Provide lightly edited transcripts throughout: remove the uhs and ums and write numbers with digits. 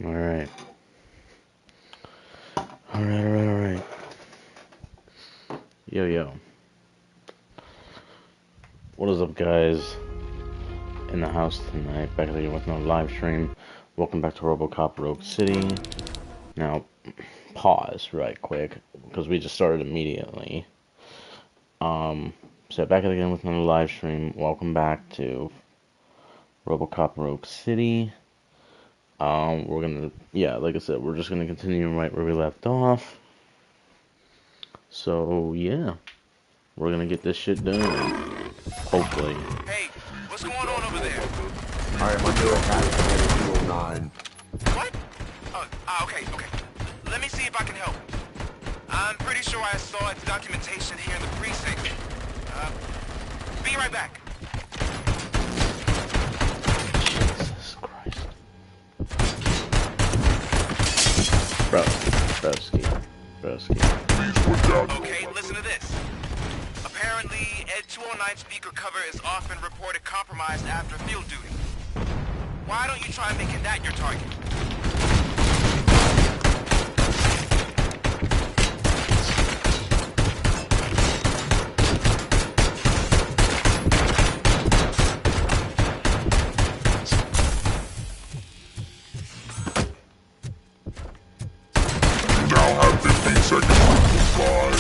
Alright. Alright. Yo. What is up, guys? In the house tonight, back again with another live stream. Welcome back to RoboCop Rogue City. Now, pause right quick, because we just started immediately. So back again with another live stream. Welcome back to RoboCop Rogue City. We're gonna, like I said, we're just gonna continue right where we left off. So, yeah. We're gonna get this shit done. Hopefully. Hey, what's going on over there? Alright, I'm under attack from 209. What? Okay. Let me see if I can help. I'm pretty sure I saw its documentation here in the precinct. Be right back. Jesus Christ. Broski. Okay, listen to this. Apparently, Ed 209 speaker cover is often reported compromised after field duty. Why don't you try making that your target? You now have 15 seconds to comply.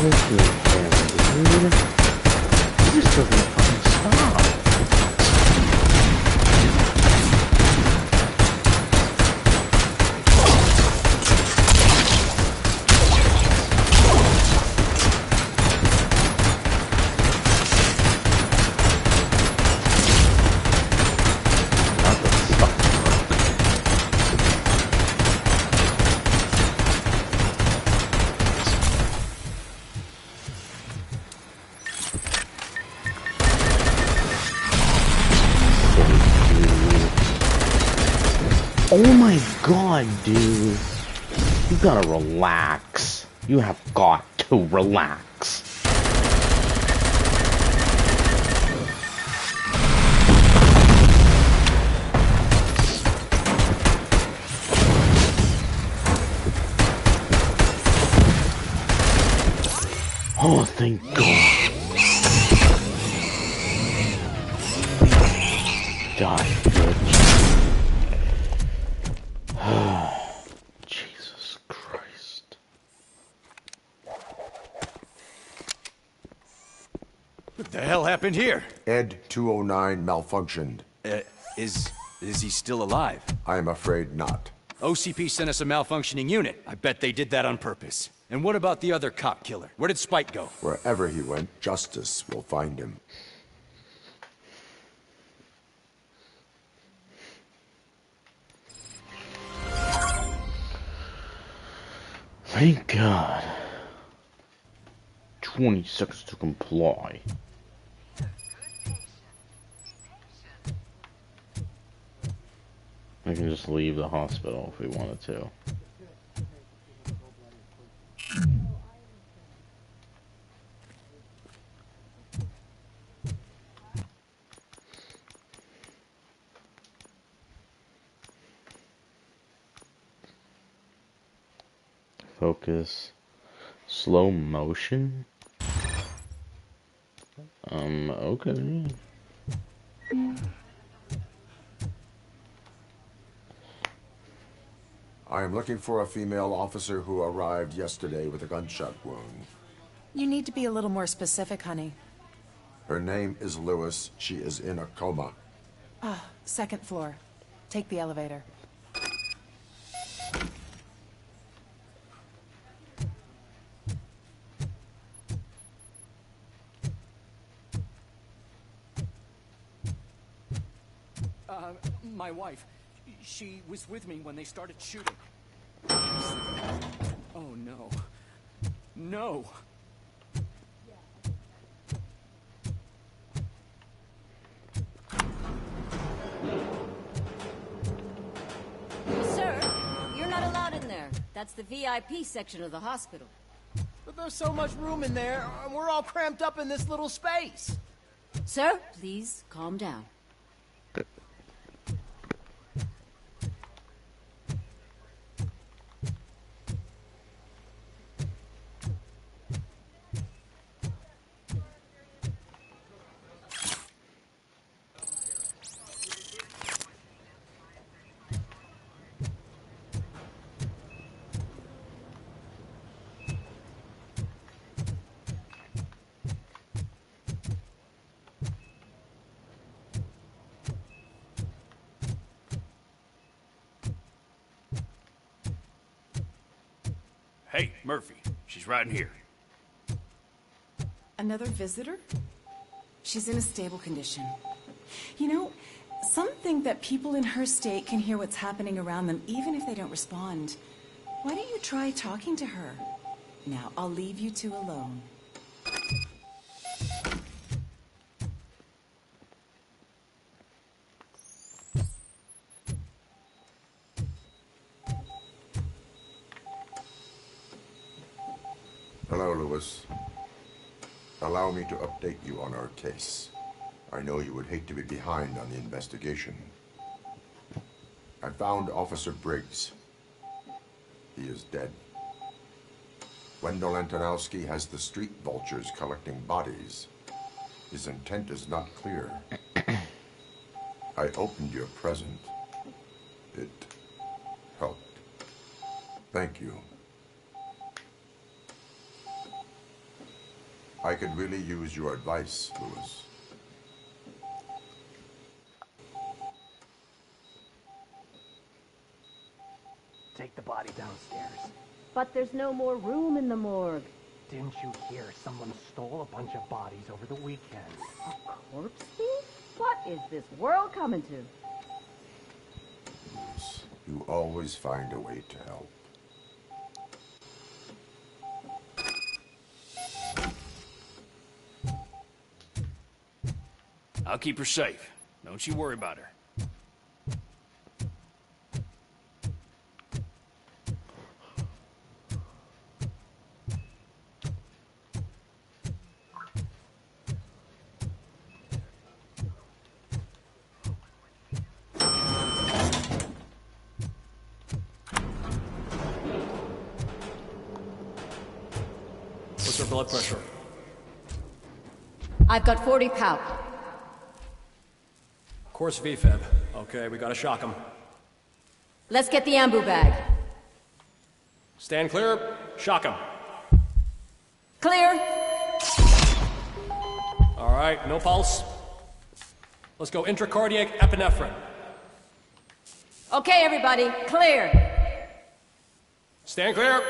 This is bad, dude. This doesn't fucking stop. Oh my god, dude. You gotta relax. You have got to relax. Oh, thank God. Die, bitch. Jesus Christ. What the hell happened here? Ed 209 malfunctioned. Is he still alive? I am afraid not. OCP sent us a malfunctioning unit. I bet they did that on purpose. And what about the other cop killer? Where did Spike go? Wherever he went, justice will find him. Thank God. 20 seconds to comply. I can just leave the hospital if we wanted to. Focus. Slow motion? Okay. I am looking for a female officer who arrived yesterday with a gunshot wound. You need to be a little more specific, honey. Her name is Lewis. She is in a coma. Ah, second floor. Take the elevator. My wife. She was with me when they started shooting. Oh, no. No! Sir, you're not allowed in there. That's the VIP section of the hospital. But there's so much room in there, and we're all cramped up in this little space. Sir, please calm down. Hey, Murphy. She's right in here. Another visitor? She's in a stable condition. You know, some think that people in her state can hear what's happening around them even if they don't respond. Why don't you try talking to her? Now, I'll leave you two alone. Hello, Lewis. Allow me to update you on our case. I know you would hate to be behind on the investigation. I found Officer Briggs. He is dead. Wendell Antonowski has the street vultures collecting bodies. His intent is not clear. I opened your present. It helped. Thank you. I could really use your advice, Lewis. Take the body downstairs. But there's no more room in the morgue. Didn't you hear someone stole a bunch of bodies over the weekend? A corpse thief? What is this world coming to? Lewis, you always find a way to help. I'll keep her safe. Don't you worry about her. What's her blood pressure? I've got 40 pow. Course VFib. Okay, we gotta shock him. Let's get the ambu bag. Stand clear. Shock him. Clear. All right, no pulse. Let's go intracardiac epinephrine. Okay, everybody, clear. Stand clear.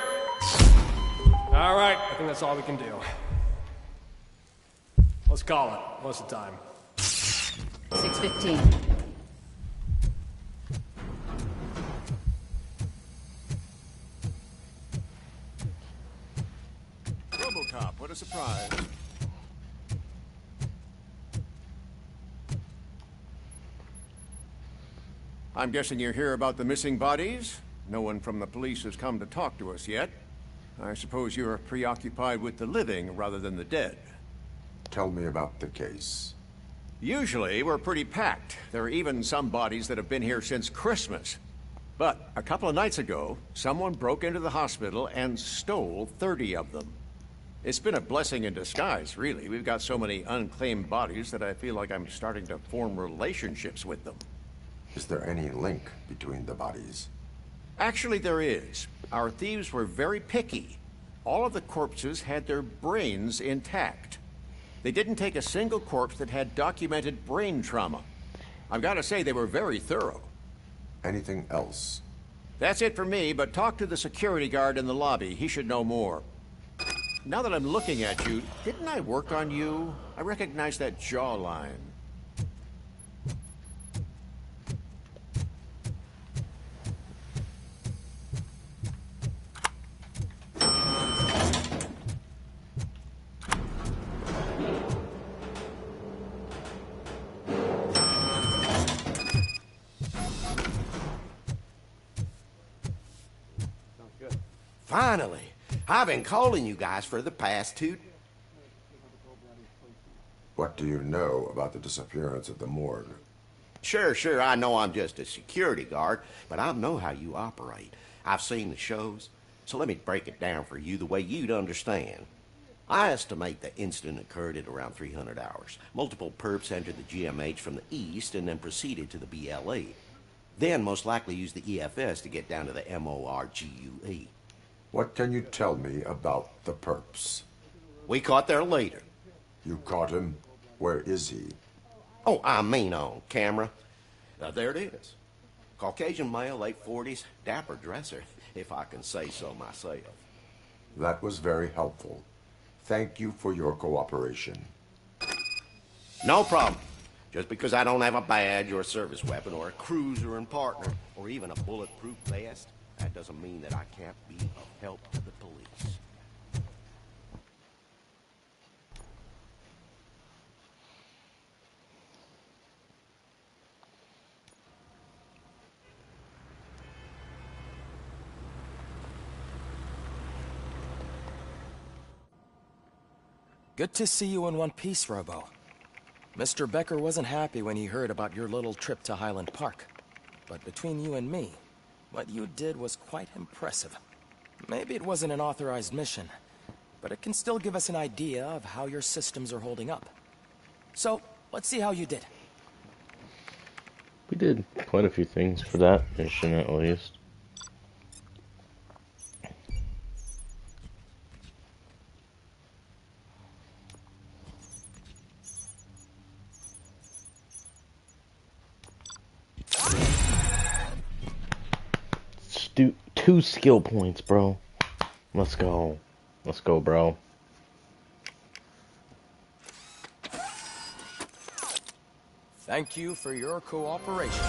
All right, I think that's all we can do. Let's call it. What's the time? 6:15. RoboCop, what a surprise. I'm guessing you're here about the missing bodies? No one from the police has come to talk to us yet. I suppose you're preoccupied with the living rather than the dead. Tell me about the case. Usually, we're pretty packed. There are even some bodies that have been here since Christmas. But a couple of nights ago, someone broke into the hospital and stole 30 of them. It's been a blessing in disguise, really. We've got so many unclaimed bodies that I feel like I'm starting to form relationships with them. Is there any link between the bodies? Actually, there is. Our thieves were very picky. All of the corpses had their brains intact. They didn't take a single corpse that had documented brain trauma. I've got to say, they were very thorough. Anything else? That's it for me, but talk to the security guard in the lobby. He should know more. Now that I'm looking at you, didn't I work on you? I recognize that jawline. Finally. I've been calling you guys for the past 2... What do you know about the disappearance at the morgue? Sure, I know I'm just a security guard, but I know how you operate. I've seen the shows, so let me break it down for you the way you'd understand. I estimate the incident occurred at around 300 hours. Multiple perps entered the GMH from the east and then proceeded to the BLE. Then most likely used the EFS to get down to the MORGUE. What can you tell me about the perps? We caught their leader. You caught him? Where is he? Oh, I mean on camera. There it is. Caucasian male, late 40s, dapper dresser, if I can say so myself. That was very helpful. Thank you for your cooperation. No problem. Just because I don't have a badge or a service weapon or a cruiser and partner or even a bulletproof vest, that doesn't mean that I can't be of help to the police. Good to see you in one piece, Robo. Mr. Becker wasn't happy when he heard about your little trip to Highland Park. But between you and me, what you did was quite impressive. Maybe it wasn't an authorized mission, but it can still give us an idea of how your systems are holding up. So, let's see how you did. We did quite a few things for that mission, at least. 2 skill points, bro. Let's go. Let's go, bro. Thank you for your cooperation.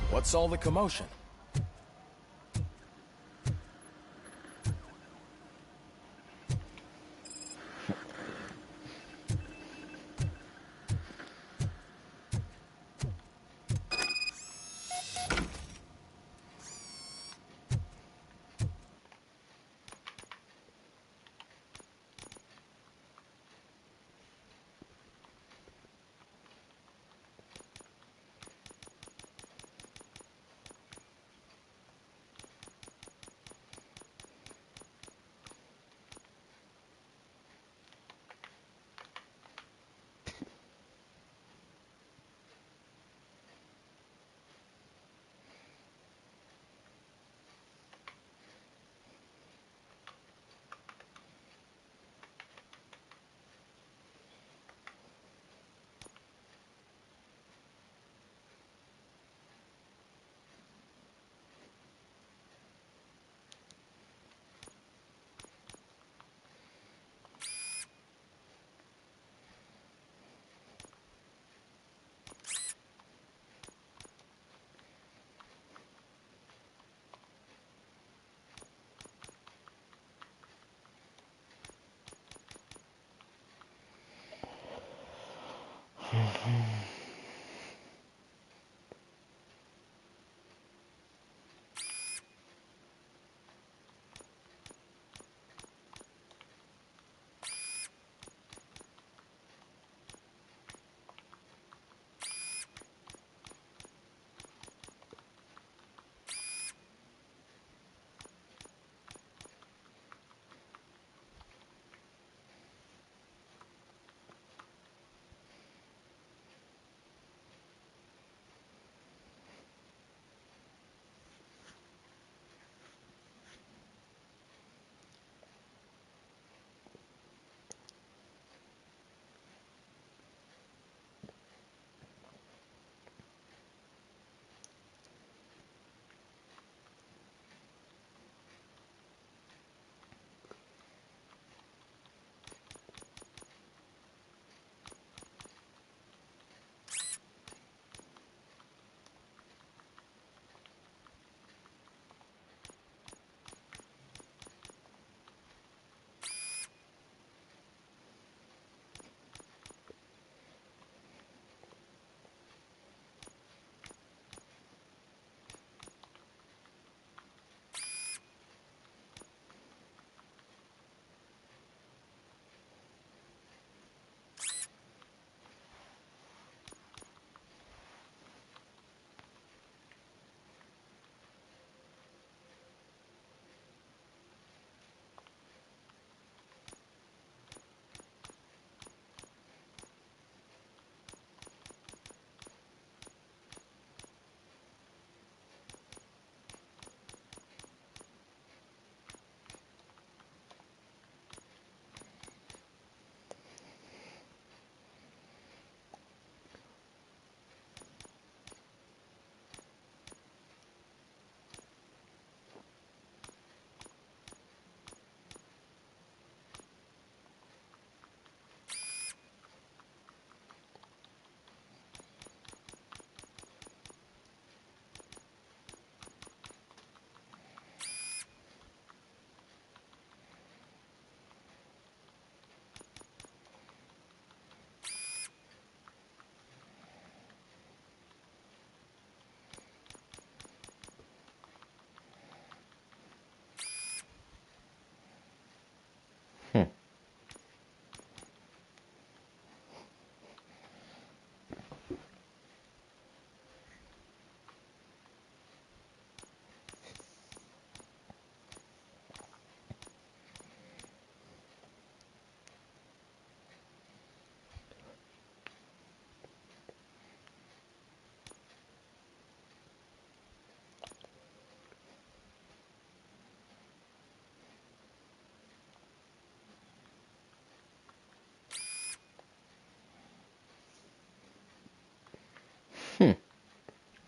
What's all the commotion?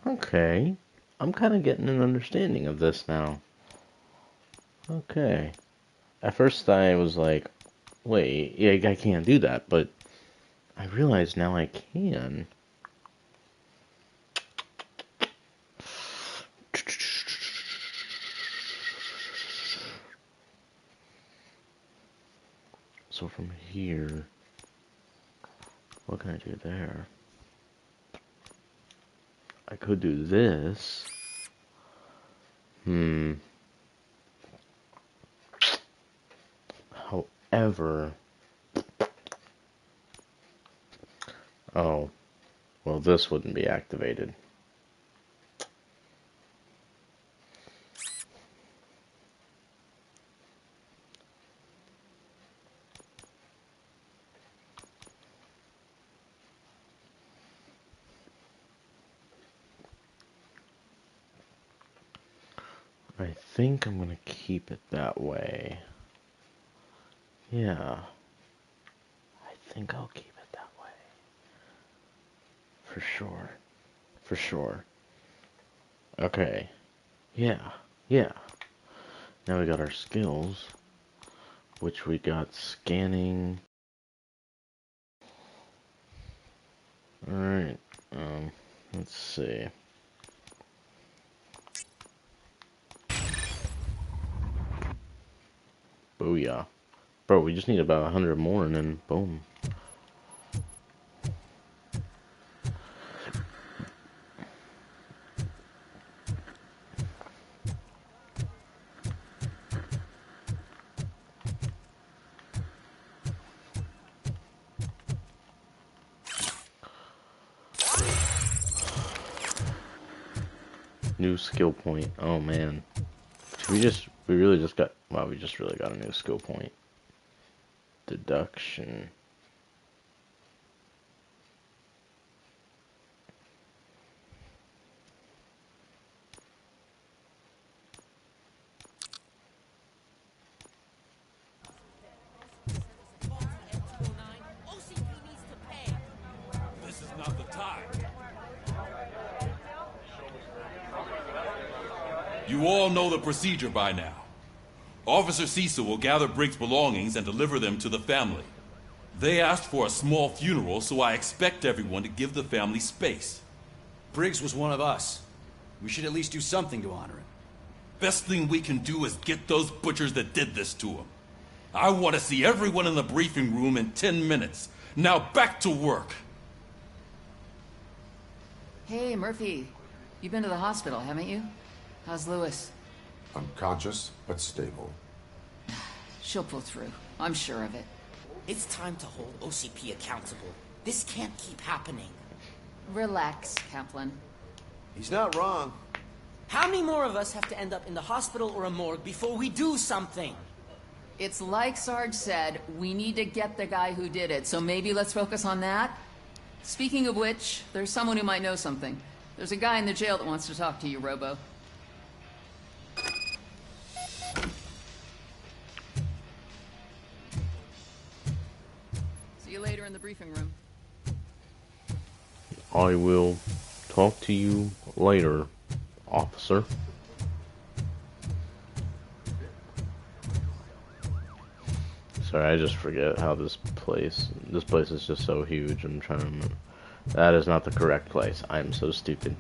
Okay. I'm kind of getting an understanding of this now. Okay. At first I was like, wait, yeah, I can't do that, but I realize now I can. So from here, what can I do there? I could do this. However, oh, well, this wouldn't be activated. I think I'm gonna keep it that way. Yeah. I think I'll keep it that way. For sure. For sure. Okay. Yeah. Yeah. Now we got our skills, which we got scanning. Alright. Let's see. Booyah. Bro, we just need about 100 more and then boom. New skill point. Oh man. We really just got, wow, we just really got a new skill point. Deduction. This is not the time. You all know the procedure by now. Officer Cecil will gather Briggs' belongings and deliver them to the family. They asked for a small funeral, so I expect everyone to give the family space. Briggs was one of us. We should at least do something to honor him. Best thing we can do is get those butchers that did this to him. I want to see everyone in the briefing room in 10 minutes. Now back to work. Hey, Murphy. You've been to the hospital, haven't you? How's Lewis? Unconscious, but stable. She'll pull through. I'm sure of it. It's time to hold OCP accountable. This can't keep happening. Relax, Kaplan. He's not wrong. How many more of us have to end up in the hospital or a morgue before we do something? It's like Sarge said, we need to get the guy who did it, so maybe let's focus on that? Speaking of which, there's someone who might know something. There's a guy in the jail that wants to talk to you, Robo. See you later in the briefing room. I will talk to you later, officer. Sorry, I just forget how this place is just so huge. I'm trying to remember. That is not the correct place. I'm so stupid.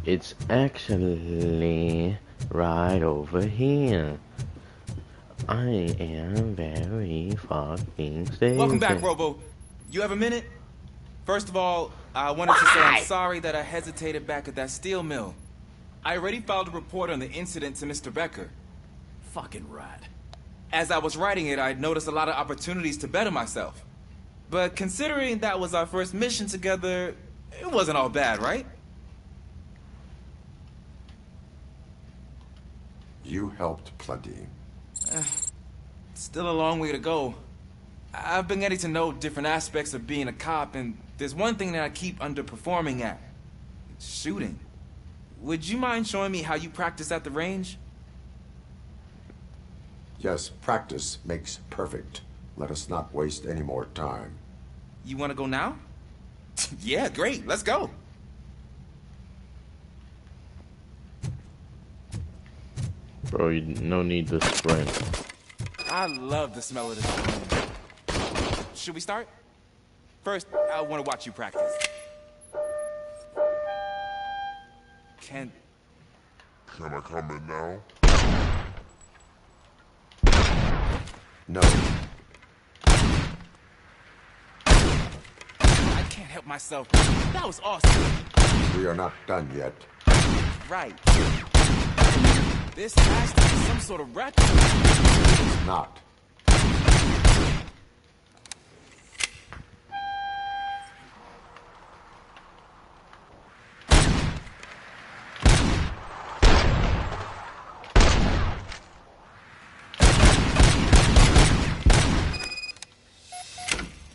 It's actually right over here. I am very fucking stupid. Welcome back, Robo. You have a minute? First of all, I wanted to say I'm sorry that I hesitated back at that steel mill. I already filed a report on the incident to Mr. Becker. Fucking rat. As I was writing it, I noticed a lot of opportunities to better myself. But considering that was our first mission together, it wasn't all bad, right? You helped plenty. Still a long way to go. I've been getting to know different aspects of being a cop, and there's one thing that I keep underperforming at. It's shooting. Would you mind showing me how you practice at the range? Yes, practice makes perfect. Let us not waste any more time. You want to go now? Yeah, great. Let's go. Bro, no need to sprint. I love the smell of this. Should we start? First, I want to watch you practice. Can I come in now? No. I can't help myself. That was awesome. We are not done yet. Right. This has to be some sort of record. It's not.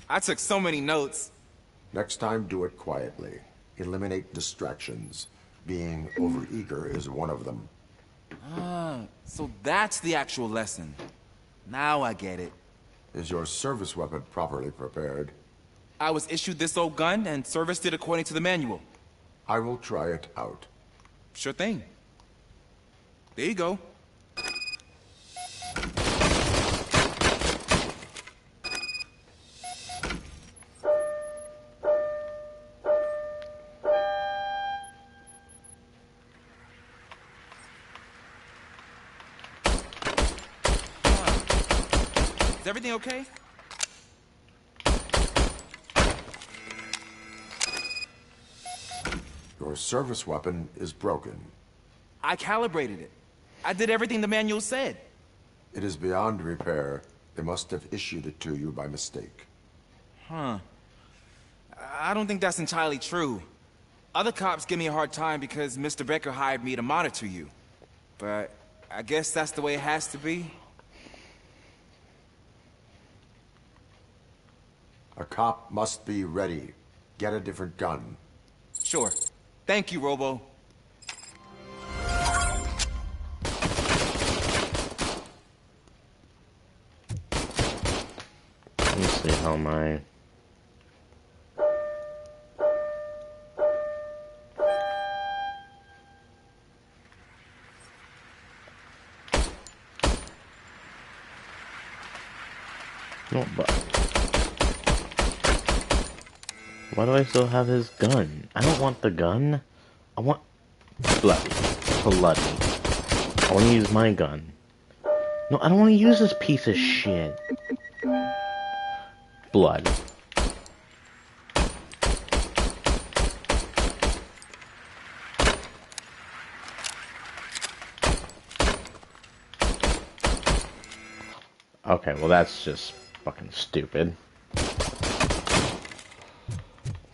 I took so many notes. Next time, do it quietly. Eliminate distractions. Being overeager is one of them. Ah, so that's the actual lesson. Now I get it. Is your service weapon properly prepared? I was issued this old gun and serviced it according to the manual. I will try it out. Sure thing. There you go. Is everything okay? Your service weapon is broken. I calibrated it. I did everything the manual said. It is beyond repair. They must have issued it to you by mistake. Huh. I don't think that's entirely true. Other cops give me a hard time because Mr. Becker hired me to monitor you. But I guess that's the way it has to be. A cop must be ready. Get a different gun. Sure. Thank you, Robo. Let me see how my... No, but... Why do I still have his gun? I don't want the gun. I want... Bloody. Bloody. I want to use my gun. No, I don't want to use this piece of shit. Blood. Okay, well that's just fucking stupid.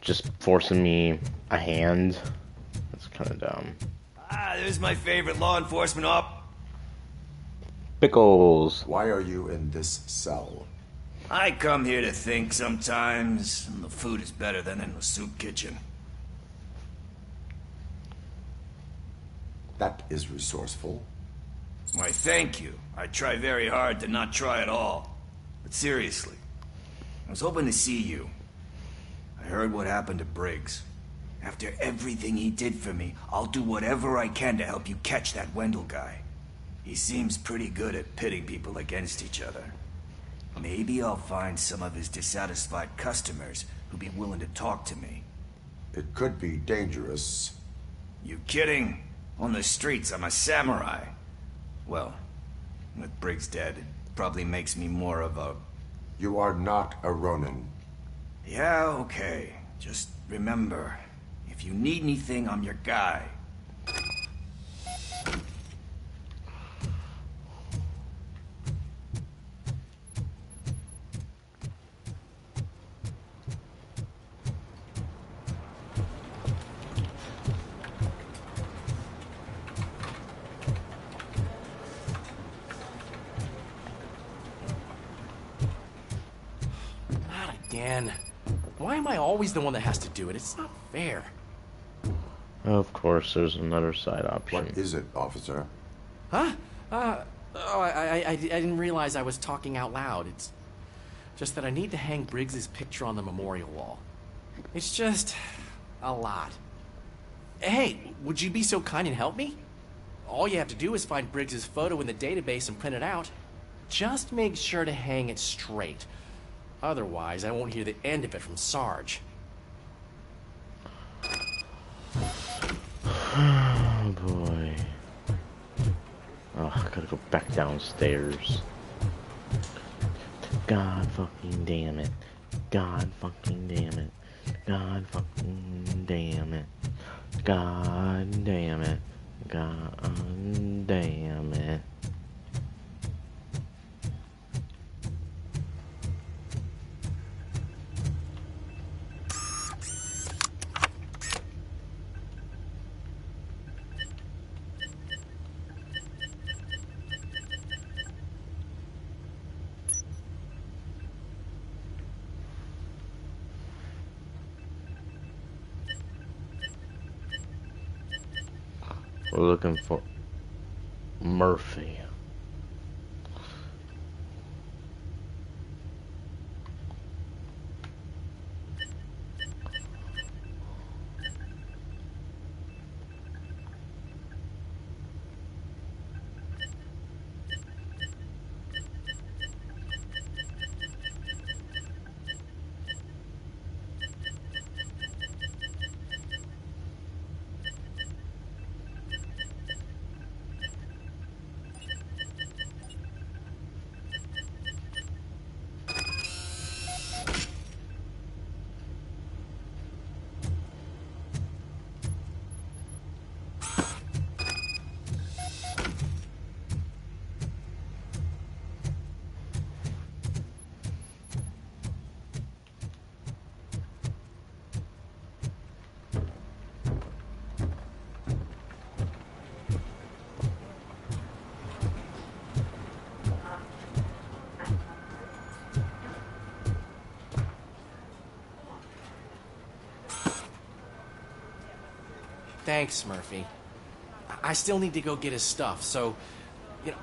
Just forcing me a hand. That's kind of dumb. Ah, there's my favorite law enforcement op. Pickles. Why are you in this cell? I come here to think sometimes, and the food is better than in the soup kitchen. That is resourceful. Why, thank you. I try very hard to not try at all. But seriously, I was hoping to see you. I heard what happened to Briggs. After everything he did for me, I'll do whatever I can to help you catch that Wendell guy. He seems pretty good at pitting people against each other. Maybe I'll find some of his dissatisfied customers who'd be willing to talk to me. It could be dangerous. You kidding? On the streets, I'm a samurai. Well, with Briggs dead, it probably makes me more of a... You are not a Ronin. Yeah, okay. Just remember, if you need anything, I'm your guy. Not again. Why am I always the one that has to do it? It's not fair. Of course, there's another side option. What is it, officer? Huh? I didn't realize I was talking out loud. It's just that I need to hang Briggs's picture on the memorial wall. It's just a lot. Hey, would you be so kind and help me? All you have to do is find Briggs's photo in the database and print it out. Just make sure to hang it straight. Otherwise, I won't hear the end of it from Sarge. Oh boy. Oh, I gotta go back downstairs. God fucking damn it. God fucking damn it. God fucking damn it. God damn it. God damn it. We're looking for Murphy. Thanks, Murphy. I still need to go get his stuff, so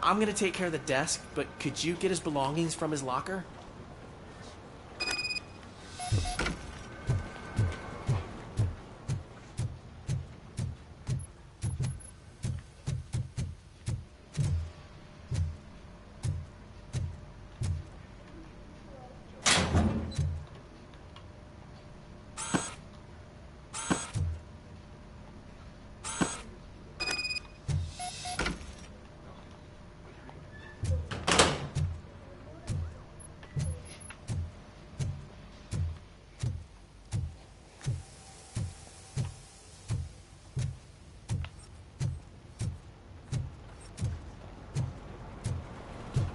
I'm gonna take care of the desk, but could you get his belongings from his locker?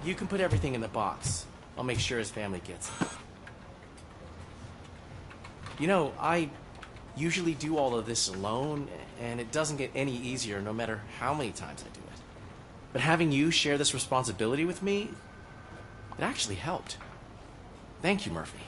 You can put everything in the box. I'll make sure his family gets it. I usually do all of this alone, and it doesn't get any easier no matter how many times I do it. But having you share this responsibility with me, it actually helped. Thank you, Murphy.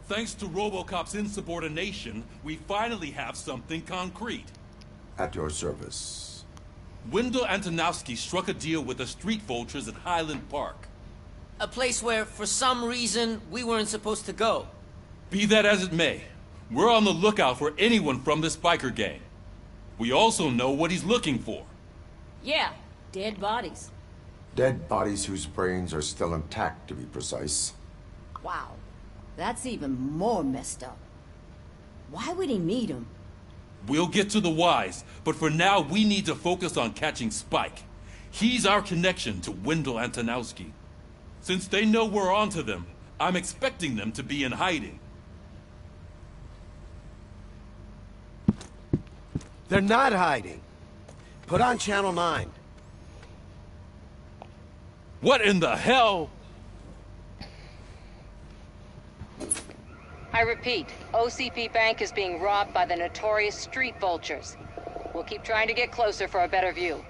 Thanks to RoboCop's insubordination, we finally have something concrete. At your service. Wendell Antonowski struck a deal with the street vultures at Highland Park. A place where, for some reason, we weren't supposed to go. Be that as it may, we're on the lookout for anyone from this biker gang. We also know what he's looking for. Yeah, dead bodies. Dead bodies whose brains are still intact, to be precise. Wow, that's even more messed up. Why would he need them? We'll get to the whys, but for now we need to focus on catching Spike. He's our connection to Wendell Antonowski. Since they know we're onto them, I'm expecting them to be in hiding. They're not hiding. Put on Channel 9. What in the hell? I repeat, OCP Bank is being robbed by the notorious street vultures. We'll keep trying to get closer for a better view.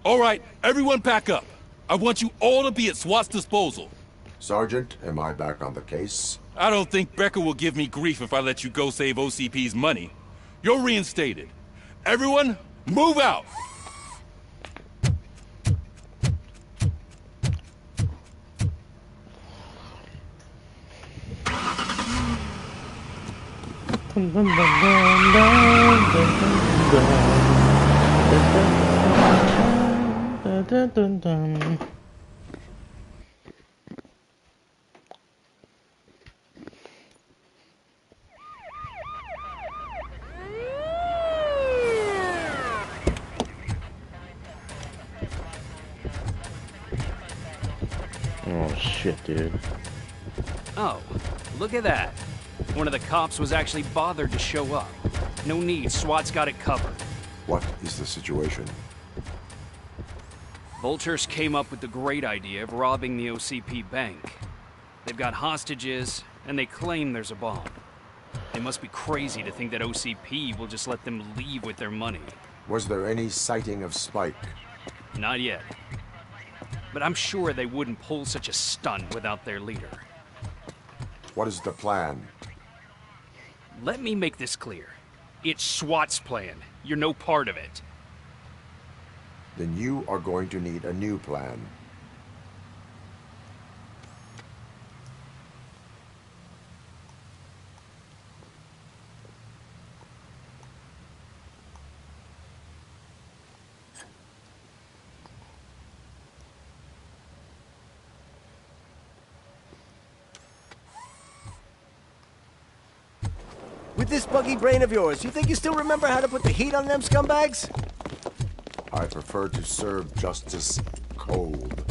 All right, everyone pack up. I want you all to be at SWAT's disposal. Sergeant, am I back on the case? I don't think Becker will give me grief if I let you go save OCP's money. You're reinstated. Everyone, move out! Oh shit, dude. Oh, look at that. One of the cops was actually bothered to show up. No need, SWAT's got it covered. What is the situation? Vultures came up with the great idea of robbing the OCP bank. They've got hostages, and they claim there's a bomb. They must be crazy to think that OCP will just let them leave with their money. Was there any sighting of Spike? Not yet. But I'm sure they wouldn't pull such a stunt without their leader. What is the plan? Let me make this clear. It's SWAT's plan. You're no part of it. Then you are going to need a new plan. With this buggy brain of yours, you think you still remember how to put the heat on them scumbags? I prefer to serve justice cold.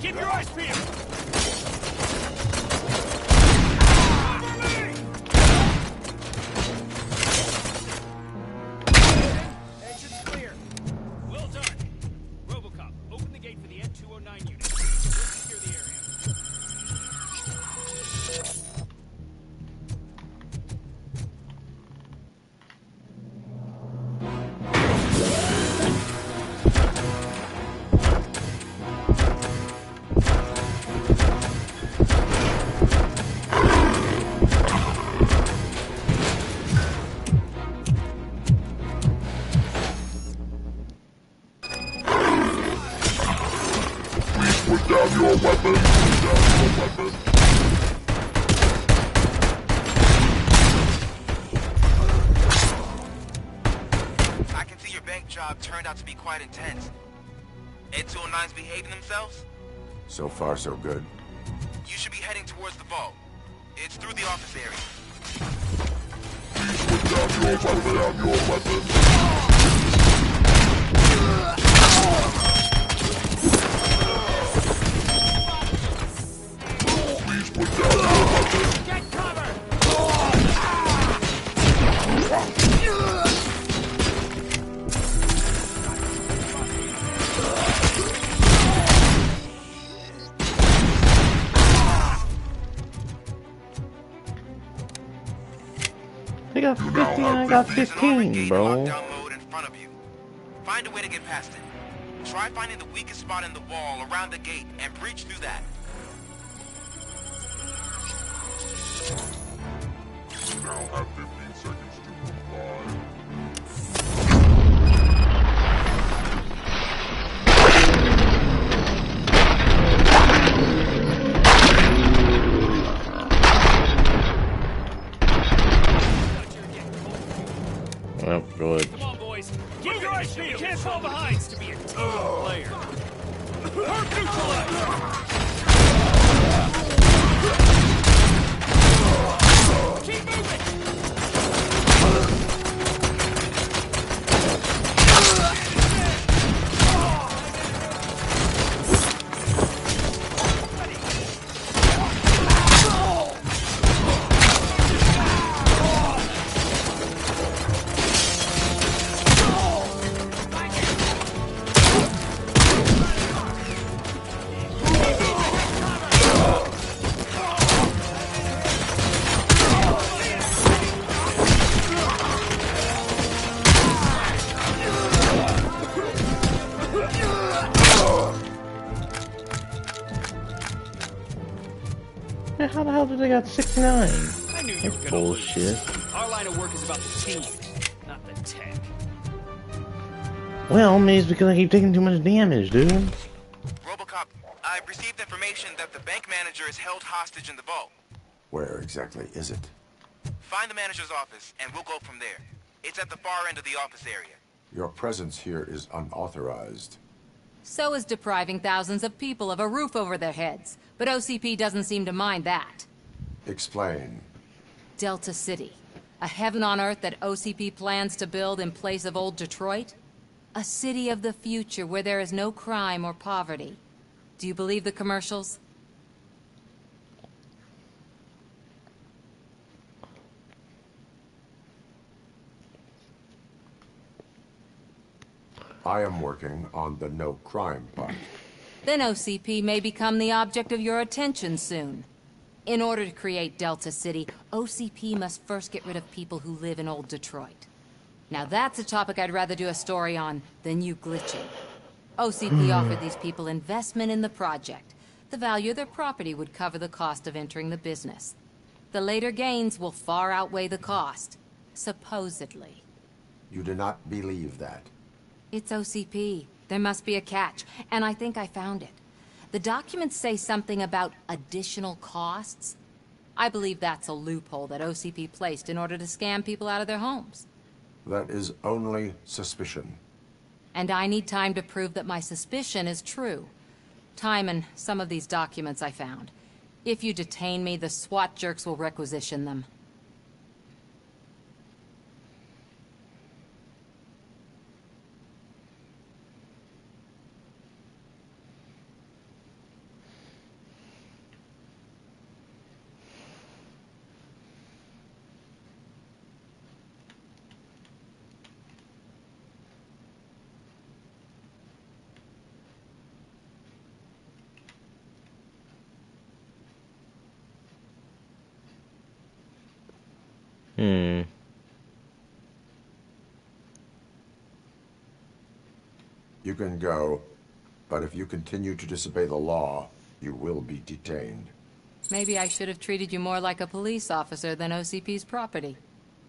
Keep your eyes peeled! Entrance clear. Well done. RoboCop, open the gate for the N209 unit. We'll secure the area. I can see your bank job turned out to be quite intense. N209's behaving themselves? So far, so good. You should be heading towards the vault. It's through the office area. Put down your weapon. Please put down your weapon. Get cover! They got 50, I got 15, bro. Mode in front of you. Find a way to get past it. Try finding the weakest spot in the wall around the gate and breach through that. now have 15 seconds to comply. Oh, good. Come on, boys. Keep your eyes peeled. You can't fall behind. To be a team player. Hurt neutralized. Keep moving. How the hell did they got 69? I knew you That's were gonna bullshit. lose. Our line of work is about the team, not the tech. Well, maybe it's because I keep taking too much damage, dude. RoboCop, I've received information that the bank manager is held hostage in the vault. Where exactly is it? Find the manager's office, and we'll go from there. It's at the far end of the office area. Your presence here is unauthorized. So is depriving thousands of people of a roof over their heads. But OCP doesn't seem to mind that. Explain. Delta City. A heaven on earth that OCP plans to build in place of old Detroit? A city of the future where there is no crime or poverty. Do you believe the commercials? I am working on the no crime part. Then OCP may become the object of your attention soon. In order to create Delta City, OCP must first get rid of people who live in old Detroit. Now that's a topic I'd rather do a story on than you glitching. OCP offered these people investment in the project. The value of their property would cover the cost of entering the business. The later gains will far outweigh the cost. Supposedly. You do not believe that. It's OCP. There must be a catch, and I think I found it. The documents say something about additional costs. I believe that's a loophole that OCP placed in order to scam people out of their homes. That is only suspicion. And I need time to prove that my suspicion is true. Time and some of these documents I found. If you detain me, the SWAT jerks will requisition them. You can go, but if you continue to disobey the law, you will be detained. Maybe I should have treated you more like a police officer than OCP's property.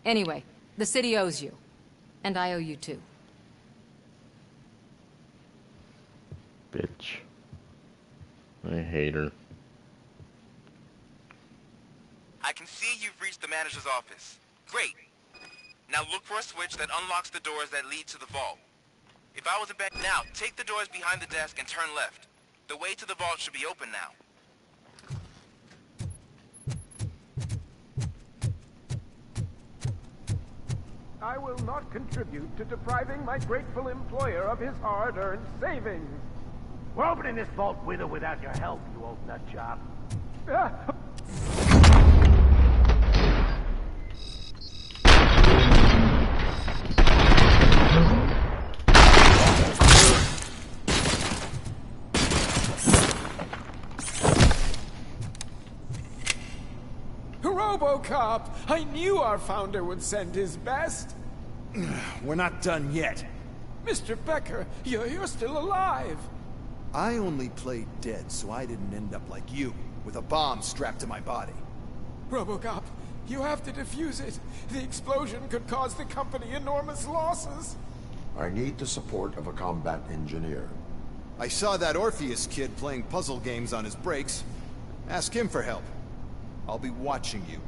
Anyway, the city owes you. And I owe you too. Bitch. I hate her. I can see you've reached the manager's office. Great. Now look for a switch that unlocks the doors that lead to the vault. If I was a bank now, take the doors behind the desk and turn left. The way to the vault should be open now. I will not contribute to depriving my grateful employer of his hard-earned savings. We're opening this vault with or without your help, you old nut job. RoboCop! I knew our founder would send his best. We're not done yet. Mr. Becker, you're still alive. I only played dead so I didn't end up like you, with a bomb strapped to my body. RoboCop, You have to defuse it. The explosion could cause the company enormous losses. I need the support of a combat engineer. I saw that Orpheus kid playing puzzle games on his breaks. Ask him for help. I'll be watching you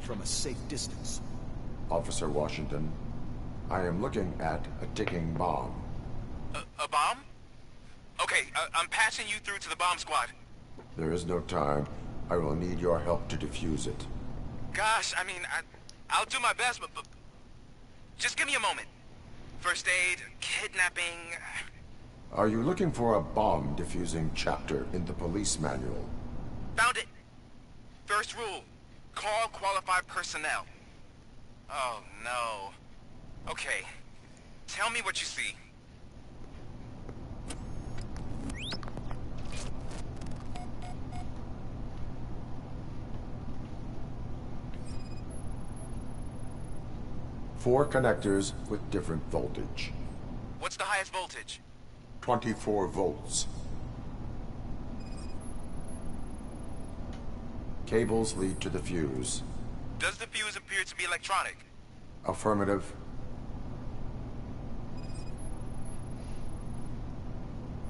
from a safe distance. Officer Washington, I am looking at a ticking bomb. A bomb? Okay, I'm passing you through to the bomb squad. There is no time. I will need your help to defuse it. Gosh, I mean, I'll do my best, but just give me a moment. First aid, kidnapping... Are you looking for a bomb defusing chapter in the police manual? Found it. First rule, call qualified personnel. Oh, no. Okay, tell me what you see. Four connectors with different voltage. What's the highest voltage? 24 volts. Cables lead to the fuse. Does the fuse appear to be electronic? Affirmative.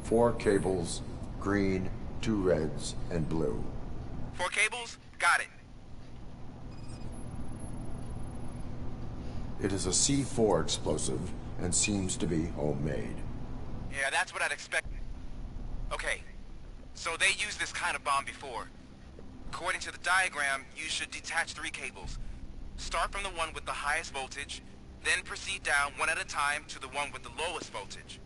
4 cables, green, 2 reds, and blue. 4 cables? Got it. It is a C4 explosive and seems to be homemade. Yeah, that's what I'd expect. Okay, so they used this kind of bomb before. According to the diagram, you should detach 3 cables. Start from the one with the highest voltage, then proceed down one at a time to the one with the lowest voltage.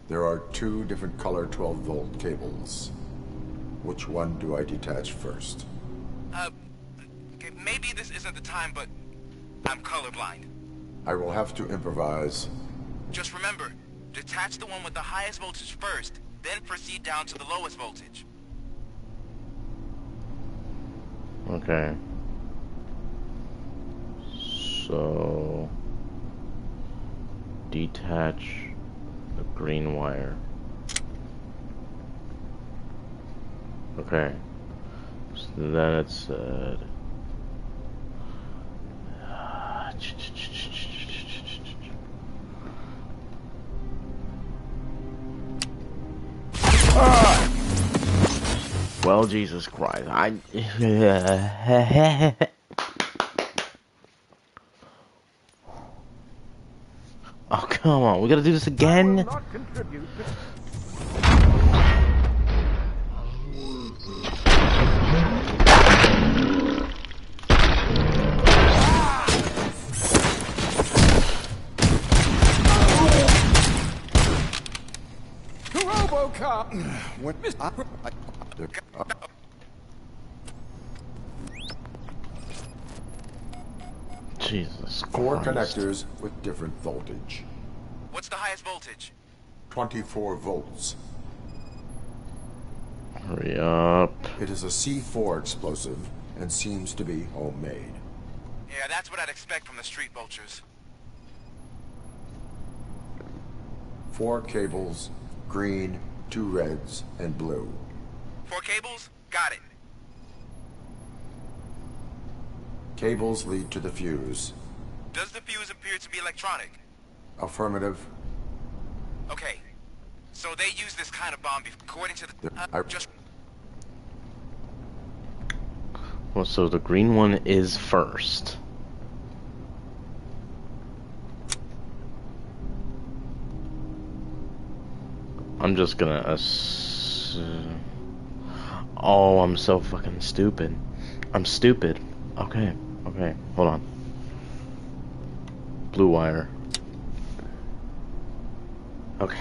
There are 2 different color 12-volt cables. Which one do I detach first? Okay, maybe this isn't the time, but I'm colorblind. I will have to improvise. Just remember, detach the one with the highest voltage first, then proceed down to the lowest voltage. Okay. So... detach the green wire. Okay. So then it said... Well, Jesus Christ, oh, come on, we gotta do this again? RoboCop! What? Jesus 4 Christ. connectors with different voltage. What's the highest voltage? 24 volts. Hurry up. It is a C4 explosive and seems to be homemade. Yeah, that's what I'd expect from the street vultures. 4 cables, green, 2 reds, and blue. 4 cables? Got it. Cables lead to the fuse. Does the fuse appear to be electronic? Affirmative. Okay, so they use this kind of bomb according to the... Well, so the green one is first. I'm just gonna assume... Oh, I'm so fucking stupid. I'm stupid. Okay, okay, hold on. Blue wire. Okay.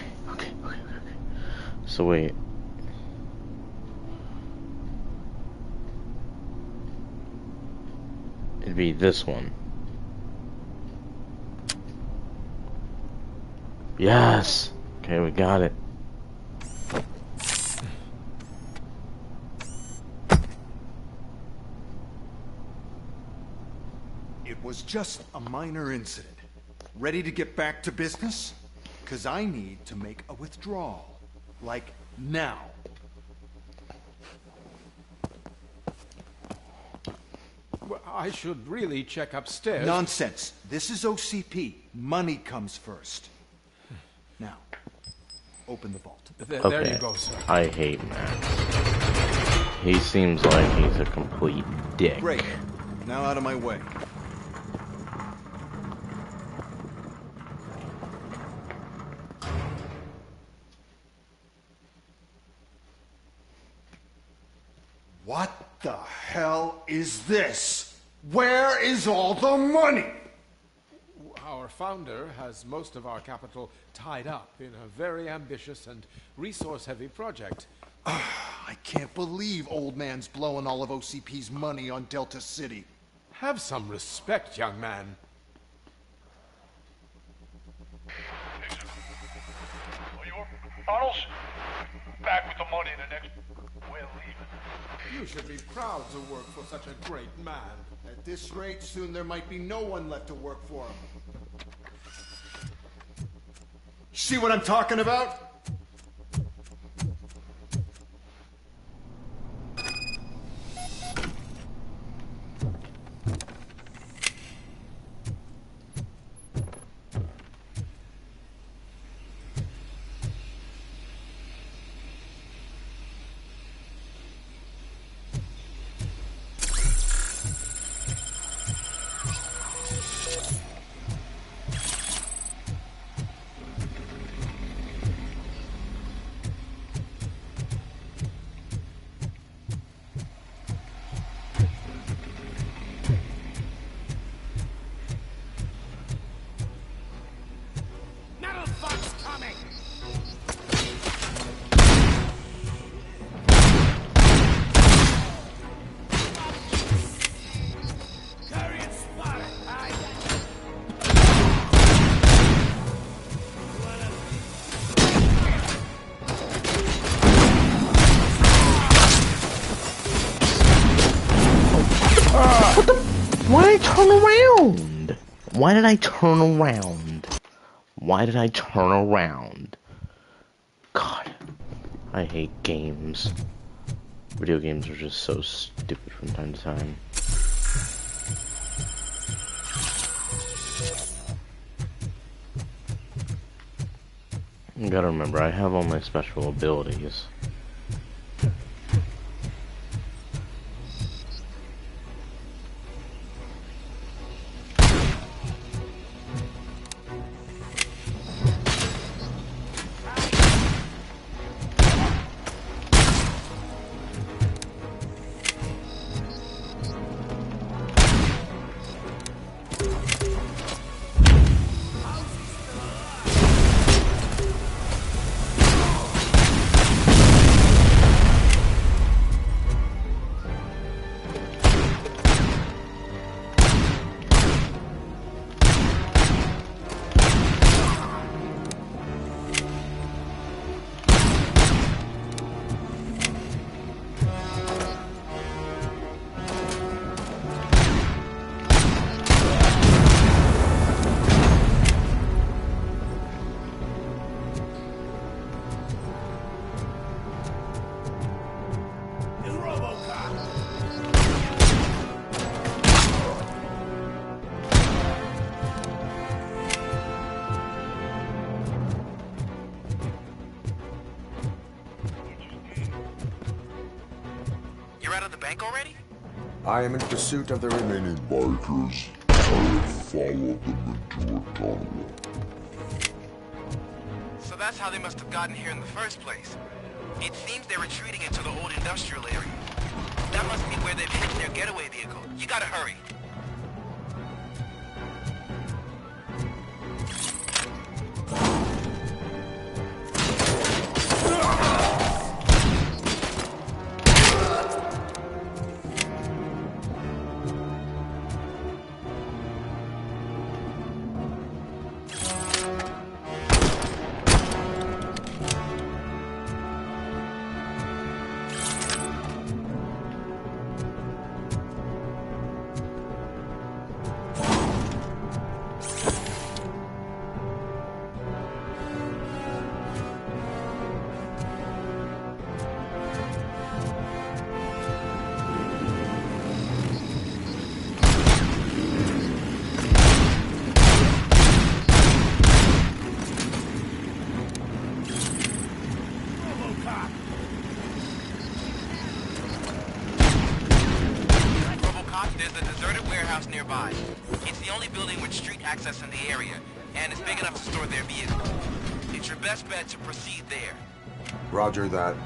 So wait. It'd be this one. Yes! Okay, we got it. It was just a minor incident. Ready to get back to business? 'Cause I need to make a withdrawal. Like, now. Well, I should really check upstairs. Nonsense. This is OCP. Money comes first. Now, open the vault. There you go, sir. I hate Max. He seems like he's a complete dick. Great. Now out of my way. What the hell is this? Where is all the money? Our founder has most of our capital tied up in a very ambitious and resource-heavy project. I can't believe old man's blowing all of OCP's money on Delta City. Have some respect, young man. Arnold's back with the money in the next... We're leaving. You should be proud to work for such a great man. At this rate, soon there might be no one left to work for him. See what I'm talking about? Why did I turn around? Why did I turn around? Why did I turn around? God, I hate games. Video games are just so stupid from time to time. You gotta remember, I have all my special abilities. Already? I am in pursuit of the remaining bikers. I have followed them into a tunnel. So that's how they must have gotten here in the first place. It seems they're retreating into the old industrial area. That must be where they've hidden their getaway vehicle. You gotta hurry. a deserted warehouse nearby. It's the only building with street access in the area, and it's big enough to store their vehicles. It's your best bet to proceed there. Roger that.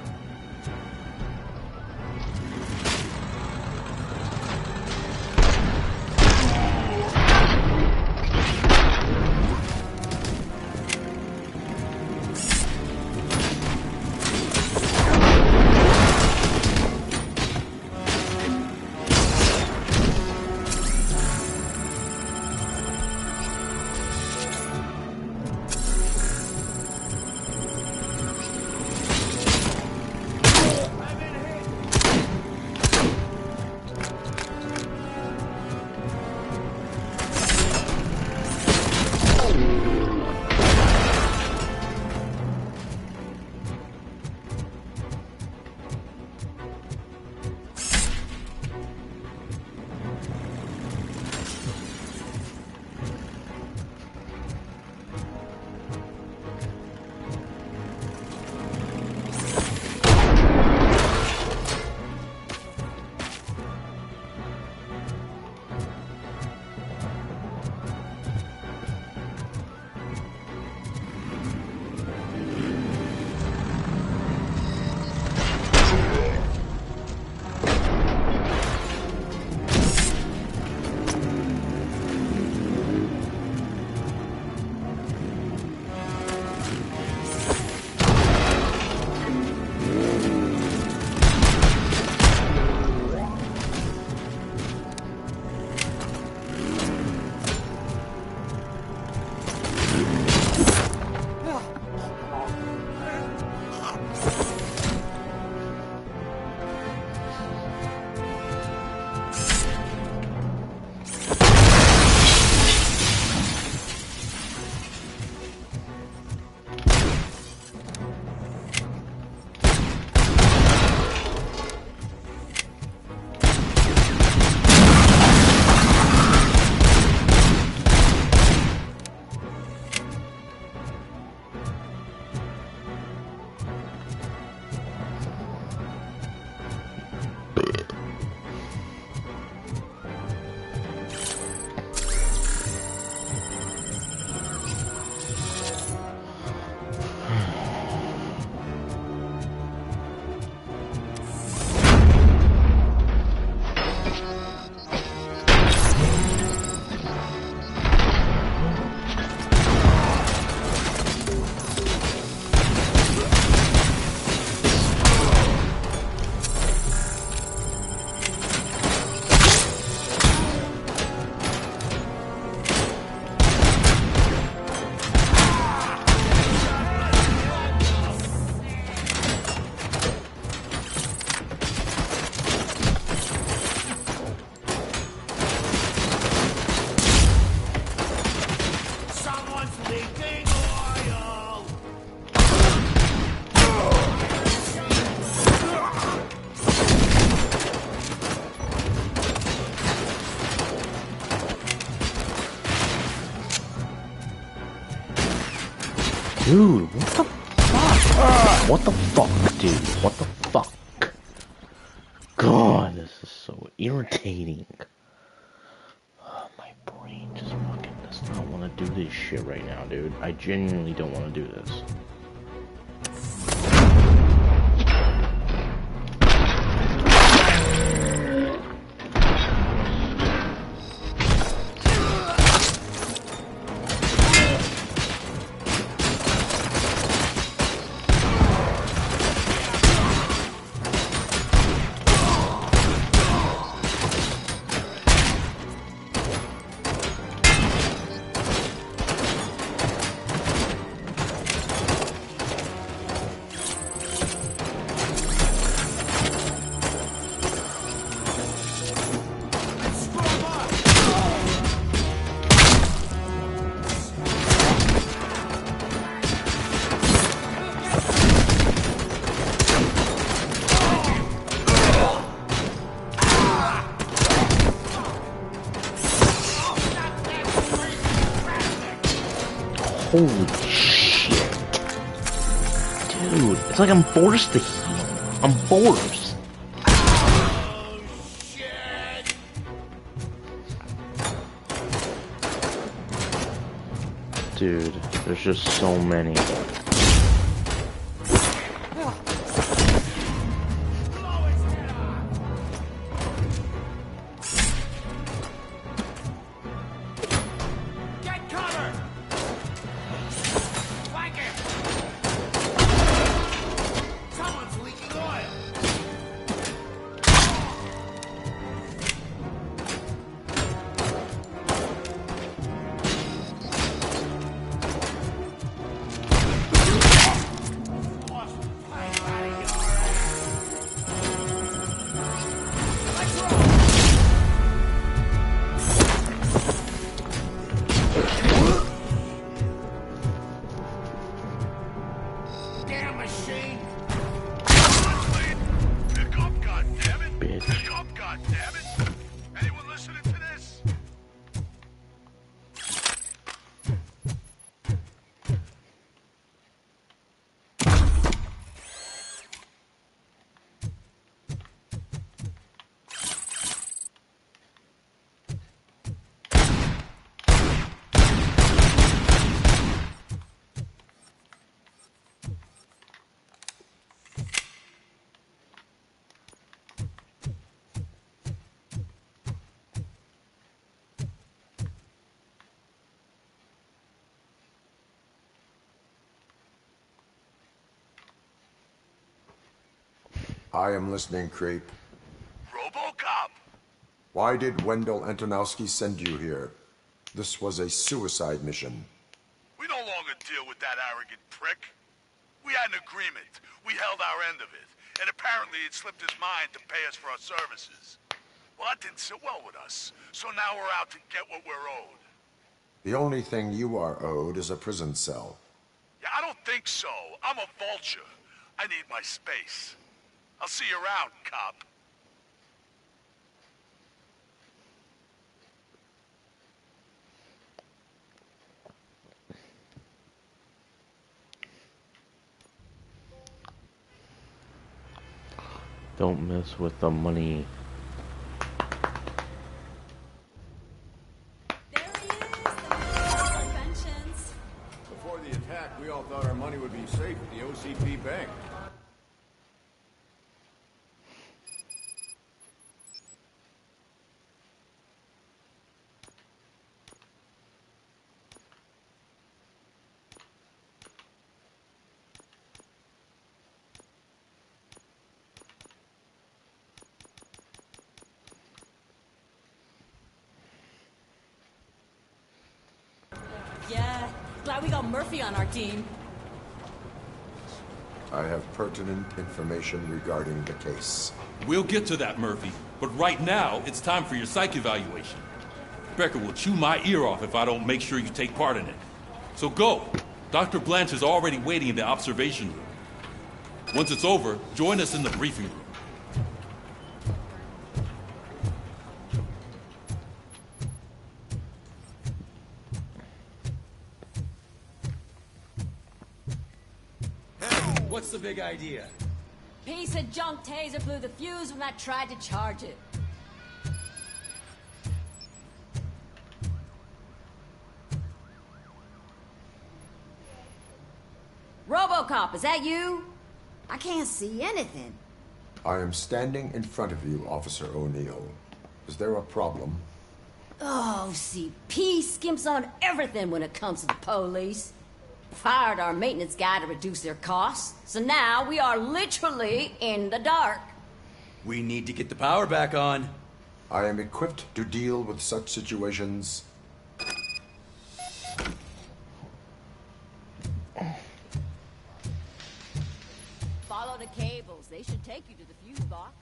Dude, what the fuck? What the fuck, dude? What the fuck? God, this is so irritating. Oh, my brain just fucking does not want to do this shit right now, dude. I genuinely don't want to do this. Holy shit. Dude, it's like I'm forced to heal. I'm forced. Oh, shit. Dude, there's just so many. Get cover! Flank him! Someone's leaking oil! Damn machine! Pick up, goddammit! Bitch. Pick up, goddammit! Anyone listening to this? I am listening, creep. RoboCop! Why did Wendell Antonowski send you here? This was a suicide mission. We no longer deal with that arrogant prick. We had an agreement. We held our end of it. And apparently it slipped his mind to pay us for our services. Well, that didn't sit well with us. So now we're out to get what we're owed. The only thing you are owed is a prison cell. Yeah, I don't think so. I'm a vulture. I need my space. I'll see you around, cop. Don't mess with the money. Before the attack, we all thought our money would be safe at the OCP bank. Yeah, glad we got Murphy on our team. I have pertinent information regarding the case. We'll get to that, Murphy. But right now, it's time for your psych evaluation. Becker will chew my ear off if I don't make sure you take part in it. So go. Dr. Blanche is already waiting in the observation room. Once it's over, join us in the briefing room. What's the big idea? Piece of junk taser blew the fuse when I tried to charge it. RoboCop, is that you? I can't see anything. I am standing in front of you, Officer O'Neill. Is there a problem? Oh, CP skimps on everything when it comes to the police. Fired our maintenance guy to reduce their costs, so now we are literally in the dark. We need to get the power back on. I am equipped to deal with such situations. Follow the cables. They should take you to the fuse box.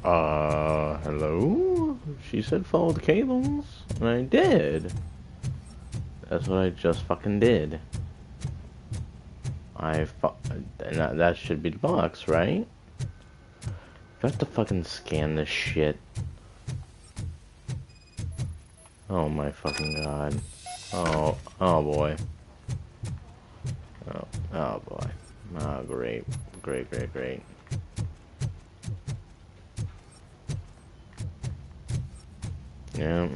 Hello? She said follow the cables, and I did. That's what I just fucking did. That should be the box, right? I have to fucking scan this shit. Oh my fucking god. Oh boy. Oh boy. Oh, great. Great. Yeah,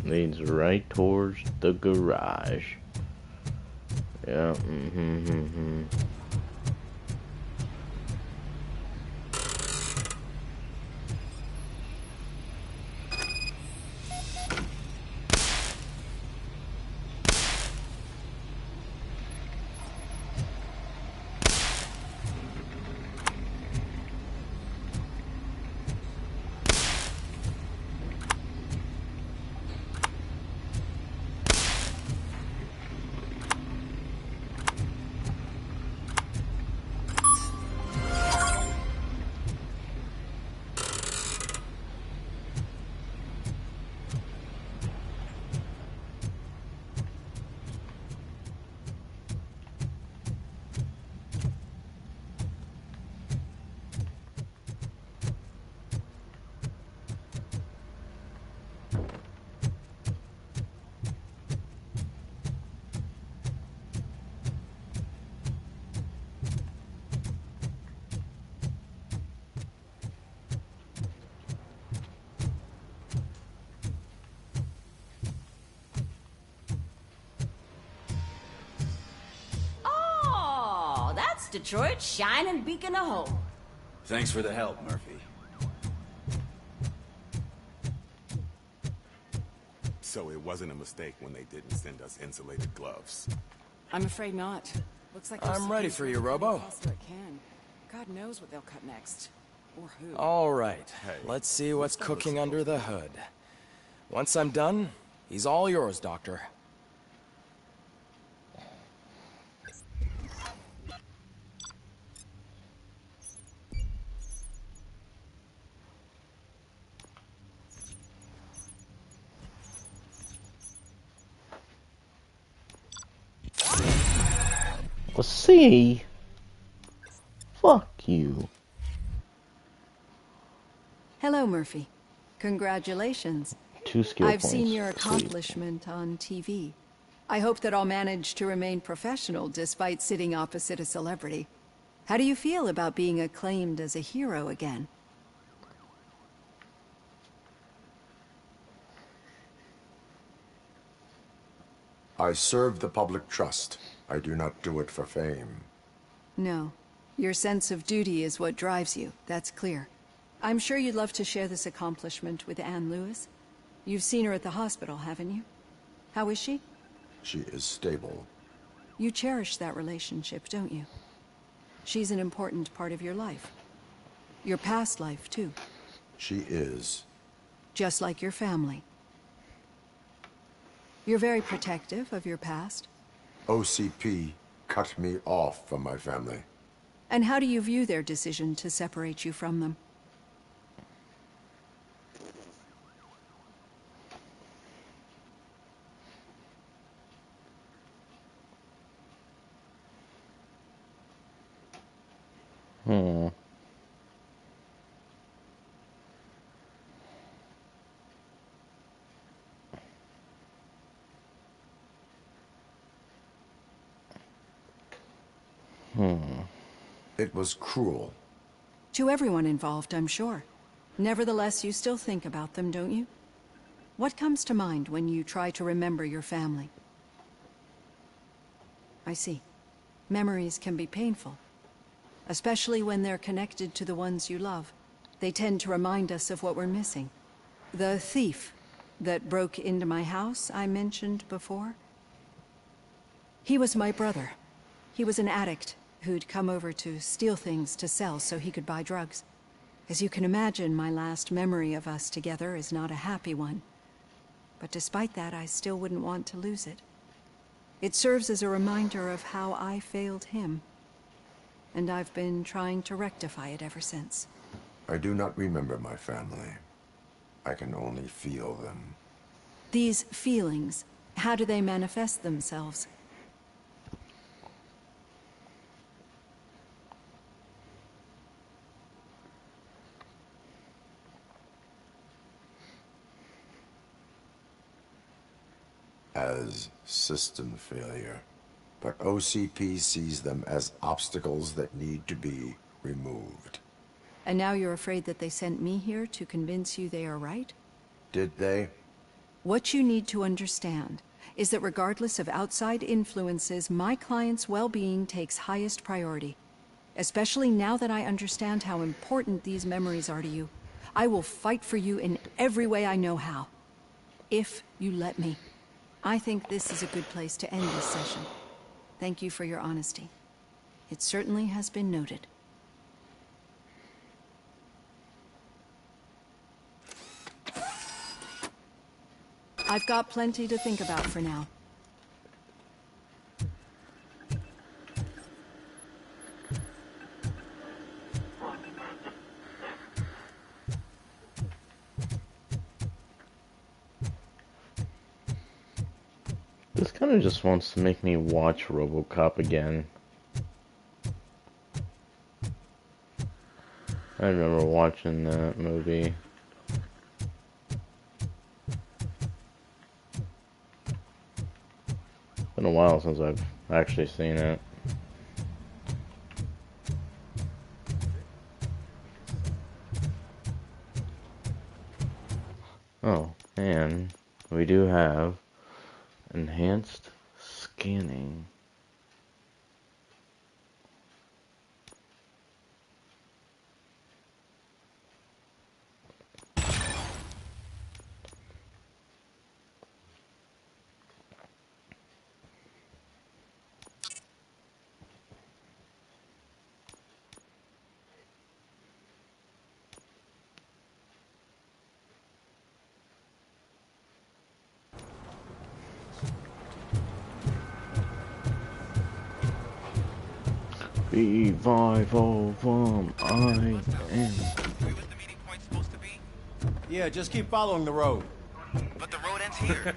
leads right towards the garage. Yeah, Oh, that's Detroit's shining beacon of hope. Thanks for the help, Murphy. So it wasn't a mistake when they didn't send us insulated gloves. I'm afraid not. Looks like I'm ready for you, Robo. It can. God knows what they'll cut next. Or who. All right. Let's see what's cooking under the hood. Once I'm done, he's all yours, Doctor. Let's see. Fuck you. Hello, Murphy. Congratulations. 2 skill I've points. seen your Sweet. accomplishment on TV. I hope that I'll manage to remain professional despite sitting opposite a celebrity. How do you feel about being acclaimed as a hero again? I serve the public trust. I do not do it for fame. No. Your sense of duty is what drives you. That's clear. I'm sure you'd love to share this accomplishment with Anne Lewis. You've seen her at the hospital, haven't you? How is she? She is stable. You cherish that relationship, don't you? She's an important part of your life. Your past life, too. She is. Just like your family. You're very protective of your past. OCP cut me off from my family. And how do you view their decision to separate you from them? It was cruel. To everyone involved, I'm sure. Nevertheless, you still think about them, don't you? What comes to mind when you try to remember your family? I see. Memories can be painful, especially when they're connected to the ones you love. They tend to remind us of what we're missing. The thief that broke into my house I mentioned before? He was my brother. He was an addict who'd come over to steal things to sell so he could buy drugs. As you can imagine, my last memory of us together is not a happy one. But despite that, I still wouldn't want to lose it. It serves as a reminder of how I failed him. And I've been trying to rectify it ever since. I do not remember my family. I can only feel them. These feelings, how do they manifest themselves? As system failure. But OCP sees them as obstacles that need to be removed. And now you're afraid that they sent me here to convince you they are right? Did they? What you need to understand is that regardless of outside influences, my client's well-being takes highest priority. Especially now that I understand how important these memories are to you. I will fight for you in every way I know how. If you let me. I think this is a good place to end this session. Thank you for your honesty. It certainly has been noted. I've got plenty to think about for now. This kind of just wants to make me watch RoboCop again. I remember watching that movie. It's been a while since I've actually seen it. Oh, and we do have enhanced scanning. Revival from I am. Yeah, just keep following the road. But the road ends here.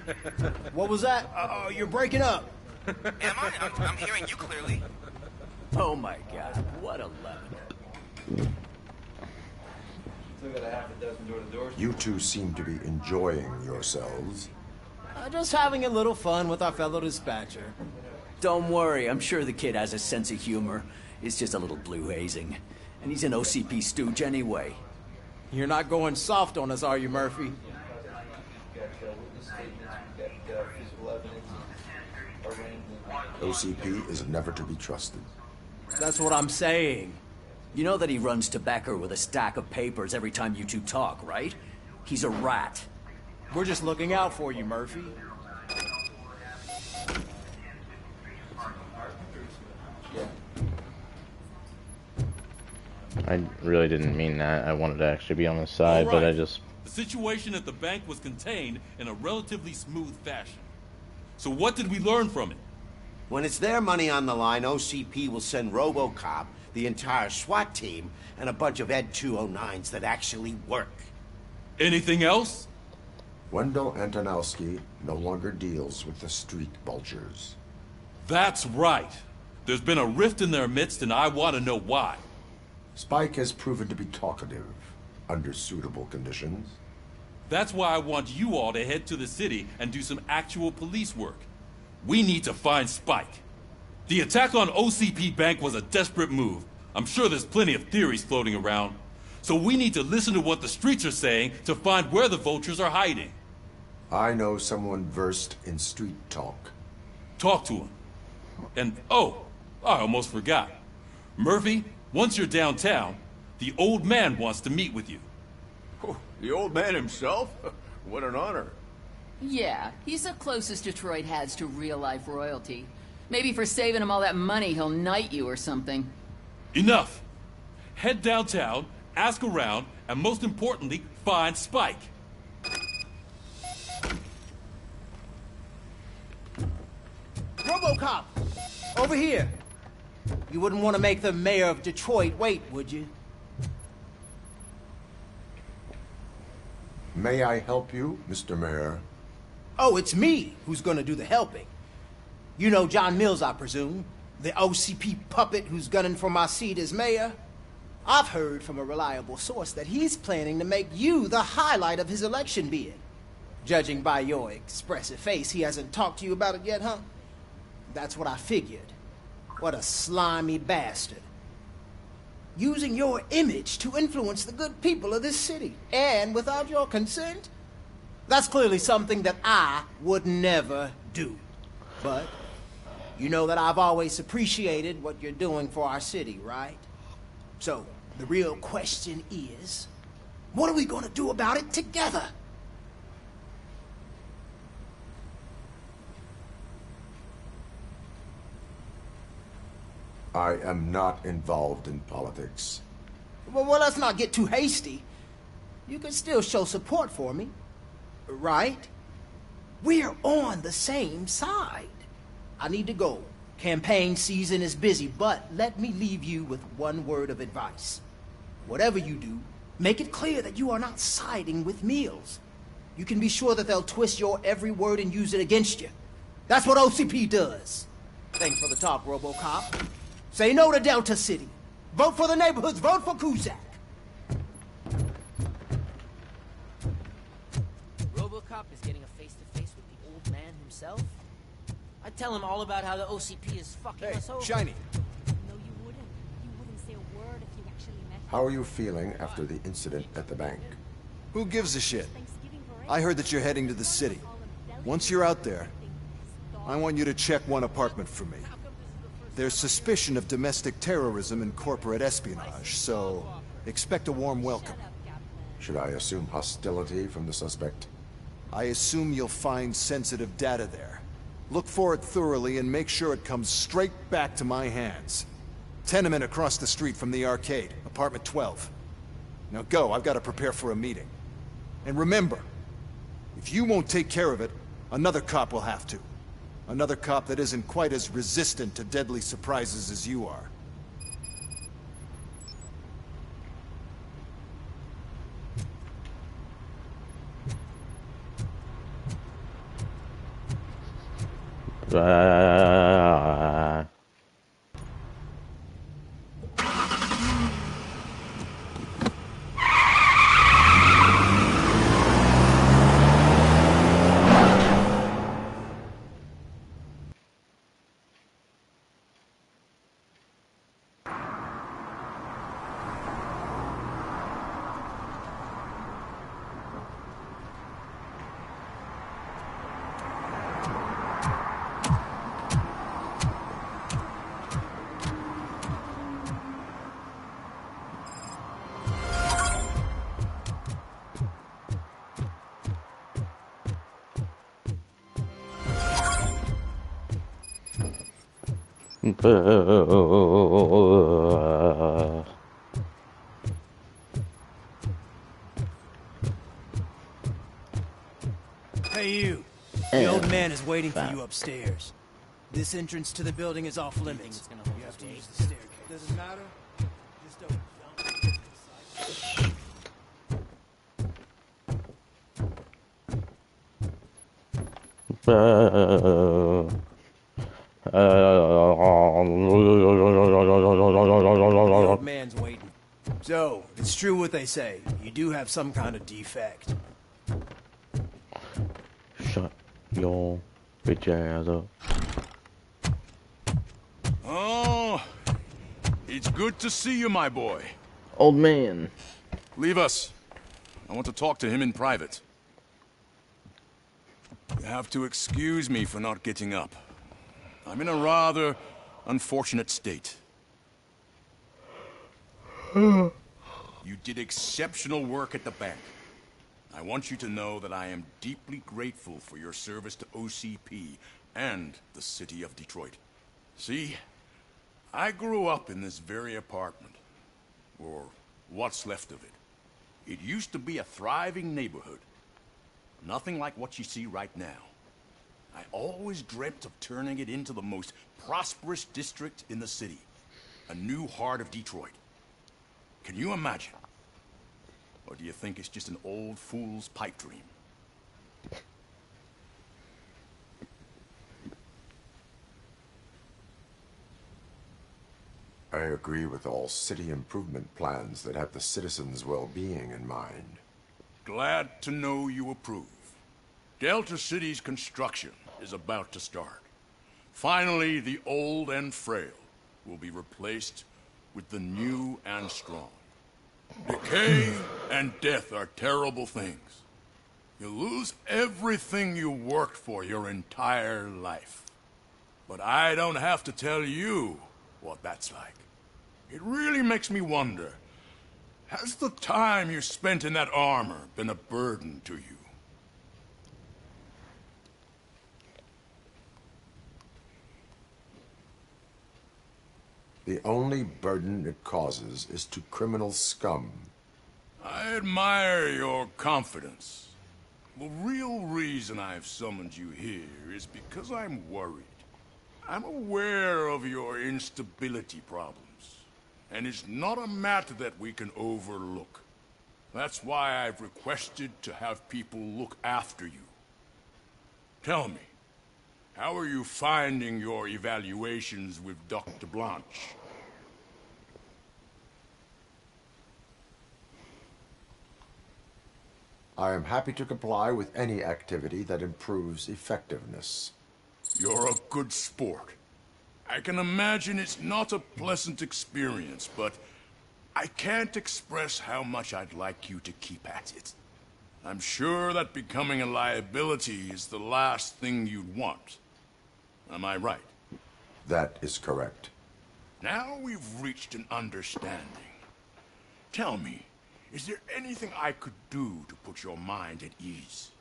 What was that? Oh, you're breaking up. Am I? I'm hearing you clearly. Oh my god, what a lemon. Still got a half a dozen door-to-doors. You two seem to be enjoying yourselves. Just having a little fun with our fellow dispatcher. Don't worry, I'm sure the kid has a sense of humor. It's just a little blue hazing. And he's an OCP stooge anyway. You're not going soft on us, are you, Murphy? OCP is never to be trusted. That's what I'm saying. You know that he runs to Becker with a stack of papers every time you two talk, right? He's a rat. We're just looking out for you, Murphy. I really didn't mean that. I wanted to actually be on his side, but I just... The situation at the bank was contained in a relatively smooth fashion. So what did we learn from it? When it's their money on the line, OCP will send RoboCop, the entire SWAT team, and a bunch of Ed 209s that actually work. Anything else? Wendell Antonowski no longer deals with the street vultures. That's right. There's been a rift in their midst, and I want to know why. Spike has proven to be talkative, under suitable conditions. That's why I want you all to head to the city and do some actual police work. We need to find Spike. The attack on OCP Bank was a desperate move. I'm sure there's plenty of theories floating around. So we need to listen to what the streets are saying to find where the vultures are hiding. I know someone versed in street talk. Talk to him. And, oh, I almost forgot. Murphy, once you're downtown, the old man wants to meet with you. Oh, the old man himself? What an honor. Yeah, he's the closest Detroit has to real-life royalty. Maybe for saving him all that money, he'll knight you or something. Enough! Head downtown, ask around, and most importantly, find Spike. RoboCop! Over here! You wouldn't want to make the mayor of Detroit wait, would you? May I help you, Mr. Mayor? Oh, it's me who's gonna do the helping. You know John Mills, I presume? The OCP puppet who's gunning for my seat as mayor? I've heard from a reliable source that he's planning to make you the highlight of his election bid. Judging by your expressive face, he hasn't talked to you about it yet, huh? That's what I figured. What a slimy bastard. Using your image to influence the good people of this city, and without your consent? That's clearly something that I would never do. But you know that I've always appreciated what you're doing for our city, right? So, the real question is, what are we gonna do about it together? I am not involved in politics. Well, let's not get too hasty. You can still show support for me, right? We're on the same side. I need to go. Campaign season is busy, but let me leave you with one word of advice. Whatever you do, make it clear that you are not siding with Mills. You can be sure that they'll twist your every word and use it against you. That's what OCP does. Thanks for the talk, RoboCop. Say no to Delta City. Vote for the neighborhoods. Vote for Kuzak. RoboCop is getting a face-to-face with the old man himself? I'd tell him all about how the OCP is fucking us over. Shiny. No, you wouldn't. You wouldn't say a word if you actually met him. How are you feeling after the incident at the bank? Who gives a shit? I heard that you're heading to the city. Once you're out there, I want you to check one apartment for me. There's suspicion of domestic terrorism and corporate espionage, so expect a warm welcome. Should I assume hostility from the suspect? I assume you'll find sensitive data there. Look for it thoroughly and make sure it comes straight back to my hands. Tenement across the street from the arcade, apartment 12. Now go, I've got to prepare for a meeting. And remember, if you won't take care of it, another cop will have to. Another cop that isn't quite as resistant to deadly surprises as you are. Hey, you. The old man is waiting for you upstairs. This entrance to the building is off limits. You have to use the staircase. Doesn't matter. Just don't The old man's waiting. So, it's true what they say. You do have some kind of defect. Shut your bitch ass up. Oh, it's good to see you, my boy. Old man. Leave us. I want to talk to him in private. You have to excuse me for not getting up. I'm in a rather unfortunate state. You did exceptional work at the bank. I want you to know that I am deeply grateful for your service to OCP and the city of Detroit. See, I grew up in this very apartment, or what's left of it. It used to be a thriving neighborhood. Nothing like what you see right now. I always dreamt of turning it into the most prosperous district in the city. A new heart of Detroit. Can you imagine? Or do you think it's just an old fool's pipe dream? I agree with all city improvement plans that have the citizens' well-being in mind. Glad to know you approve. Delta City's construction is about to start. Finally, the old and frail will be replaced with the new and strong. Decay and death are terrible things. You lose everything you worked for your entire life. But I don't have to tell you what that's like. It really makes me wonder, has the time you spent in that armor been a burden to you? The only burden it causes is to criminal scum. I admire your confidence. The real reason I've summoned you here is because I'm worried. I'm aware of your instability problems, and it's not a matter that we can overlook. That's why I've requested to have people look after you. Tell me, how are you finding your evaluations with Dr. Blanche? I am happy to comply with any activity that improves effectiveness. You're a good sport. I can imagine it's not a pleasant experience, but I can't express how much I'd like you to keep at it. I'm sure that becoming a liability is the last thing you'd want. Am I right? That is correct. Now we've reached an understanding. Tell me, is there anything I could do to put your mind at ease?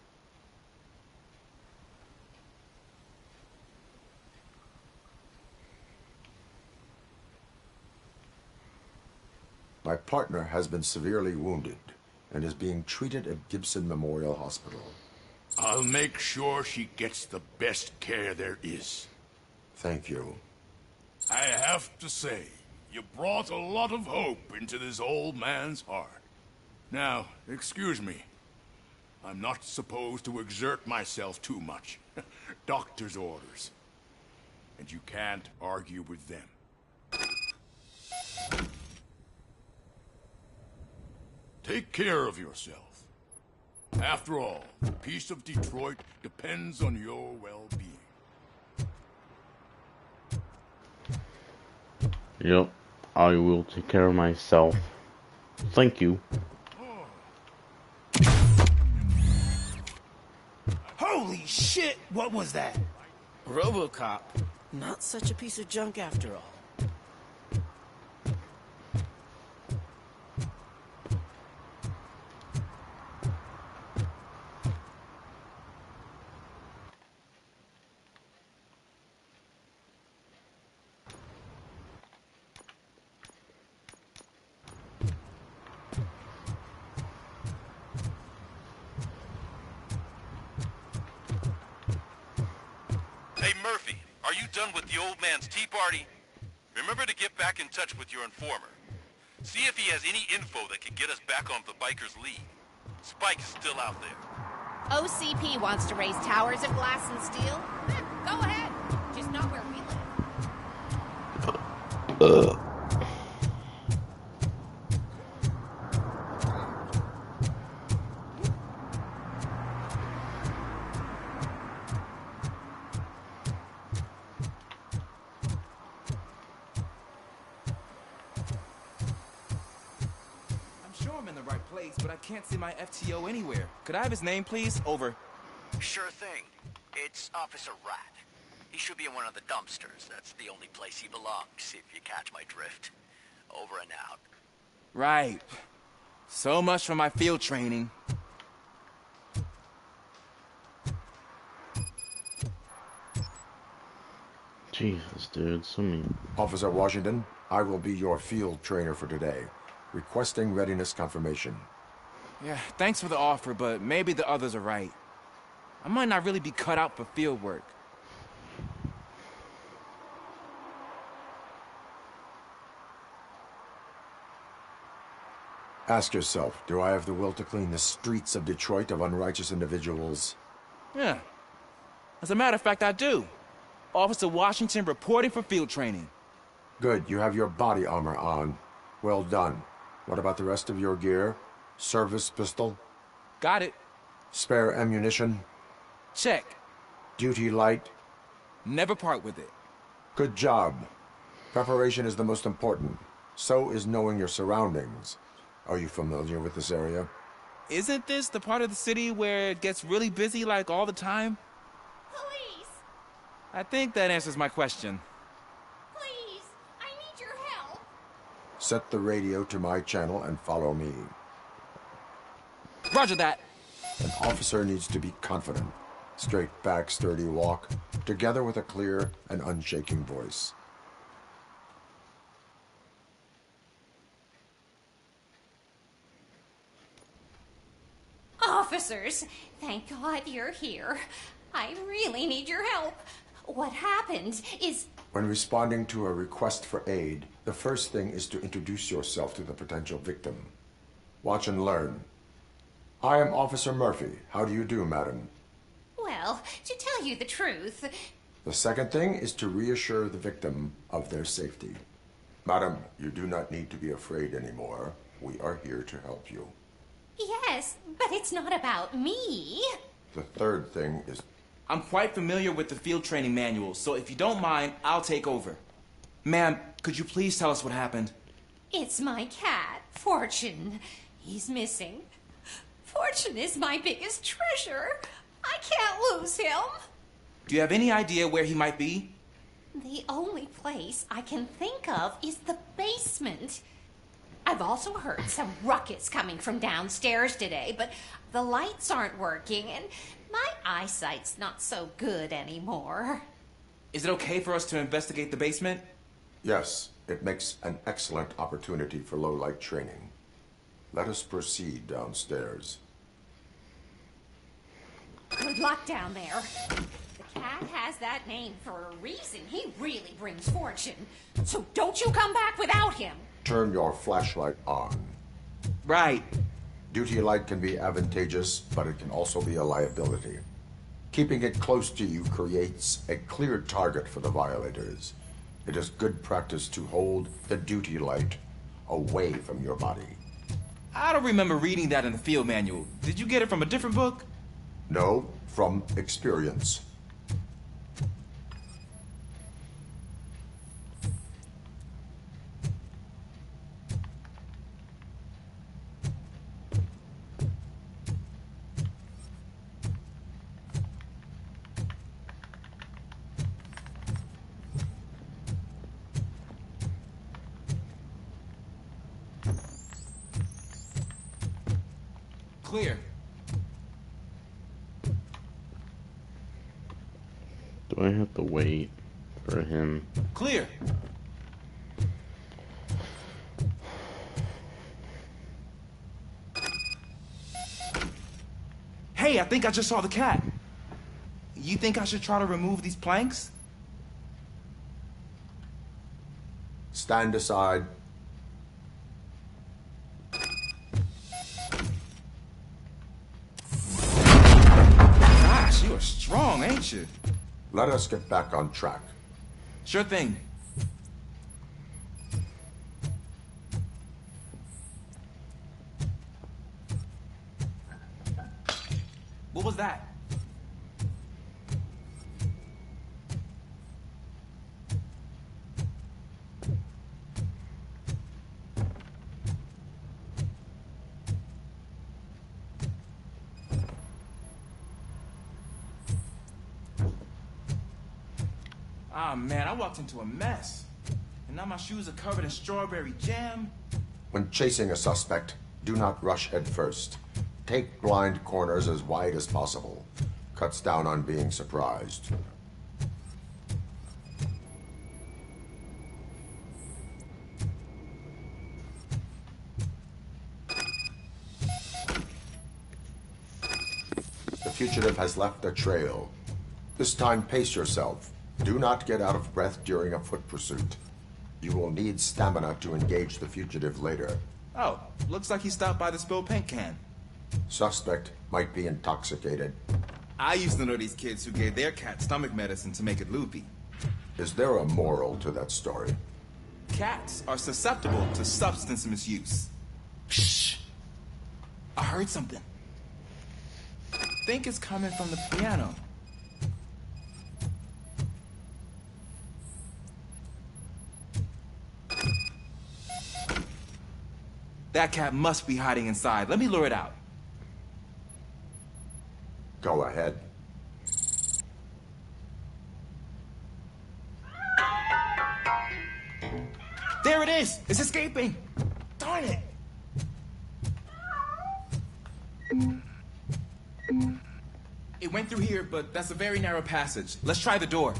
My partner has been severely wounded and is being treated at Gibson Memorial Hospital. I'll make sure she gets the best care there is. Thank you. I have to say, you brought a lot of hope into this old man's heart. Now, excuse me. I'm not supposed to exert myself too much. Doctor's orders. And you can't argue with them. Take care of yourself. After all, the peace of Detroit depends on your well-being. Yep, I will take care of myself. Thank you. Holy shit! What was that? RoboCop. Not such a piece of junk after all. Hey, Murphy, are you done with the old man's tea party? Remember to get back in touch with your informer. See if he has any info that can get us back on the biker's lead. Spike is still out there. OCP wants to raise towers of glass and steel? Go ahead. Just not where we live. But I can't see my FTO anywhere. Could I have his name, please? Over. Sure thing. It's Officer Rat. He should be in one of the dumpsters. That's the only place he belongs, if you catch my drift. Over and out. Right. So much for my field training. Jesus, dude, so mean. Officer Washington, I will be your field trainer for today. Requesting readiness confirmation. Yeah, thanks for the offer, but maybe the others are right. I might not really be cut out for field work. Ask yourself, do I have the will to clean the streets of Detroit of unrighteous individuals? Yeah. As a matter of fact, I do. Officer Washington reporting for field training. Good, you have your body armor on. Well done. What about the rest of your gear? Service pistol? Got it. Spare ammunition? Check. Duty light? Never part with it. Good job. Preparation is the most important. So is knowing your surroundings. Are you familiar with this area? Isn't this the part of the city where it gets really busy like all the time? Police! I think that answers my question. Please! I need your help! Set the radio to my channel and follow me. Roger that. An officer needs to be confident. Straight back, sturdy walk, together with a clear and unshaking voice. Officers, thank God you're here. I really need your help. What happened is... When responding to a request for aid, the first thing is to introduce yourself to the potential victim. Watch and learn. I am Officer Murphy. How do you do, madam? Well, to tell you the truth... The second thing is to reassure the victim of their safety. Madam, you do not need to be afraid anymore. We are here to help you. Yes, but it's not about me. The third thing is... I'm quite familiar with the field training manual, so if you don't mind, I'll take over. Ma'am, could you please tell us what happened? It's my cat, Fortune. He's missing. Fortune is my biggest treasure. I can't lose him. Do you have any idea where he might be? The only place I can think of is the basement. I've also heard some ruckus coming from downstairs today, but the lights aren't working and my eyesight's not so good anymore. Is it okay for us to investigate the basement? Yes, it makes an excellent opportunity for low-light training. Let us proceed downstairs. Good luck down there. The cat has that name for a reason. He really brings fortune. So don't you come back without him. Turn your flashlight on. Right. Duty light can be advantageous, but it can also be a liability. Keeping it close to you creates a clear target for the violators. It is good practice to hold the duty light away from your body. I don't remember reading that in the field manual. Did you get it from a different book? No, from experience. Clear. Do I have to wait for him? Clear. Hey, I think I just saw the cat. You think I should try to remove these planks? Stand aside. Gosh, you are strong, ain't you? Let us get back on track. Sure thing. What was that? Ah, man, I walked into a mess. And now my shoes are covered in strawberry jam. When chasing a suspect, do not rush head first. Take blind corners as wide as possible. Cuts down on being surprised. The fugitive has left a trail. This time, pace yourself. Do not get out of breath during a foot pursuit. You will need stamina to engage the fugitive later. Oh, looks like he stopped by the spilled paint can. Suspect might be intoxicated. I used to know these kids who gave their cat stomach medicine to make it loopy. Is there a moral to that story? Cats are susceptible to substance misuse. Shh! I heard something. I think it's coming from the piano. That cat must be hiding inside. Let me lure it out. Go ahead. There it is! It's escaping! Darn it! It went through here, but that's a very narrow passage. Let's try the door.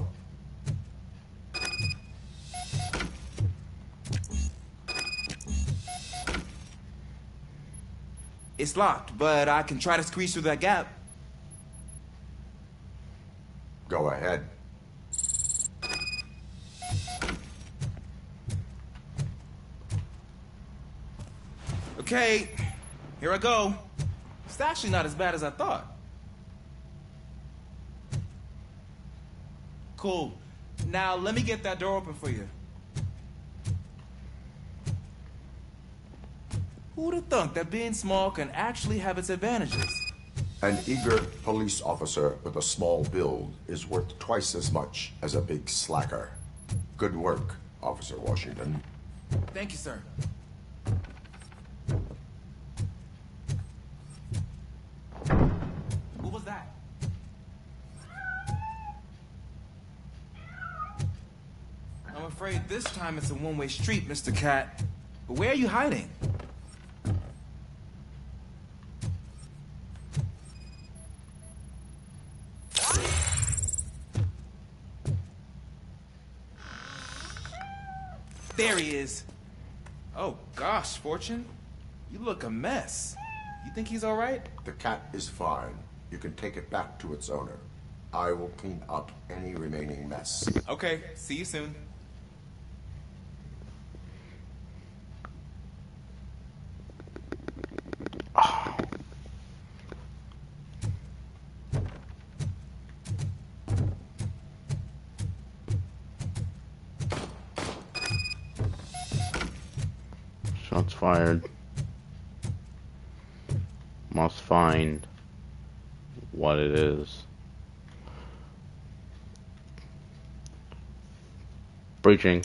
It's locked, but I can try to squeeze through that gap. Go ahead. Okay, here I go. It's actually not as bad as I thought. Cool. Now let me get that door open for you. Who'd have thunk that being small can actually have its advantages? An eager police officer with a small build is worth twice as much as a big slacker. Good work, Officer Washington. Thank you, sir. What was that? I'm afraid this time it's a one-way street, Mr. Cat. But where are you hiding? There he is. Oh, gosh, Fortune. You look a mess. You think he's all right? The cat is fine. You can take it back to its owner. I will clean up any remaining mess. Okay, see you soon. Shots fired. Must find what it is. Breaching.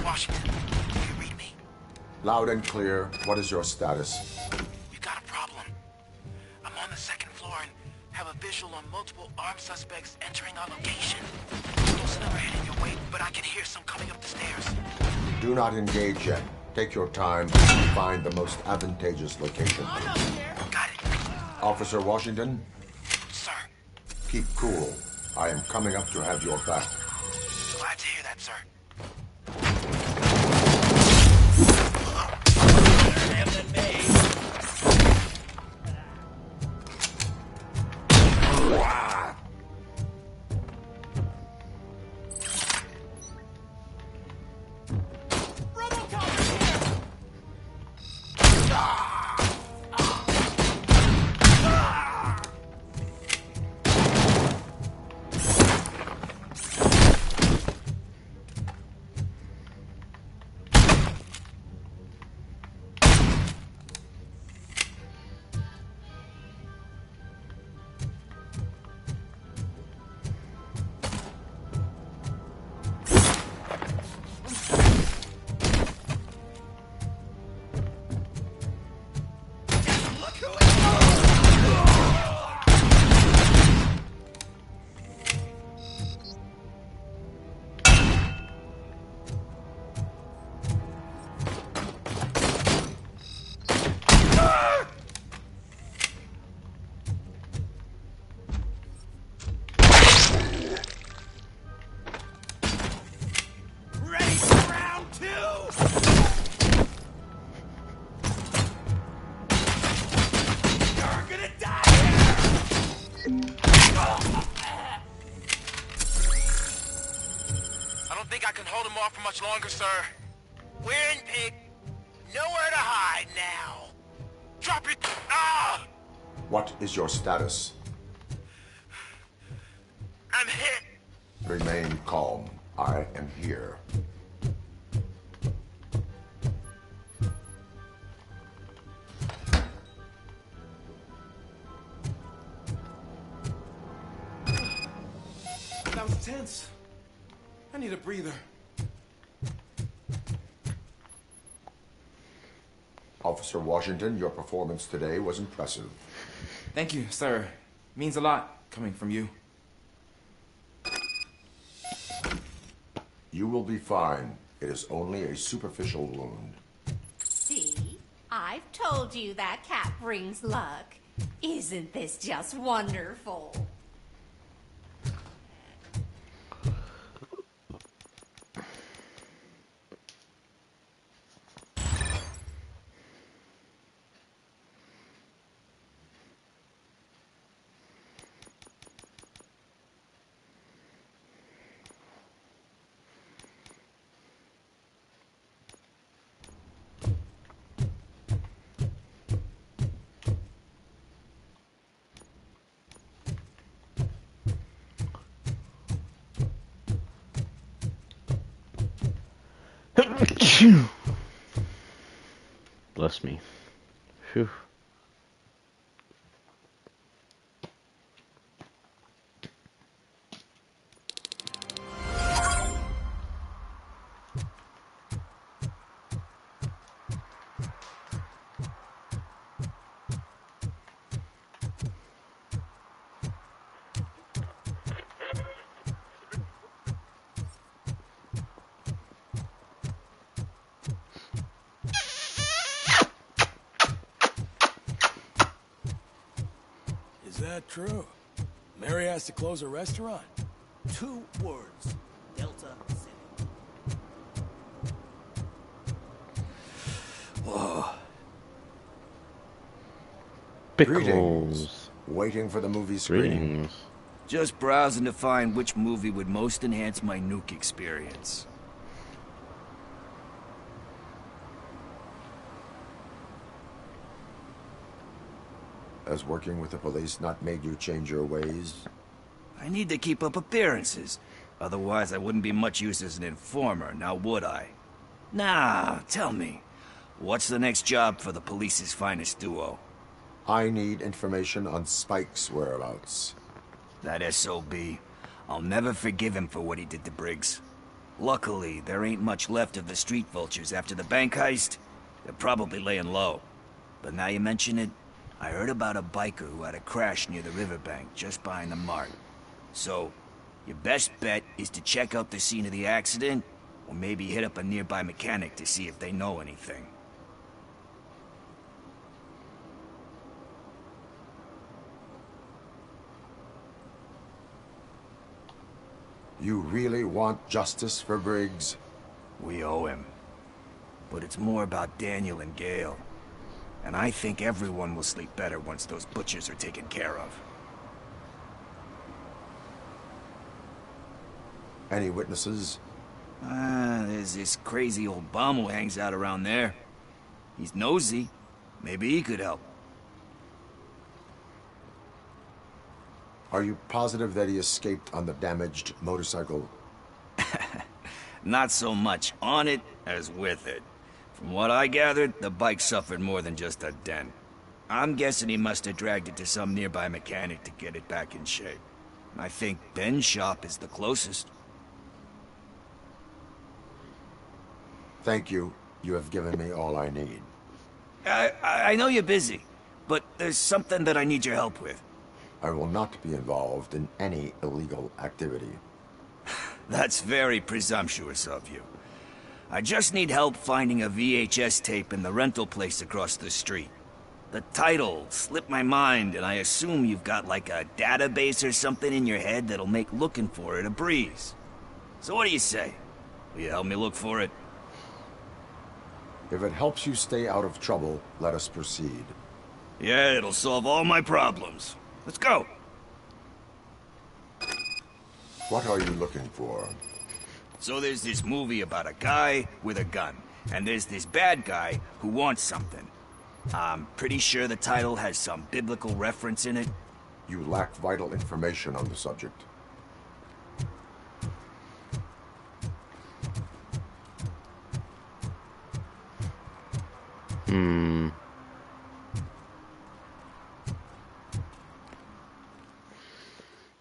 Washington, can you read me? Loud and clear. What is your status? We got a problem. I'm on the second floor and have a visual on multiple armed suspects entering our location. Those never heading your way, but I can hear some coming up the stairs. Do not engage yet. Take your time and find the most advantageous location. Got it. Officer Washington? Sir. Keep cool. I am coming up to have your back. Glad to hear that, sir. don't think I can hold him off for much longer, sir. We're in, pig. Nowhere to hide now. Drop it. Ah! What is your status? I'm hit. Remain calm. I am here. That was tense. I need a breather. Officer Washington, your performance today was impressive. Thank you, sir. Means a lot coming from you. You will be fine. It is only a superficial wound. See? I've told you that cat brings luck. Isn't this just wonderful? Bless me. Phew. Is that true? Mary has to close her restaurant? 2 words. Delta City. Whoa. Greetings. Waiting for the movie screen. Greetings. Just browsing to find which movie would most enhance my nuke experience. Has working with the police not made you change your ways? I need to keep up appearances. Otherwise, I wouldn't be much use as an informer, now would I? Nah, tell me. What's the next job for the police's finest duo? I need information on Spike's whereabouts. That SOB. I'll never forgive him for what he did to Briggs. Luckily, there ain't much left of the street vultures after the bank heist. They're probably laying low. But now you mention it, I heard about a biker who had a crash near the riverbank just behind the mart. So, your best bet is to check out the scene of the accident, or maybe hit up a nearby mechanic to see if they know anything. You really want justice for Briggs? We owe him. But it's more about Daniel and Gale. And I think everyone will sleep better once those butchers are taken care of. Any witnesses? There's this crazy old bum who hangs out around there. He's nosy. Maybe he could help. Are you positive that he escaped on the damaged motorcycle? Not so much on it as with it. From what I gathered, the bike suffered more than just a dent. I'm guessing he must have dragged it to some nearby mechanic to get it back in shape. I think Ben's shop is the closest. Thank you. You have given me all I need. I know you're busy, but there's something that I need your help with. I will not be involved in any illegal activity. That's very presumptuous of you. I just need help finding a VHS tape in the rental place across the street. The title slipped my mind, and I assume you've got like a database or something in your head that'll make looking for it a breeze. So what do you say? Will you help me look for it? If it helps you stay out of trouble, let us proceed. Yeah, it'll solve all my problems. Let's go. What are you looking for? So there's this movie about a guy with a gun, and there's this bad guy who wants something. I'm pretty sure the title has some biblical reference in it. You lack vital information on the subject.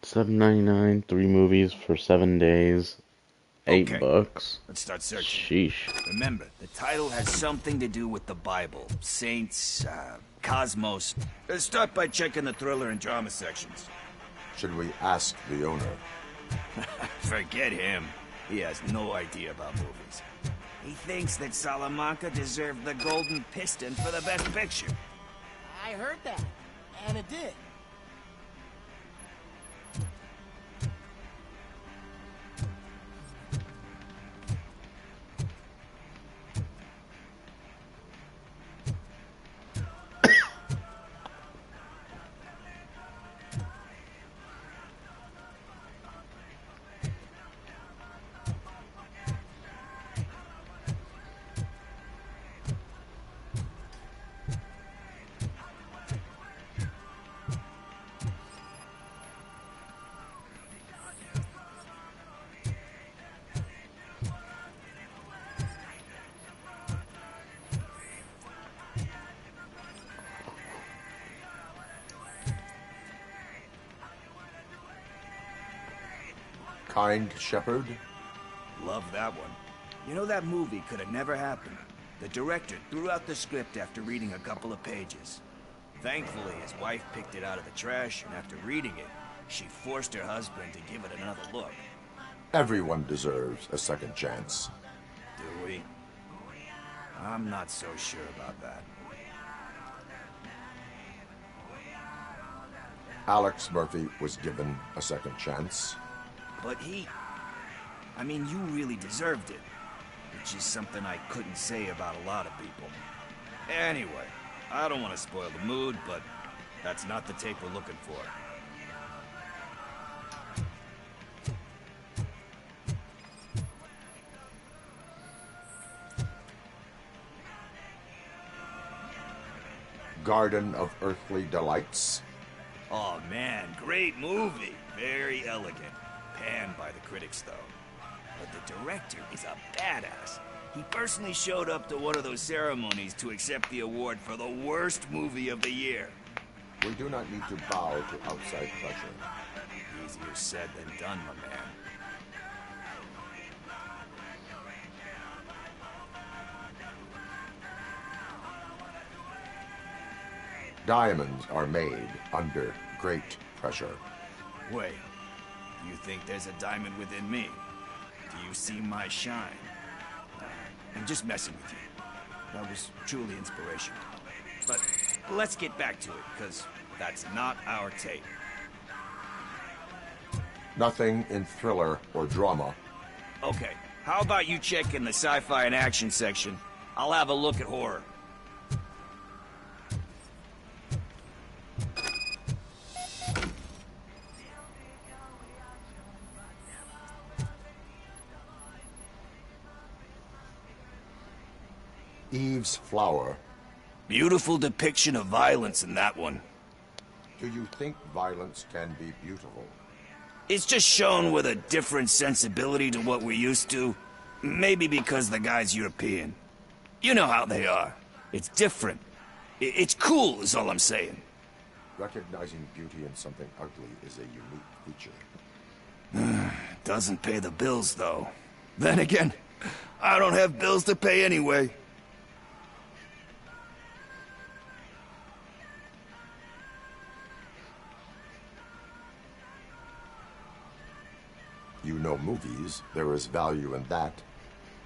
$7.99, 3 movies for 7 days, $8. Let's start searching. Sheesh. Remember, the title has something to do with the Bible, saints, cosmos. Let's start by checking the thriller and drama sections. Should we ask the owner? Forget him. He has no idea about movies. He thinks that Salamanca deserved the Golden Piston for the Best Picture. I heard that, and it did. Kind Shepherd? Love that one. You know, that movie could have never happened. The director threw out the script after reading a couple of pages. Thankfully, his wife picked it out of the trash, and after reading it, she forced her husband to give it another look. Everyone deserves a second chance. Do we? I'm not so sure about that. Alex Murphy was given a second chance. But I mean, you really deserved it. Which is something I couldn't say about a lot of people. Anyway, I don't want to spoil the mood, but that's not the tape we're looking for. Garden of Earthly Delights. Oh man, great movie. Very elegant. Panned by the critics, though. But the director is a badass. He personally showed up to one of those ceremonies to accept the award for the worst movie of the year. We do not need to bow to outside pressure. Easier said than done, my man. Diamonds are made under great pressure. Wait. Do you think there's a diamond within me? Do you see my shine? I'm just messing with you. That was truly inspirational. But let's get back to it, because that's not our tape. Nothing in thriller or drama. Okay, how about you check in the sci-fi and action section? I'll have a look at horror. Eve's Flower. Beautiful depiction of violence in that one. Do you think violence can be beautiful? It's just shown with a different sensibility to what we're used to. Maybe because the guy's European. You know how they are. It's different. It's cool, is all I'm saying. Recognizing beauty in something ugly is a unique feature. Doesn't pay the bills, though. Then again, I don't have bills to pay anyway. You know movies. There is value in that.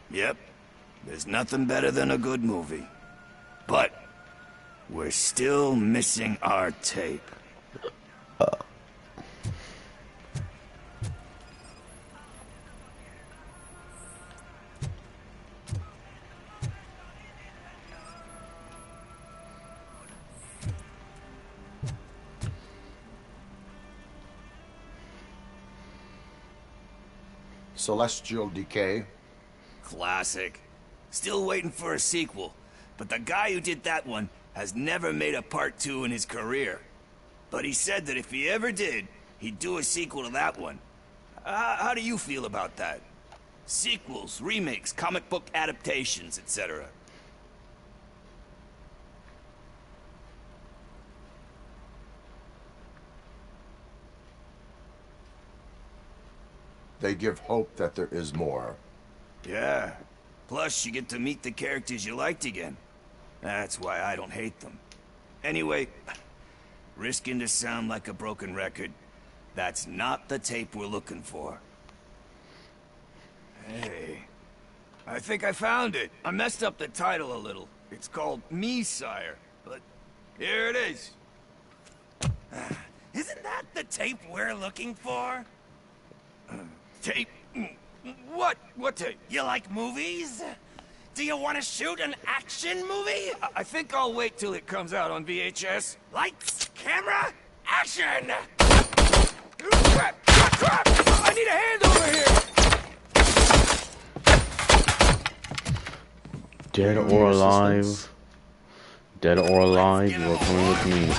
Yep. There's nothing better than a good movie. But we're still missing our tape. Celestial Decay? Classic. Still waiting for a sequel, but the guy who did that one has never made a part 2 in his career. But he said that if he ever did, he'd do a sequel to that one. How do you feel about that? Sequels, remakes, comic book adaptations, etc. They give hope that there is more. Yeah. Plus, you get to meet the characters you liked again. That's why I don't hate them. Anyway, risking to sound like a broken record, that's not the tape we're looking for. Hey, I think I found it. I messed up the title a little. It's called Me, Sire, but here it is. Isn't that the tape we're looking for? Tape? What? What tape? You like movies? Do you want to shoot an action movie? I think I'll wait till it comes out on VHS. Lights, camera, action! Crap! Crap! I need a hand over here! Dead or alive. Dead or alive, you are coming with me.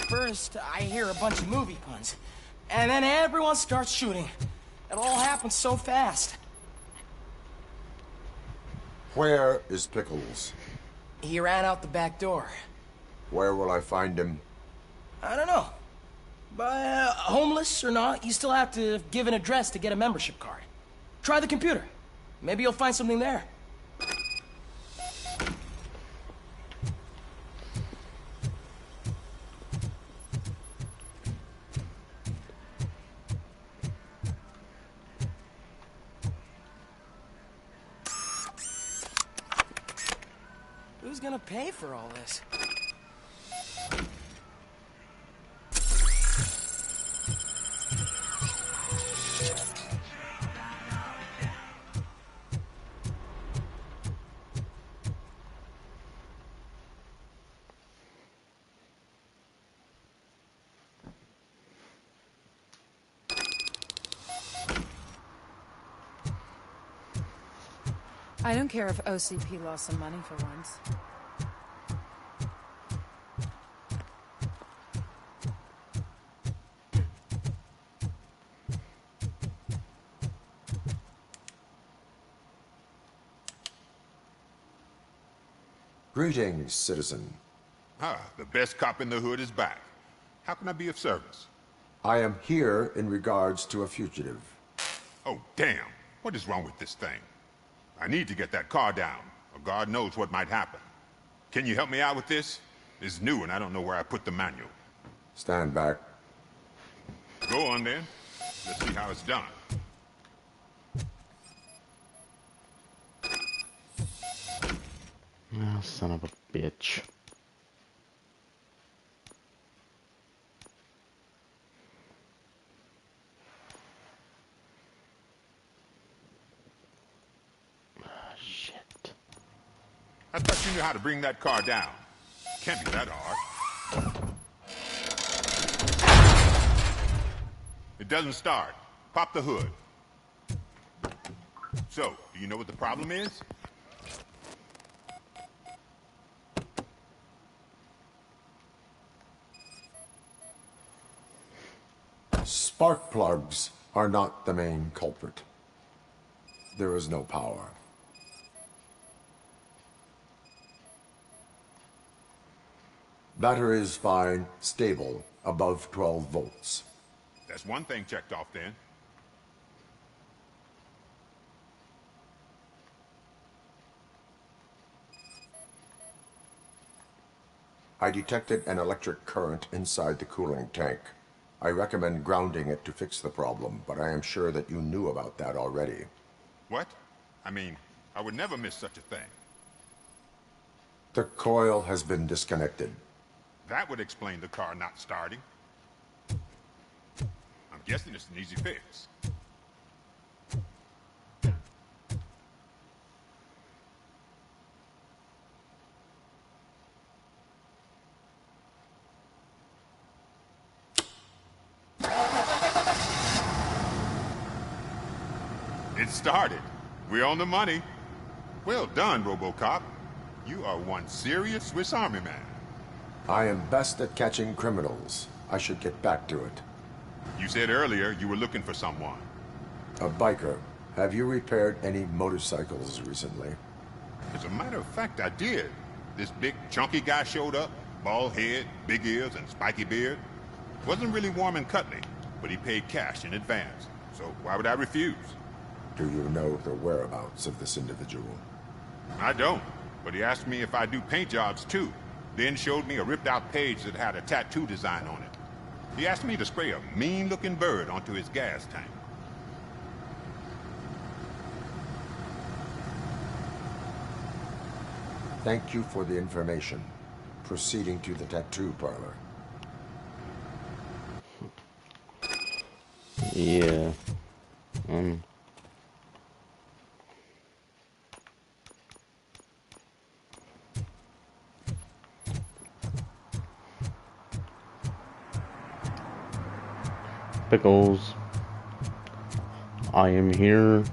First, I hear a bunch of movie puns, and then everyone starts shooting. It all happens so fast. Where is Pickles? He ran out the back door. Where will I find him? I don't know. But homeless or not, you still have to give an address to get a membership card. Try the computer. Maybe you'll find something there. Who's gonna pay for all this? I don't care if OCP lost some money for once. Greetings, citizen. Ah, the best cop in the hood is back. How can I be of service? I am here in regards to a fugitive. Oh, damn. What is wrong with this thing? I need to get that car down, or God knows what might happen. Can you help me out with this? It's new and I don't know where I put the manual. Stand back. Go on then. Let's see how it's done. Oh, son of a bitch. Shit. I thought you knew how to bring that car down. Can't be that hard. It doesn't start. Pop the hood. So, do you know what the problem is? Spark plugs are not the main culprit. There is no power. Battery is fine, stable, above 12 volts. That's one thing checked off then. I detected an electric current inside the cooling tank. I recommend grounding it to fix the problem, but I am sure that you knew about that already. What? I mean, I would never miss such a thing. The coil has been disconnected. That would explain the car not starting. I'm guessing it's an easy fix. It started. We're on the money. Well done, RoboCop. You are one serious Swiss Army man. I am best at catching criminals. I should get back to it. You said earlier you were looking for someone. A biker. Have you repaired any motorcycles recently? As a matter of fact, I did. This big, chunky guy showed up. Bald head, big ears, and spiky beard. Wasn't really warm and cuddly, but he paid cash in advance. So why would I refuse? Do you know the whereabouts of this individual? I don't, but he asked me if I do paint jobs too. Then showed me a ripped-out page that had a tattoo design on it. He asked me to spray a mean-looking bird onto his gas tank. Thank you for the information. Proceeding to the tattoo parlor. Yeah. Pickles. I am here.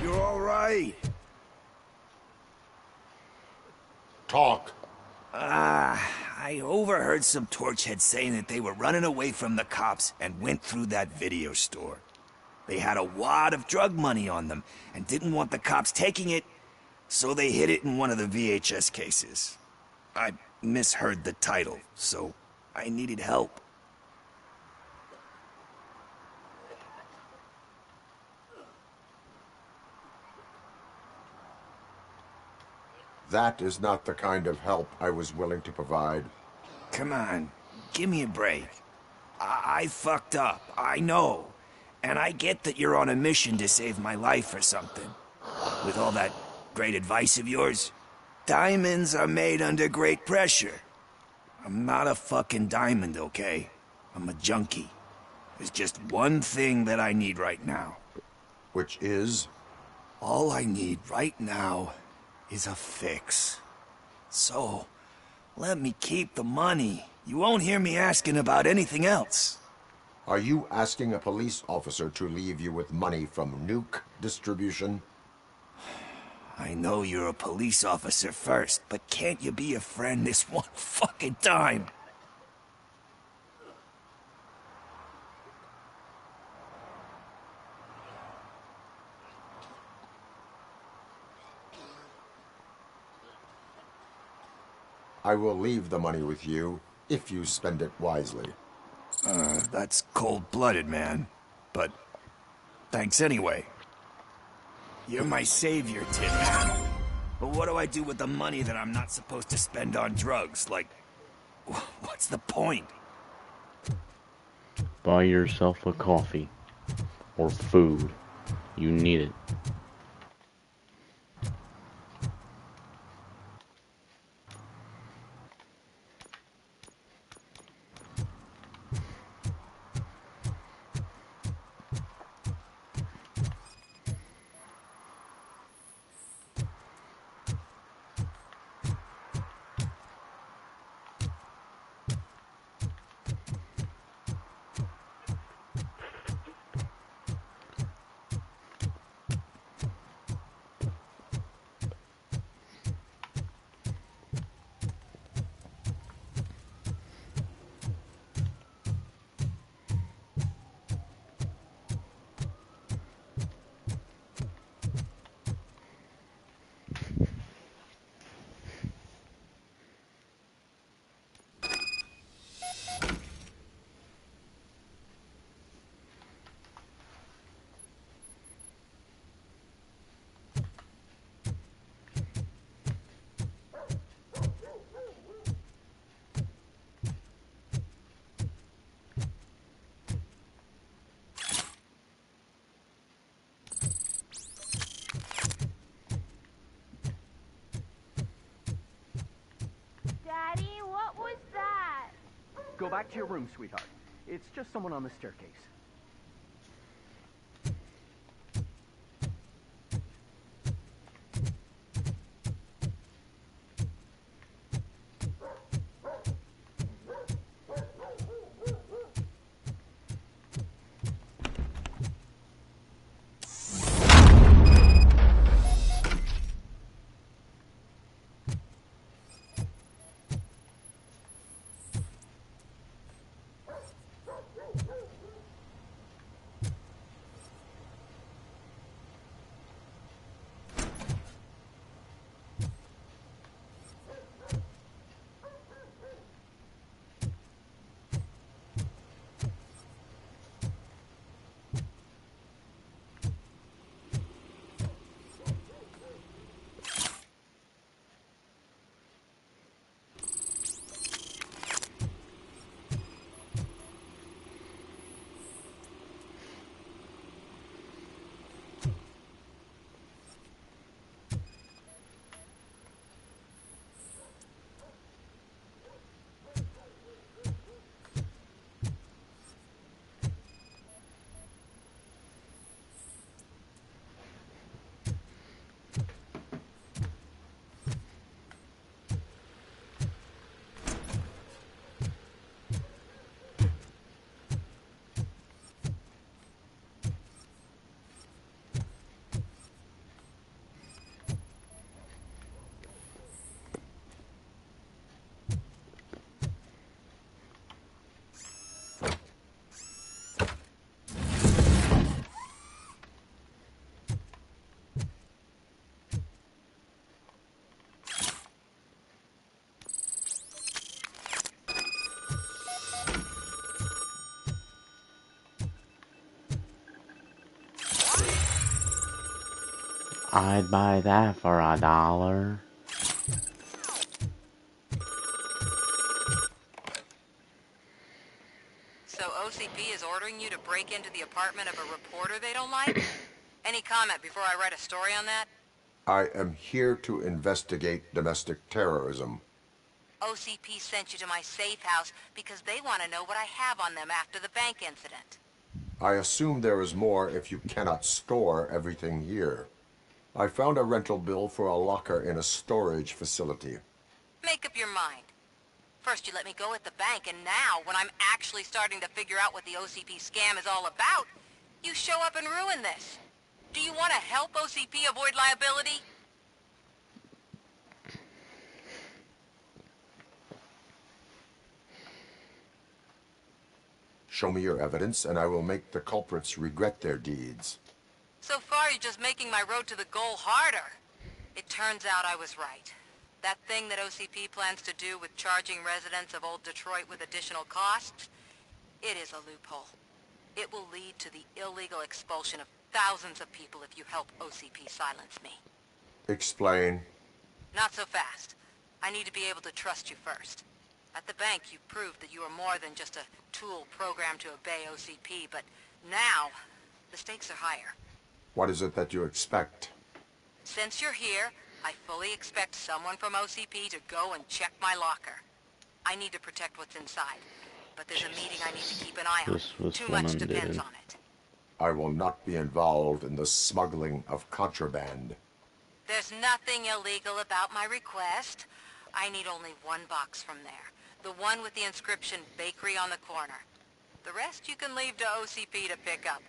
You're all right. Talk. I overheard some torchheads saying that they were running away from the cops and went through that video store. They had a wad of drug money on them and didn't want the cops taking it, so they hid it in one of the VHS cases. I misheard the title, so I needed help. That is not the kind of help I was willing to provide. Come on, give me a break. I fucked up, I know. And I get that you're on a mission to save my life or something. With all that great advice of yours, diamonds are made under great pressure. I'm not a fucking diamond, okay? I'm a junkie. There's just one thing that I need right now. Which is? All I need right now is a fix. So, let me keep the money. You won't hear me asking about anything else. Are you asking a police officer to leave you with money from nuke distribution? I know you're a police officer first, but can't you be a friend this one fucking time? I will leave the money with you, if you spend it wisely. That's cold-blooded, man. But thanks anyway. You're my savior, Tin Man. But what do I do with the money that I'm not supposed to spend on drugs? Like, what's the point? Buy yourself a coffee. Or food. You need it. Daddy, what was that? Go back to your room, sweetheart. It's just someone on the staircase. I'd buy that for $1. So OCP is ordering you to break into the apartment of a reporter they don't like? Any comment before I write a story on that? I am here to investigate domestic terrorism. OCP sent you to my safe house because they want to know what I have on them after the bank incident. I assume there is more if you cannot store everything here. I found a rental bill for a locker in a storage facility. Make up your mind. First you let me go at the bank, and now, when I'm actually starting to figure out what the OCP scam is all about, you show up and ruin this. Do you want to help OCP avoid liability? Show me your evidence, and I will make the culprits regret their deeds. So far, you're just making my road to the goal harder. It turns out I was right. That thing that OCP plans to do with charging residents of Old Detroit with additional costs, it is a loophole. It will lead to the illegal expulsion of thousands of people if you help OCP silence me. Explain. Not so fast. I need to be able to trust you first. At the bank, you proved that you are more than just a tool programmed to obey OCP, but now, the stakes are higher. What is it that you expect? Since you're here, I fully expect someone from OCP to go and check my locker. I need to protect what's inside, but there's a meeting I need to keep an eye on. This was Too fun, much depends dude. on it. I will not be involved in the smuggling of contraband. There's nothing illegal about my request. I need only one box from there. The one with the inscription Bakery on the corner. The rest you can leave to OCP to pick up.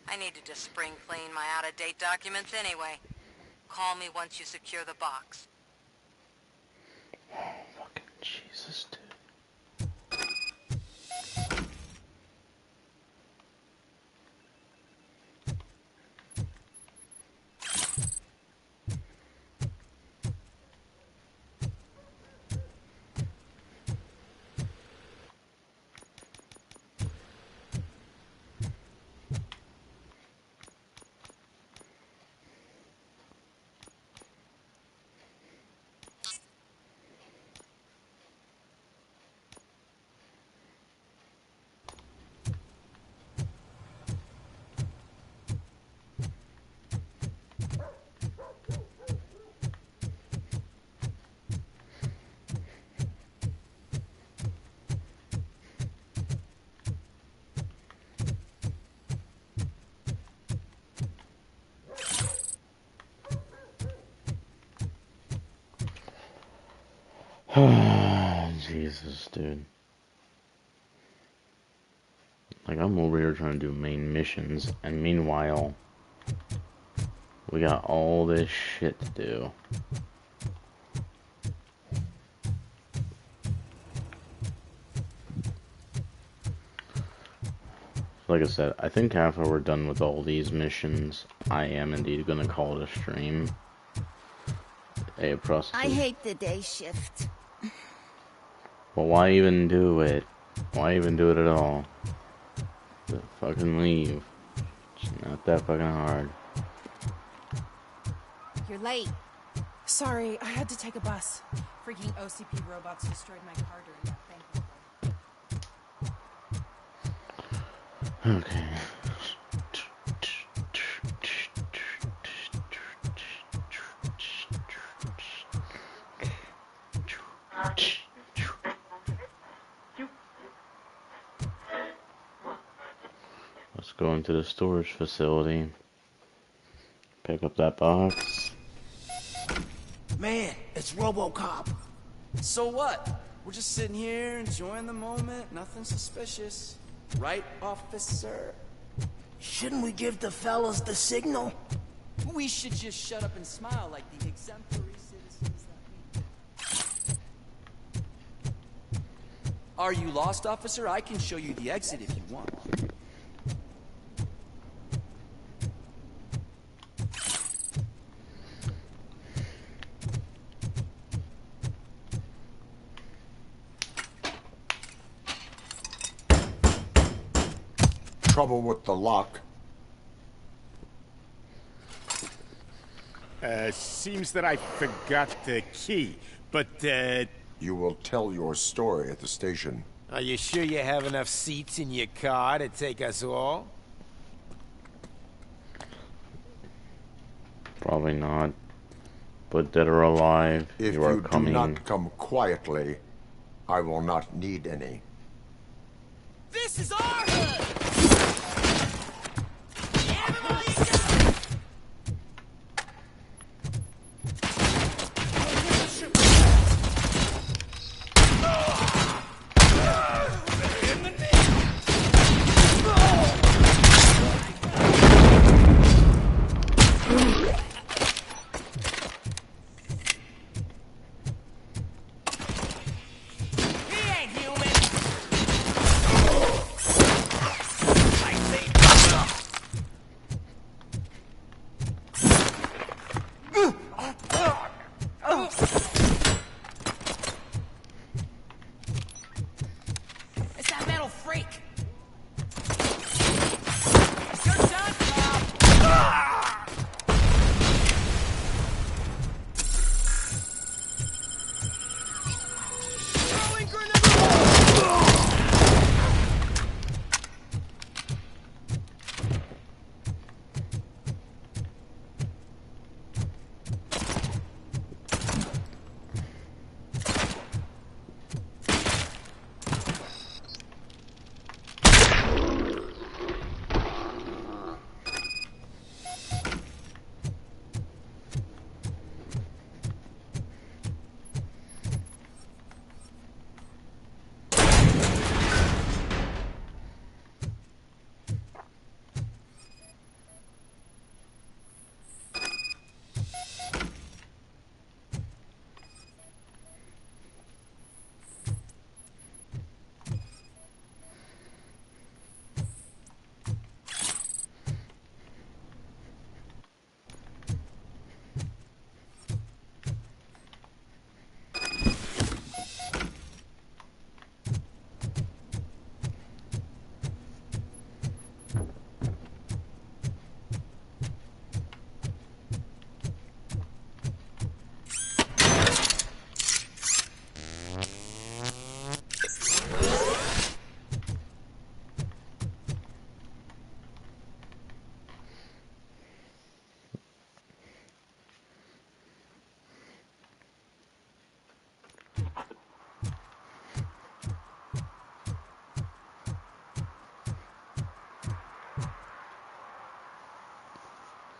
I need to just spring clean my out-of-date documents anyway. Call me once you secure the box. Fucking Jesus, dude. Jesus, dude. Like, I'm over here trying to do main missions, and meanwhile, we got all this shit to do. Like I said, I think after we're done with all these missions, I am indeed gonna call it a stream. Hey, prostitute. I hate the day shift. Well, why even do it? Why even do it at all? Just fucking leave. It's not that fucking hard. You're late. Sorry, I had to take a bus. Freaking OCP robots destroyed my car during that bank. Okay. Let's go into the storage facility. Pick up that box. Man, it's RoboCop. So what? We're just sitting here enjoying the moment. Nothing suspicious. Right, officer? Shouldn't we give the fellas the signal? We should just shut up and smile like the exemplary citizens that we are. Are you lost, officer? I can show you the exit if you want. Trouble with the lock. Seems that I forgot the key, but, You will tell your story at the station. Are you sure you have enough seats in your car to take us all? Probably not. But dead or alive, If you are you coming. do not come quietly, I will not need any. This is our hood!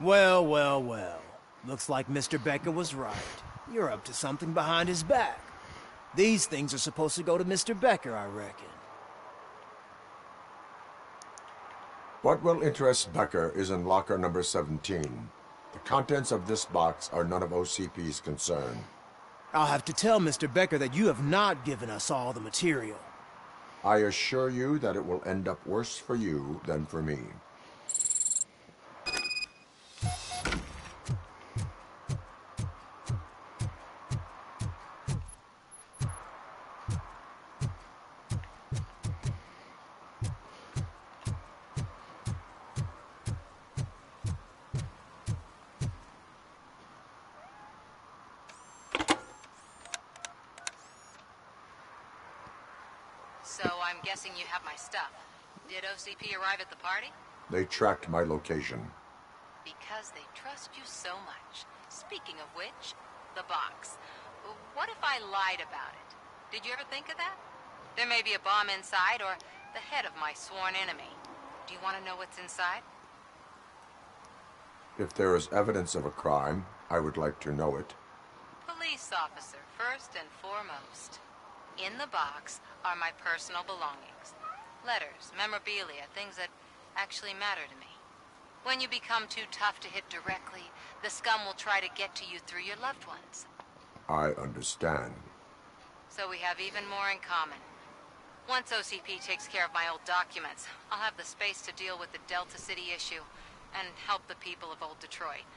Well, well, well. Looks like Mr. Becker was right. You're up to something behind his back. These things are supposed to go to Mr. Becker, I reckon. What will interest Becker is in locker number 17. The contents of this box are none of OCP's concern. I'll have to tell Mr. Becker that you have not given us all the material. I assure you that it will end up worse for you than for me. So I'm guessing you have my stuff. Did OCP arrive at the party? They tracked my location. Because they trust you so much. Speaking of which, the box. What if I lied about it? Did you ever think of that? There may be a bomb inside or the head of my sworn enemy. Do you want to know what's inside? If there is evidence of a crime, I would like to know it. Police officer, first and foremost. In the box are my personal belongings. Letters, memorabilia, things that actually matter to me. When you become too tough to hit directly, the scum will try to get to you through your loved ones. I understand. So we have even more in common. Once OCP takes care of my old documents, I'll have the space to deal with the Delta City issue and help the people of Old Detroit.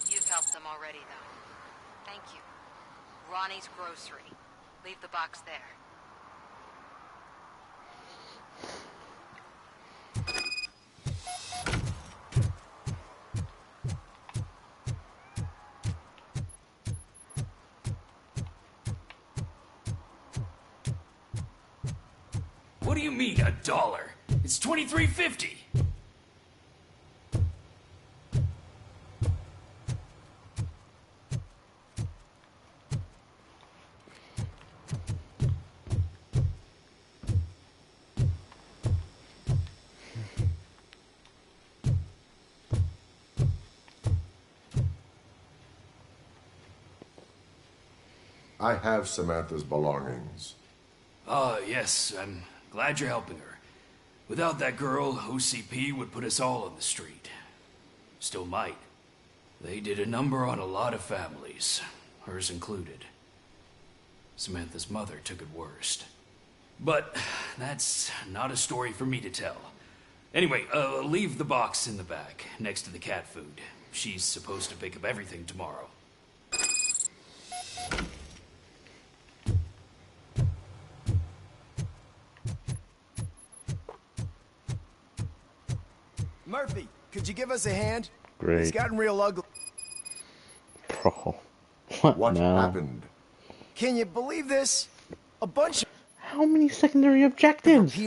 You've helped them already, though. Thank you. Ronnie's Grocery. Leave the box there. What do you mean, $1? It's $23.50. I have Samantha's belongings. Ah, yes, I'm glad you're helping her. Without that girl, OCP would put us all on the street. Still might. They did a number on a lot of families, hers included. Samantha's mother took it worst. But that's not a story for me to tell. Anyway, leave the box in the back, next to the cat food. She's supposed to pick up everything tomorrow. Murphy, could you give us a hand? Great. It's gotten real ugly. Bro, What now? happened? Can you believe this? A bunch of... How many secondary objectives?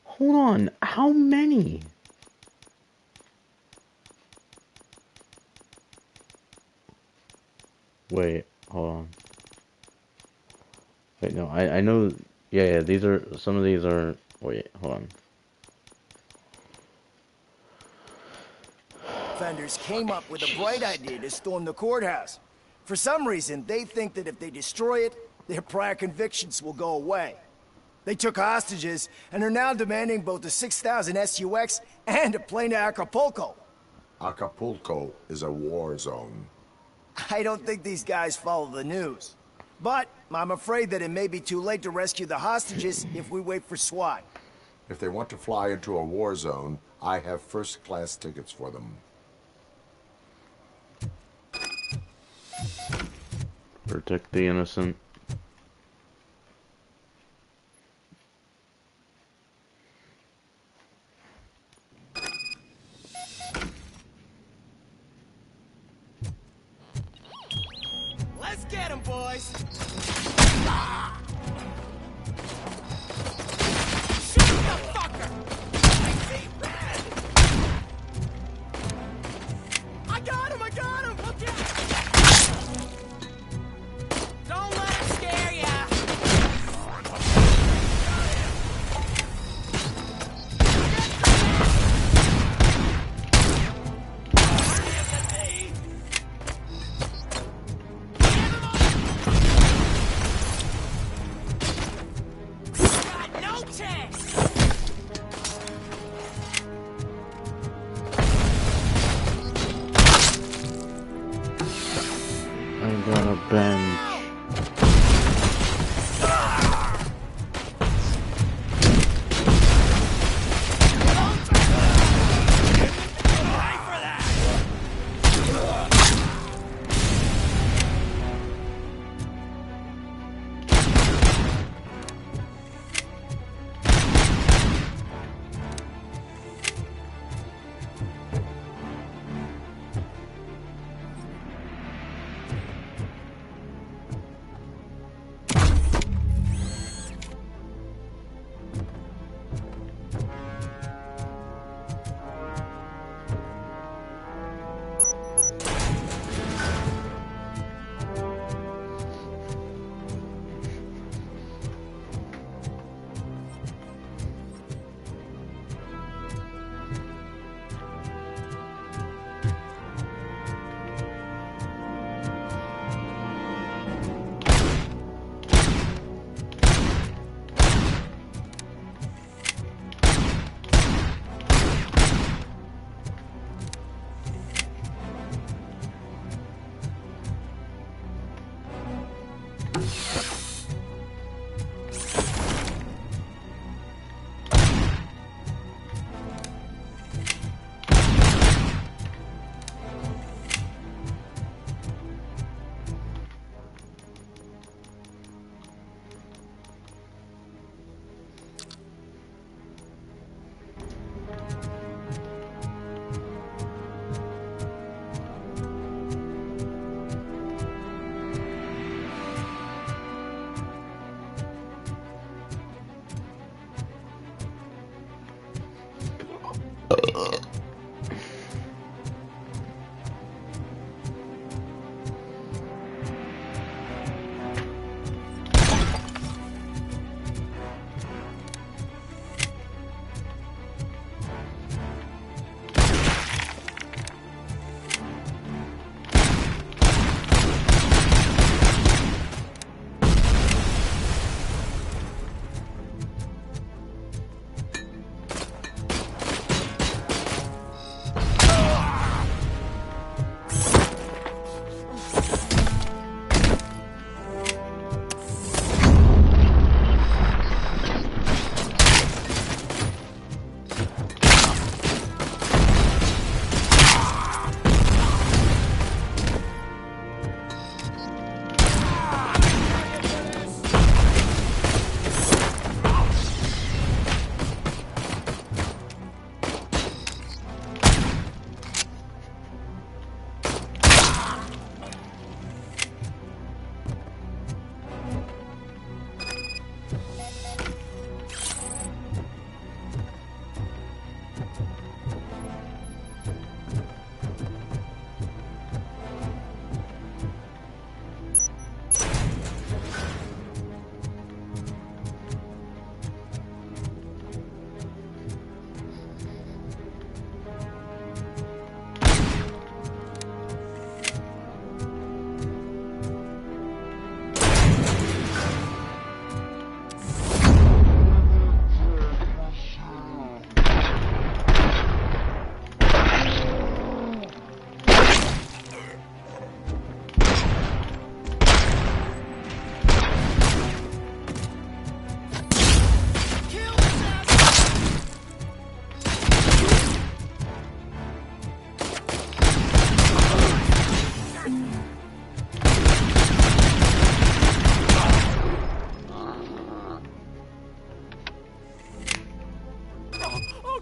Hold on, how many? Wait, hold on. Wait, no, I know, yeah, these are, some of these are, wait, hold on. Offenders came up with a bright idea to storm the courthouse. For some reason, they think that if they destroy it, their prior convictions will go away. They took hostages and are now demanding both a 6,000 SUX and a plane to Acapulco. Acapulco is a war zone. I don't think these guys follow the news. But I'm afraid that it may be too late to rescue the hostages if we wait for SWAT. If they want to fly into a war zone, I have first-class tickets for them. Protect the innocent. Let's get him, boys! Shoot the fucker! I see red! I got him! Look out! Don't let him scare ya! got a bench.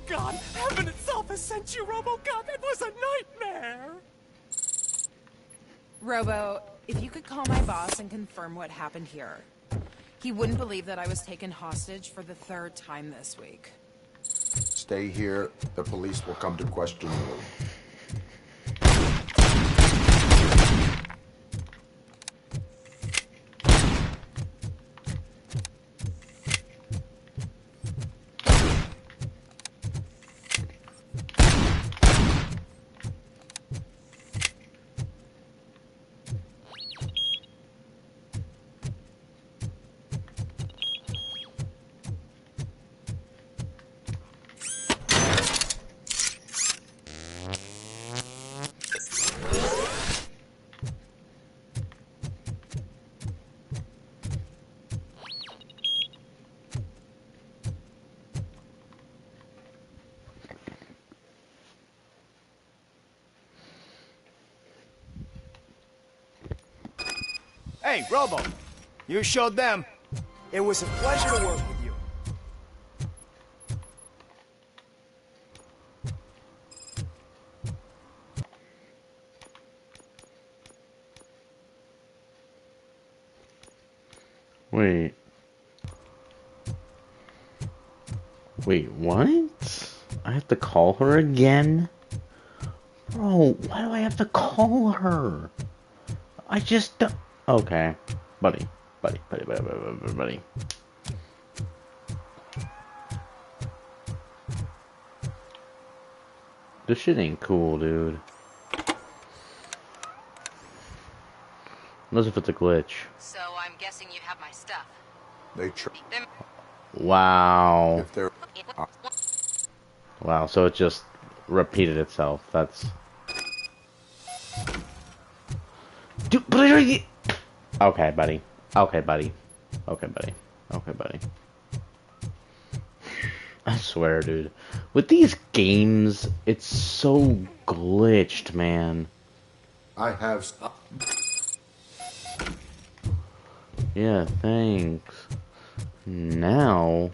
God, heaven itself has sent you, RoboCop. It was a nightmare. Robo, if you could call my boss and confirm what happened here. He wouldn't believe that I was taken hostage for the 3rd time this week. Stay here. The police will come to question you. Hey, Robo. You showed them. It was a pleasure to work with you. Wait. Wait, what? I have to call her again? Bro, why do I have to call her? I just don't... Okay. Buddy. Buddy. This shit ain't cool, dude. Unless if it's a glitch. So I'm guessing you have my stuff. They Wow. If they're... Wow, so it just repeated itself. That's... Dude, but okay, buddy. Okay, buddy. I swear, dude. With these games, it's so glitched, man. I have... Yeah, thanks. Now...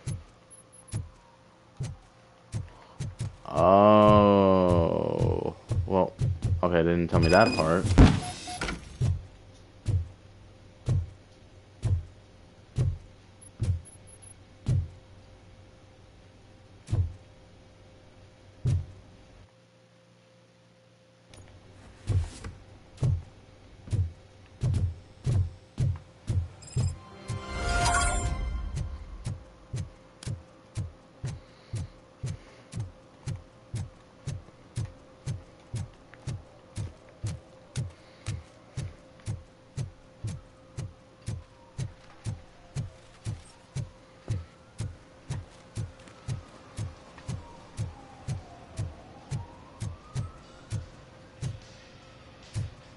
Oh... Well, okay, they didn't tell me that part.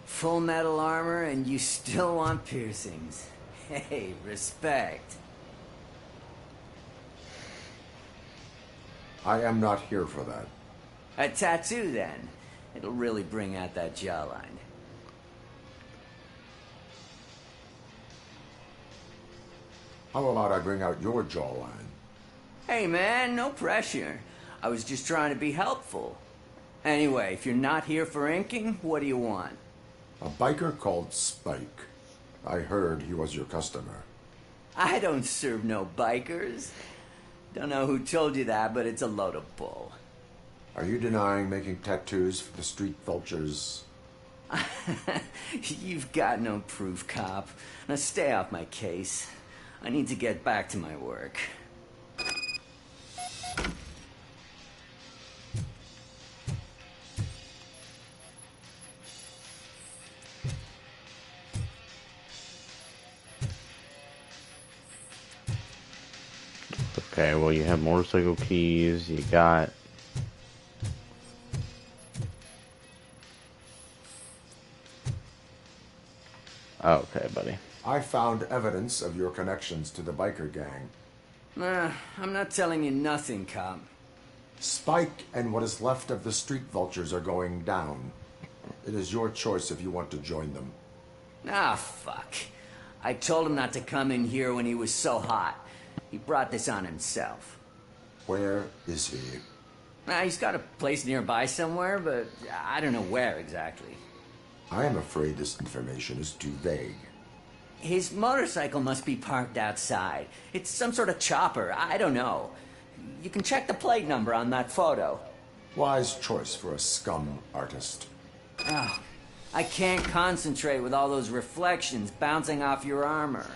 Full metal armor and you still want piercings. Hey, respect. I am not here for that. A tattoo, then. It'll really bring out that jawline. How about I bring out your jawline? Hey, man, no pressure. I was just trying to be helpful. Anyway, if you're not here for inking, what do you want? A biker called Spike. I heard he was your customer. I don't serve no bikers. Don't know who told you that, but it's a load of bull. Are you denying making tattoos for the street vultures? You've got no proof, cop. Now stay off my case. I need to get back to my work. Okay, well, you have motorcycle keys, you got... Okay, buddy. I found evidence of your connections to the biker gang. I'm not telling you nothing, cop. Spike and what is left of the street vultures are going down. It is your choice if you want to join them. Ah, fuck. I told him not to come in here when he was so hot. He brought this on himself. Where is he? He's got a place nearby somewhere, but I don't know where exactly. I am afraid this information is too vague. His motorcycle must be parked outside. It's some sort of chopper. I don't know. You can check the plate number on that photo. Wise choice for a scum artist. Oh, I can't concentrate with all those reflections bouncing off your armor.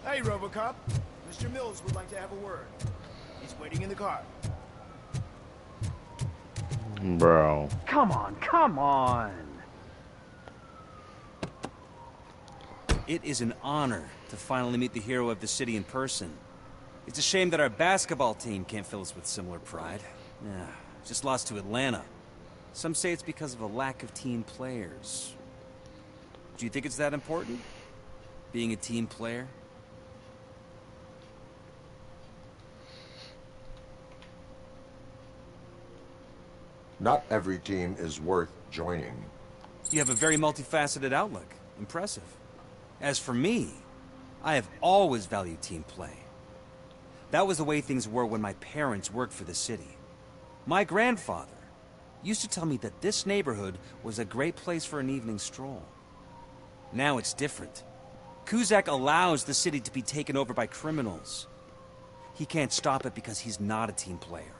Hey, RoboCop. Mr. Mills would like to have a word. He's waiting in the car. Bro. Come on. It is an honor to finally meet the hero of the city in person. It's a shame that our basketball team can't fill us with similar pride. Yeah, just lost to Atlanta. Some say it's because of a lack of team players. Do you think it's that important? being a team player? Not every team is worth joining. You have a very multifaceted outlook. Impressive. As for me, I have always valued team play. That was the way things were when my parents worked for the city. My grandfather used to tell me that this neighborhood was a great place for an evening stroll. Now it's different. Kuzak allows the city to be taken over by criminals. He can't stop it because he's not a team player.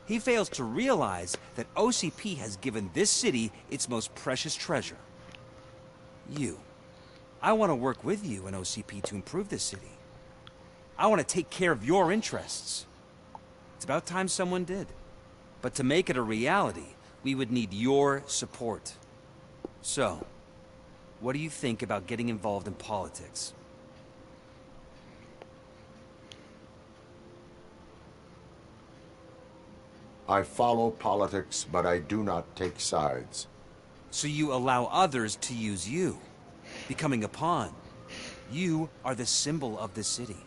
He fails to realize that OCP has given this city its most precious treasure. You. I want to work with you and OCP to improve this city. I want to take care of your interests. It's about time someone did. But to make it a reality, we would need your support. So, what do you think about getting involved in politics? I follow politics, but I do not take sides. So you allow others to use you, becoming a pawn. You are the symbol of the city.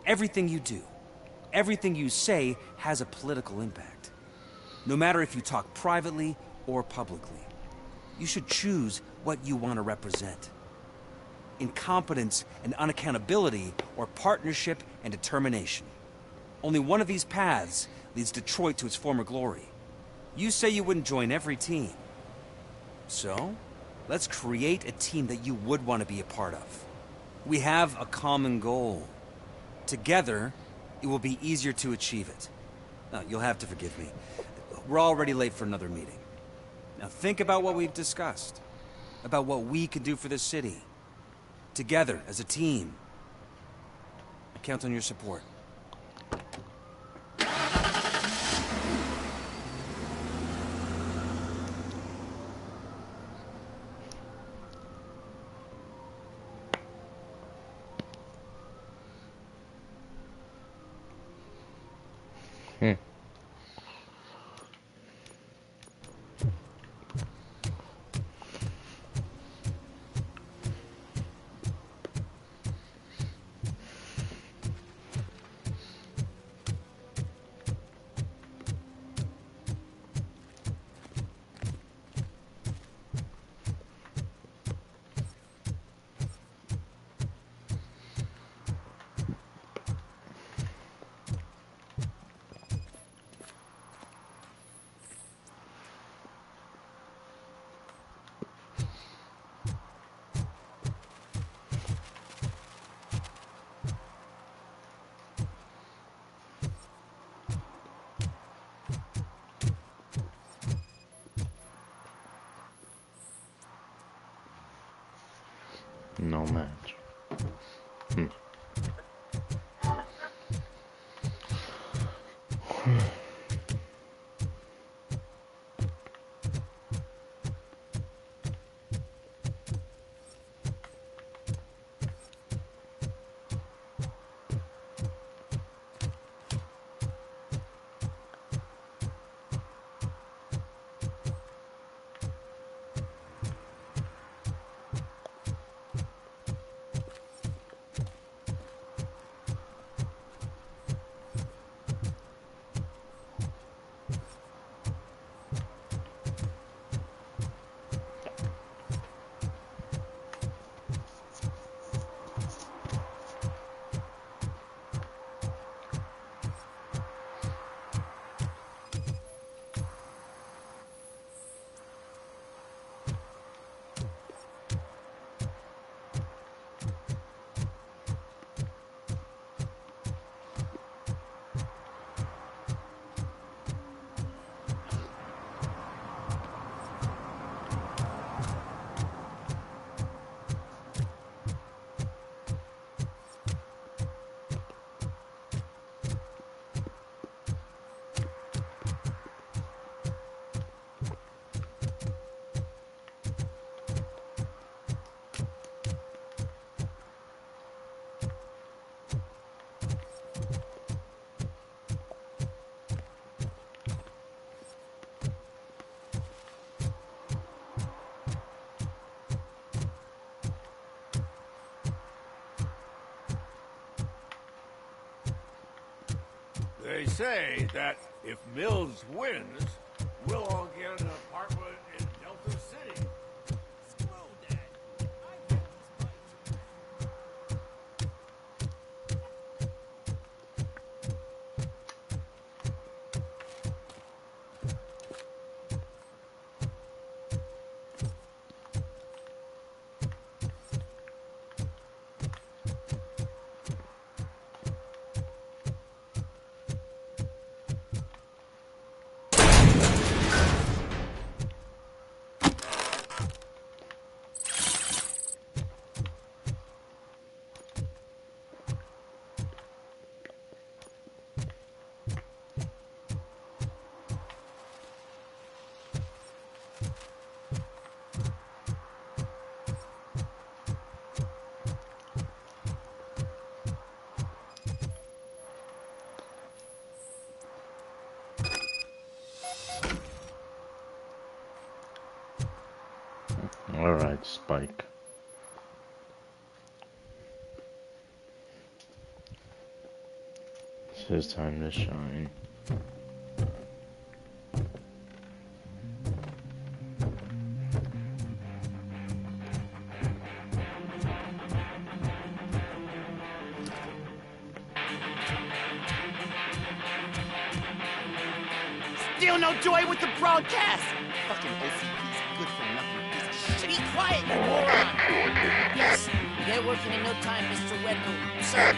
Everything you do, everything you say has a political impact. No matter if you talk privately or publicly. You should choose what you want to represent. Incompetence and unaccountability, or partnership and determination. Only one of these paths leads Detroit to its former glory. You say you wouldn't join every team. So, let's create a team that you would want to be a part of. We have a common goal. Together, it will be easier to achieve it. Now, you'll have to forgive me. We're already late for another meeting. Now think about what we've discussed. About what we can do for the city. Together, as a team. I count on your support. No match. say that if Mills wins, we'll all get an apartment in Delta City. Alright, Spike. It's his time to shine. Still no joy with the broadcast! Fucking OCP's good for nothing piece of shit. Be quiet, you moron! Yes, get working in no time, Mr. Wendell. Sir.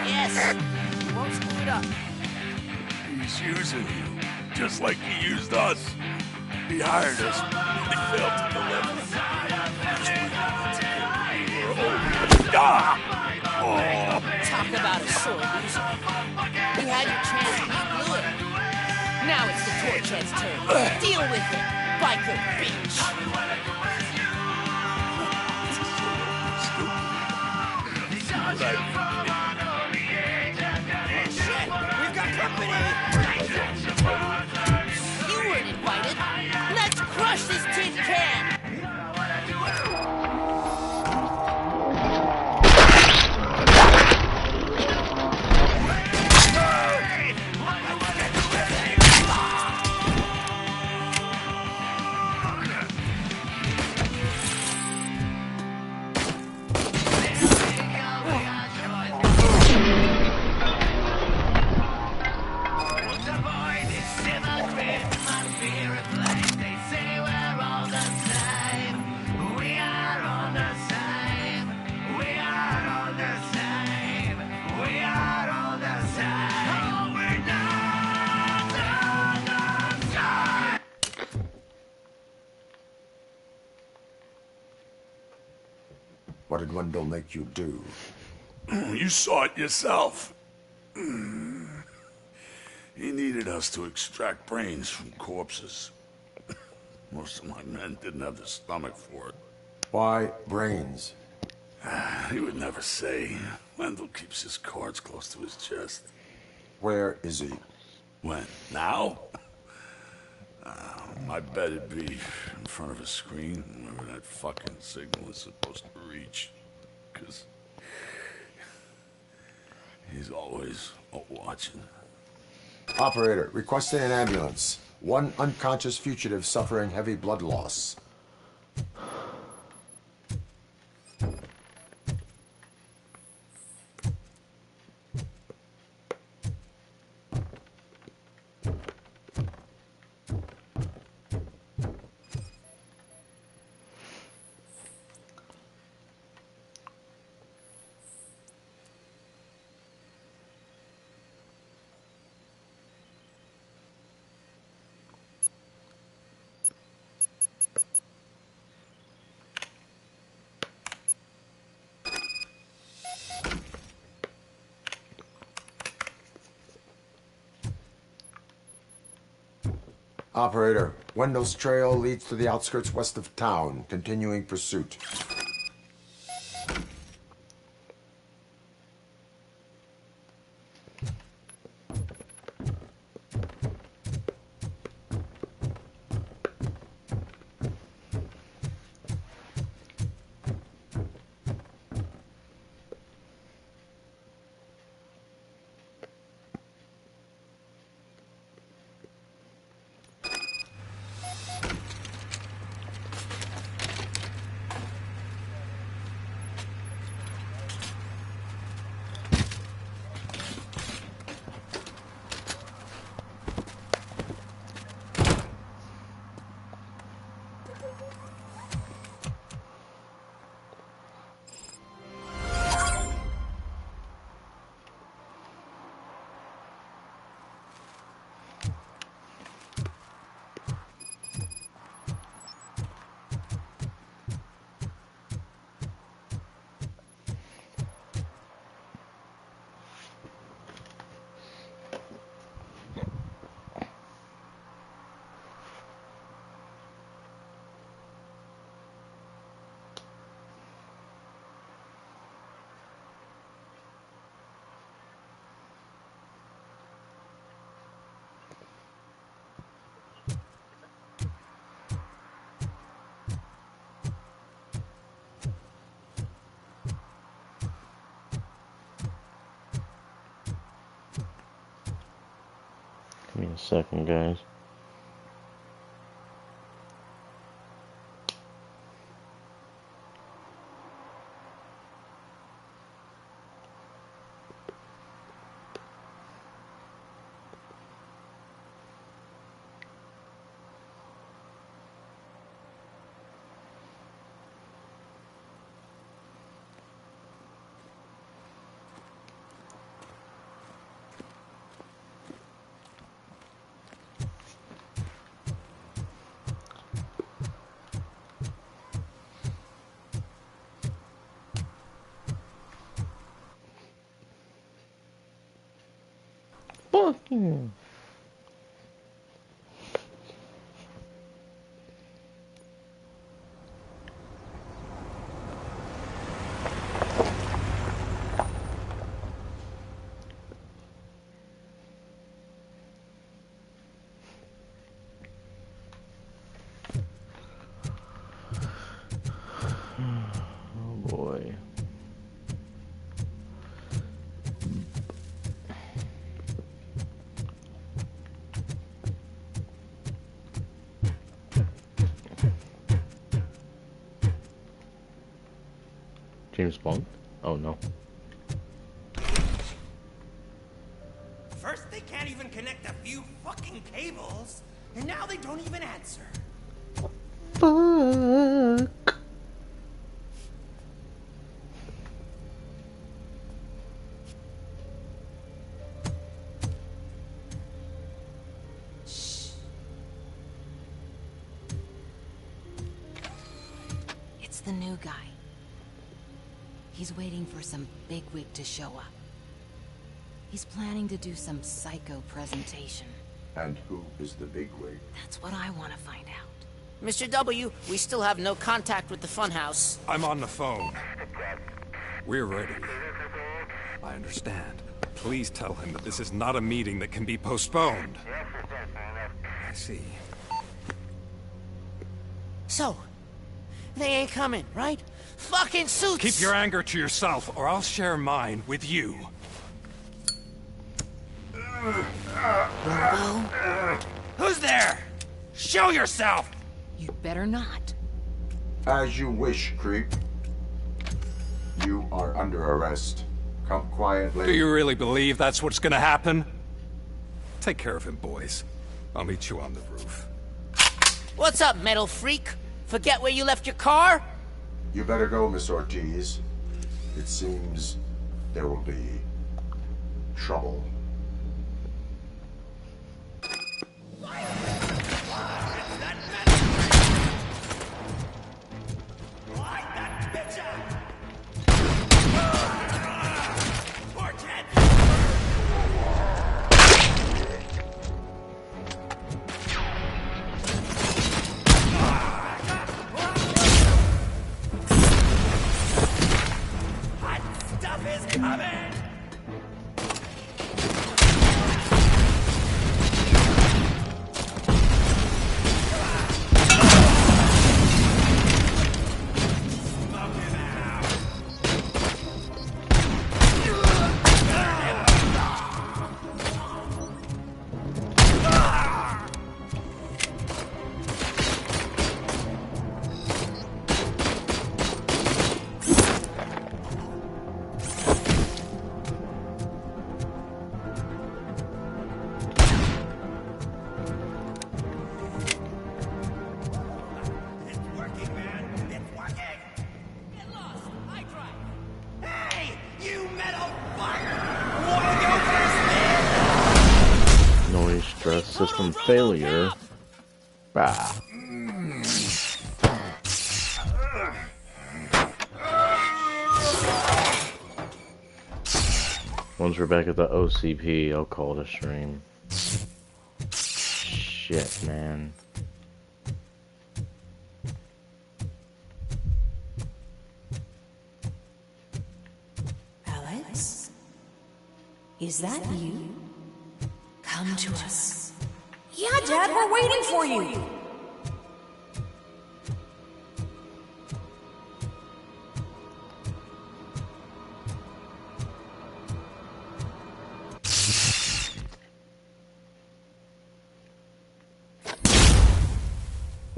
Yes, you won't screw it up. He's using you, just like he used us. He hired us, and he failed to deliver. Talk about a sore loser. You had your chance and you blew it. Now it's the Torchhead's turn. Deal with it, biker bitch! Shit, we've got company! You weren't invited. Let's crush this tin can! What did Wendell make you do? You saw it yourself. He needed us to extract brains from corpses. Most of my men didn't have the stomach for it. Why brains? He would never say. Wendell keeps his cards close to his chest. Where is he? When? Now? I bet it'd be in front of a screen, wherever that fucking signal is supposed to reach. 'Cause he's always watching. Operator, requesting an ambulance. One unconscious fugitive suffering heavy blood loss. Operator, Wendell's trail leads to the outskirts west of town, continuing pursuit. second, guys. Fucking. Oh boy. James Bond? Oh no. First, they can't even connect a few fucking cables, and now they don't even answer. Fuck. Shh. It's the new guy. He's waiting for some bigwig to show up. He's planning to do some psycho presentation. And who is the bigwig? That's what I want to find out. Mr. W, we still have no contact with the funhouse. I'm on the phone. We're ready. I understand. Please tell him that this is not a meeting that can be postponed. I see. So, they ain't coming, right? Fucking suits! Keep your anger to yourself, or I'll share mine with you. Robo? Who's there? Show yourself! You'd better not. As you wish, creep. You are under arrest. Come quietly. Do you really believe that's what's gonna happen? Take care of him, boys. I'll meet you on the roof. What's up, metal freak? Forget where you left your car? You better go, Miss Ortiz. It seems there will be trouble. System failure. Bah. Once we're back at the OCP, I'll call it a stream. Shit, man. Alex? Is that you? Come to us. Yeah, Dad, we're waiting for you.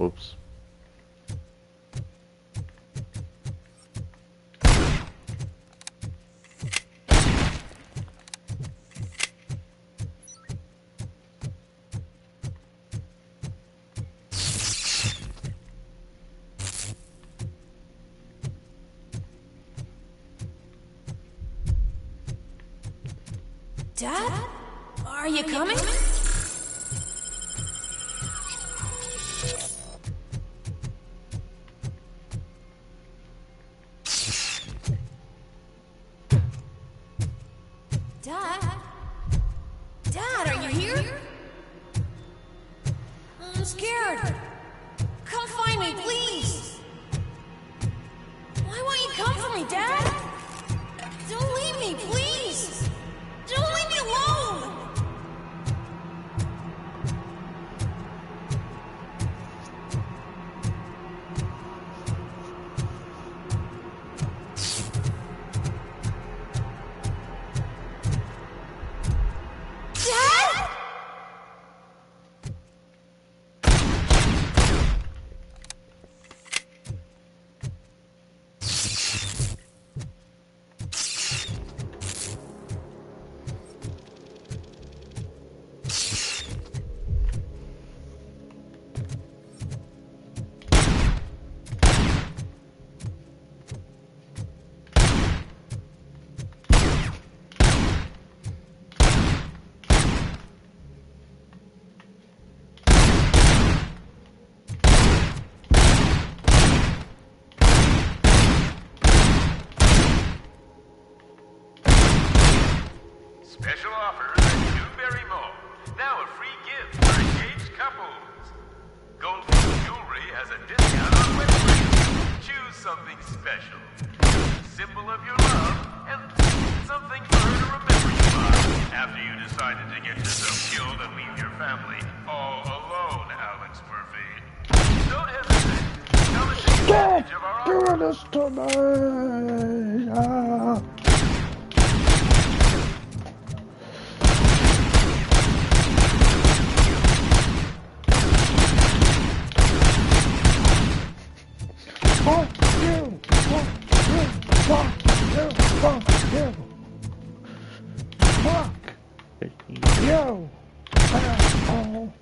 Whoops. Dad? Are you coming? Dad? Dad, are you here? I'm scared. Come find me, please. Why won't you come for me, Dad? Don't leave me, please. Don't leave me alone! Dad? Special offer at Newberry Mall. Now a free gift for engaged couples. Goldfield Jewelry has a discount on wedding rings. Choose something special. A symbol of your love and something for her to remember you by. After you decided to get yourself killed and leave your family all alone, Alex Murphy. Don't hesitate. Come and take advantage of our offer. Doing this tonight. Ah. Fuck you! Fuck you! Fuck you! Fuck you! Fuck you! Asshole!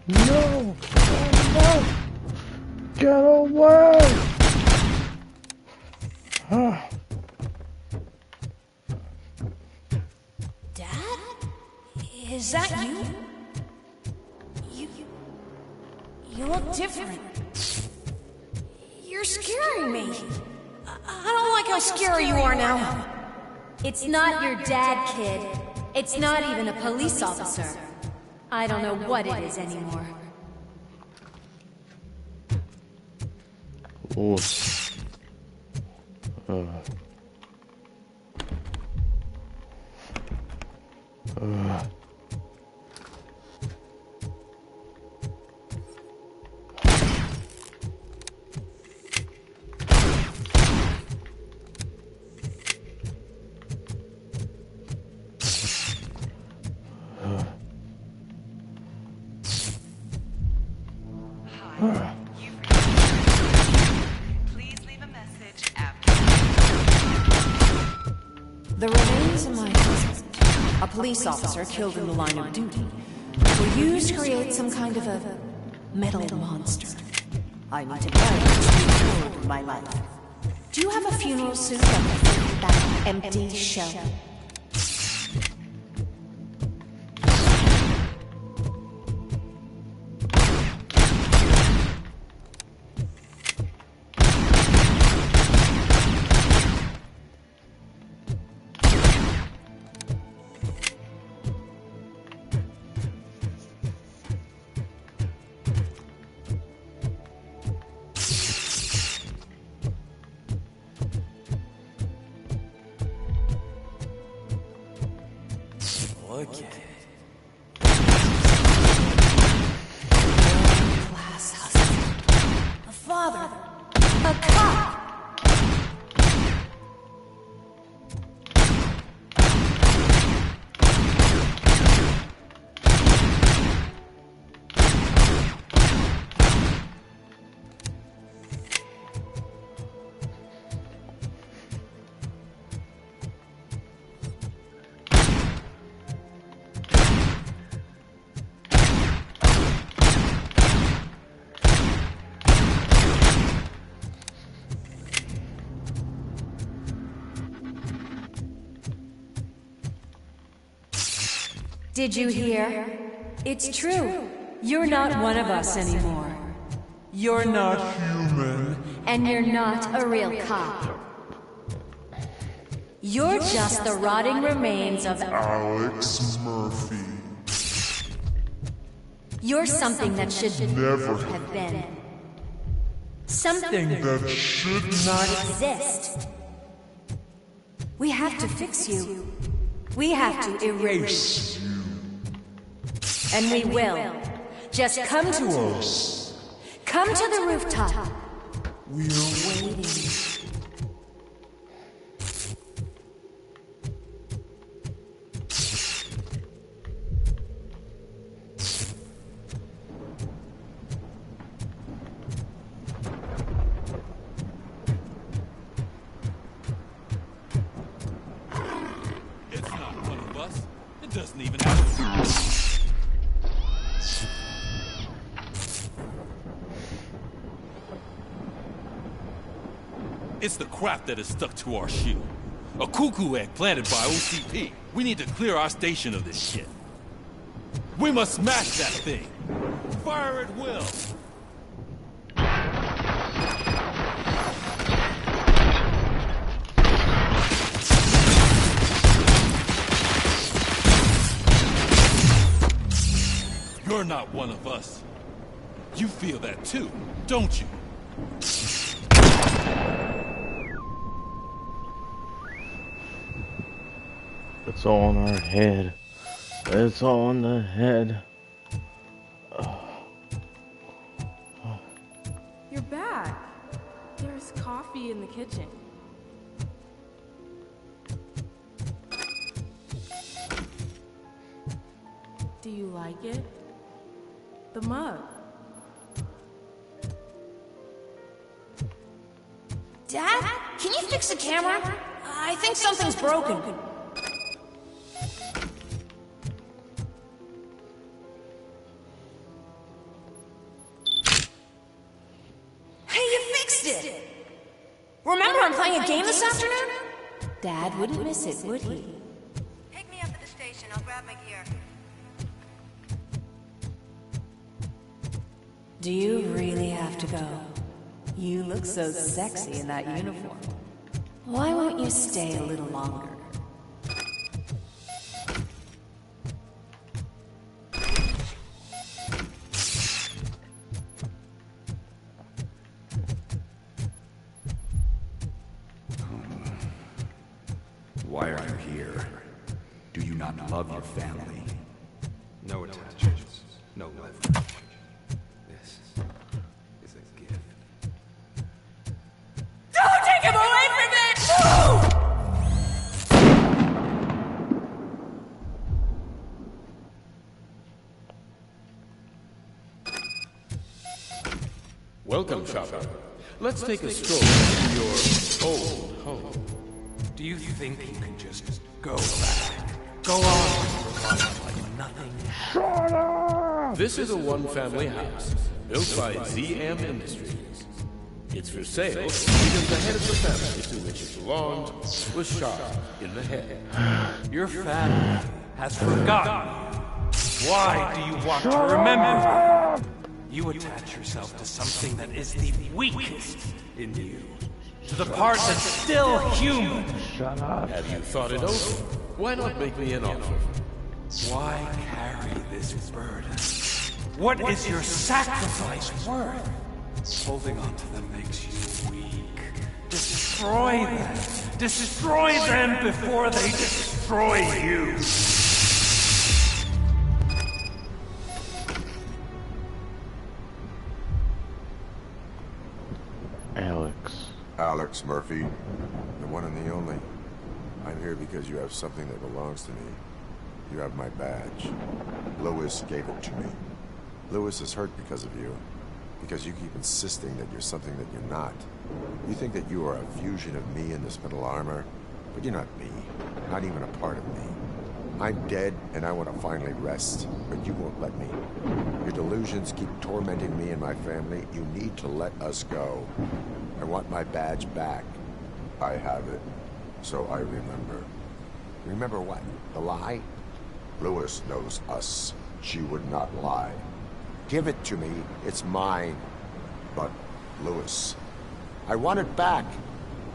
No! No! Get away! Dad? Is that you? You look different. You're scaring me. I don't like how scary you are now. It's not your dad, kid. It's not even a police officer. I don't know what it is anymore. Ooh. Please leave a message after. The remains of my husband, a police officer killed in the line of duty, were used to create some kind of a metal monster. I need to bury the true of my life. Do you have a funeral suit that empty shell? Okay. Class hustle. A father. A cop. Did you hear? It's true. You're not one of us anymore. You're not human. And you're not a real cop. You're just the rotting remains of Alex Murphy. You're something that should Never have been. Something that should not exist. We have to fix you. We have to erase you. And we will. Just come to us. Come to the rooftop. We're waiting. It's not one of us. It doesn't even have It's the crap that is stuck to our shield. A cuckoo egg planted by OCP. We need to clear our station of this shit. We must smash that thing. Fire at will. You're not one of us. You feel that too, don't you? It's all in our head. It's all in the head. You're back. There's coffee in the kitchen. Do you like it? The mug. Dad, can you fix the camera? I think something's broken. Hey, you fixed it! Remember I'm playing a game this afternoon? Dad wouldn't miss it, would he? Pick me up at the station. I'll grab my gear. Do you really have to go? You look so sexy in that uniform. Why won't you stay a little longer? Why are you here? Do you not love your family? No attachments, no leverage. This is a gift. Don't take him away from me! Welcome, shopper. Let's take a stroll through your old home. Do you think you can just go back? Go on like nothing? Shut up! This is a one-family house built by ZM Industries. It's for sale because the head of the family to which it belonged was shot in the head. Your family has forgotten you. Why do you want to remember them? You attach yourself to something that is the weakest in you. To the part that's still human. Shut up. Have you thought it over? Why not make me an offer? Why carry this burden? What is your sacrifice worth? Holding on to them makes you weak. Destroy them. Destroy them before they destroy you. Alex Murphy, the one and the only. I'm here because you have something that belongs to me. You have my badge. Lewis gave it to me. Lewis is hurt because of you. Because you keep insisting that you're something that you're not. You think that you are a fusion of me in this metal armor, but you're not me. Not even a part of me. I'm dead, and I want to finally rest, but you won't let me. Your delusions keep tormenting me and my family. You need to let us go. I want my badge back. I have it, so I remember. Remember what? The lie? Lewis knows us. She would not lie. Give it to me. It's mine. But, Lewis, I want it back.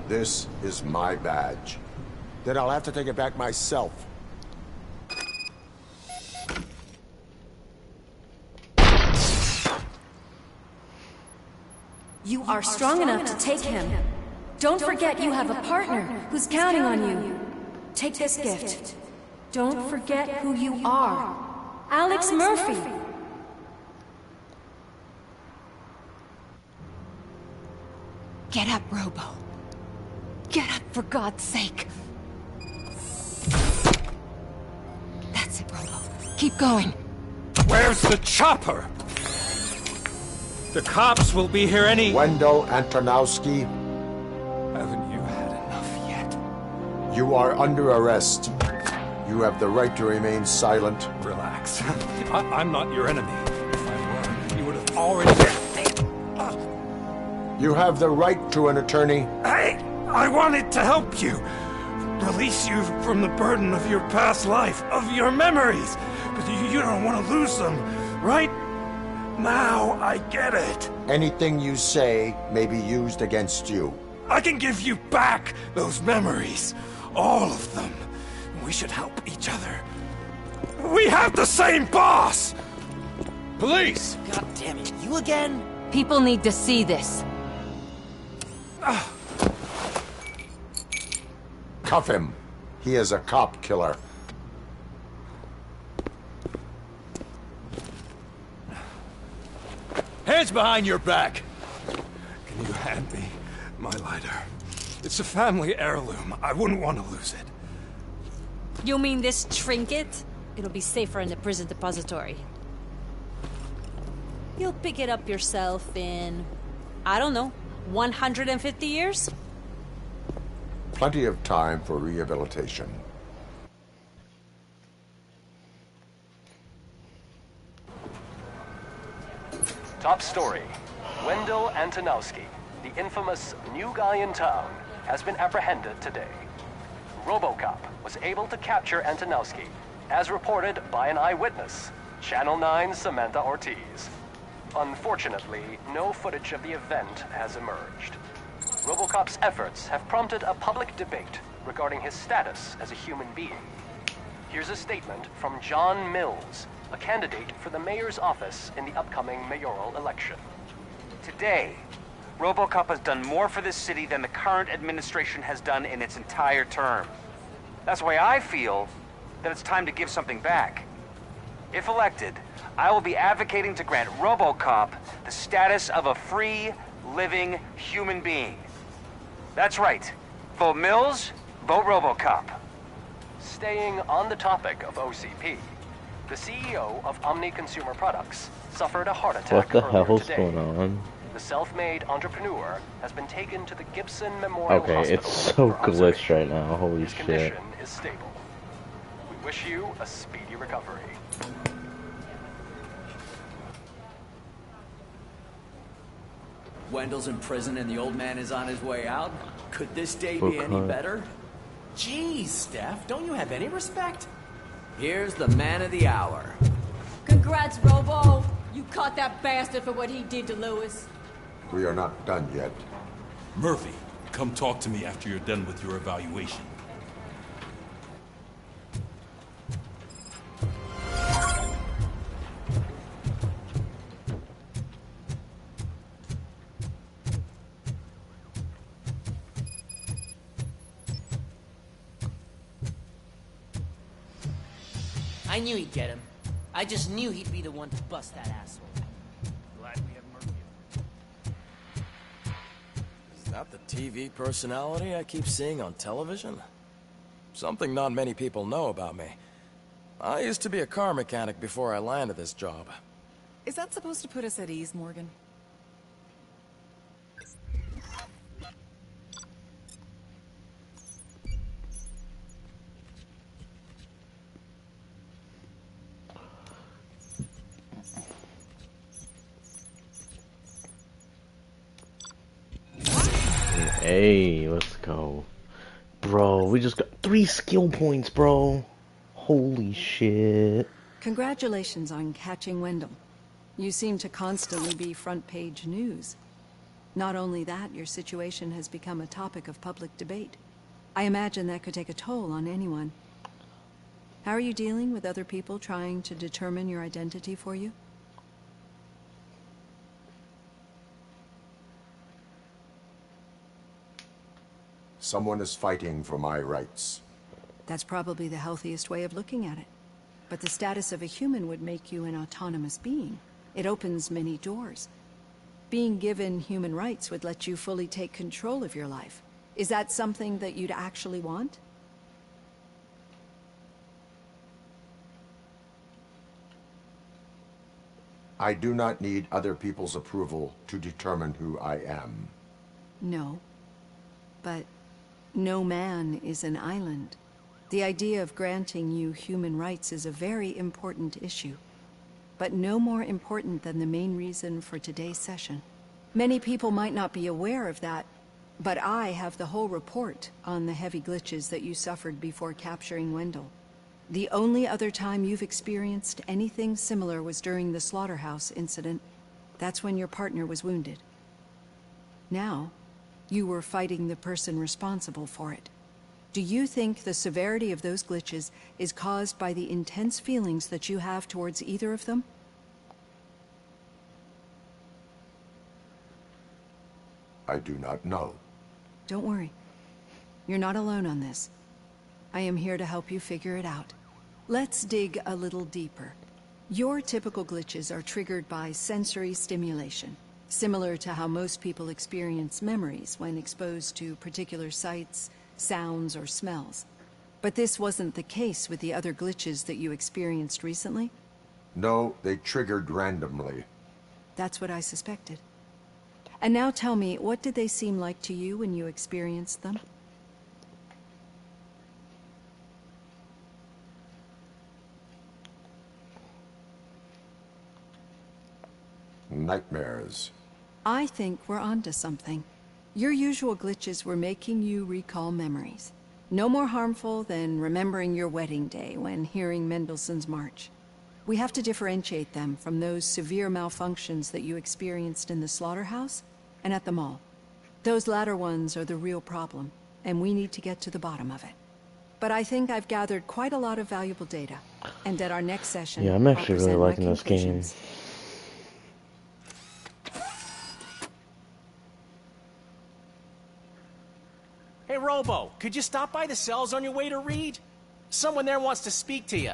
This is my badge. Then I'll have to take it back myself. You are strong enough to take him. Don't forget you have a partner who's counting on you. Take this gift. Don't forget who you are. Alex Murphy. Get up, Robo. Get up, for God's sake. That's it, Robo. Keep going. Where's the chopper? The cops will be here any... Wendell Antonowski. Haven't you had enough yet? You are under arrest. You have the right to remain silent. Relax. I'm not your enemy. If I were, you would have already... You have the right to an attorney. I wanted to help you. Release you from the burden of your past life, of your memories. But you don't want to lose them, right? Now I get it. Anything you say may be used against you. I can give you back those memories. All of them. We should help each other. We have the same boss! Police! God damn it, you again? People need to see this. Cuff him. He is a cop killer. Hands behind your back! Can you hand me my lighter? It's a family heirloom. I wouldn't want to lose it. You mean this trinket? It'll be safer in the prison depository. You'll pick it up yourself in, I don't know, 150 years? Plenty of time for rehabilitation. Top story. Wendell Antonowski, the infamous new guy in town, has been apprehended today. RoboCop was able to capture Antonowski, as reported by an eyewitness, Channel 9's Samantha Ortiz. Unfortunately, no footage of the event has emerged. RoboCop's efforts have prompted a public debate regarding his status as a human being. Here's a statement from John Mills, a candidate for the mayor's office in the upcoming mayoral election. Today, RoboCop has done more for this city than the current administration has done in its entire term. That's why I feel that it's time to give something back. If elected, I will be advocating to grant RoboCop the status of a free, living human being. That's right. Vote Mills, vote RoboCop. Staying on the topic of OCP, the CEO of Omni Consumer Products suffered a heart attack What the hell's today. going on? The self-made entrepreneur has been taken to the Gibson Memorial Hospital. Okay, it's so glitched right now. Holy His shit. condition is stable. We wish you a speedy recovery. Wendell's in prison and the old man is on his way out. Could this day be any better? Jeez, Steph, don't you have any respect? Here's the man of the hour. Congrats, Robo. You caught that bastard for what he did to Lewis. We are not done yet. Murphy, come talk to me after you're done with your evaluation. I knew he'd get him. I just knew he'd be the one to bust that asshole. Glad we have Murphy. Is that the TV personality I keep seeing on television? Something not many people know about me. I used to be a car mechanic before I landed this job. Is that supposed to put us at ease, Morgan? Hey, let's go. Bro, we just got 3 skill points, bro. Holy shit. Congratulations on catching Wendell. You seem to constantly be front page news. Not only that, your situation has become a topic of public debate. I imagine that could take a toll on anyone. How are you dealing with other people trying to determine your identity for you? Someone is fighting for my rights. That's probably the healthiest way of looking at it. But the status of a human would make you an autonomous being. It opens many doors. Being given human rights would let you fully take control of your life. Is that something that you'd actually want? I do not need other people's approval to determine who I am. No. But no man is an island. The idea of granting you human rights is a very important issue, but no more important than the main reason for today's session. Many people might not be aware of that, but I have the whole report on the heavy glitches that you suffered before capturing Wendell. The only other time you've experienced anything similar was during the slaughterhouse incident. That's when your partner was wounded. Now, you were fighting the person responsible for it. Do you think the severity of those glitches is caused by the intense feelings that you have towards either of them? I do not know. Don't worry. You're not alone on this. I am here to help you figure it out. Let's dig a little deeper. Your typical glitches are triggered by sensory stimulation, similar to how most people experience memories when exposed to particular sights, sounds, or smells. But this wasn't the case with the other glitches that you experienced recently? No, they triggered randomly. That's what I suspected. And now tell me, what did they seem like to you when you experienced them? Nightmares. I think we're onto something. Your usual glitches were making you recall memories. No more harmful than remembering your wedding day when hearing Mendelssohn's March. We have to differentiate them from those severe malfunctions that you experienced in the slaughterhouse and at the mall. Those latter ones are the real problem, and we need to get to the bottom of it. But I think I've gathered quite a lot of valuable data, and at our next session, Yeah, I'm actually really liking this game. Hey, Robo, could you stop by the cells on your way to Reed? Someone there wants to speak to you.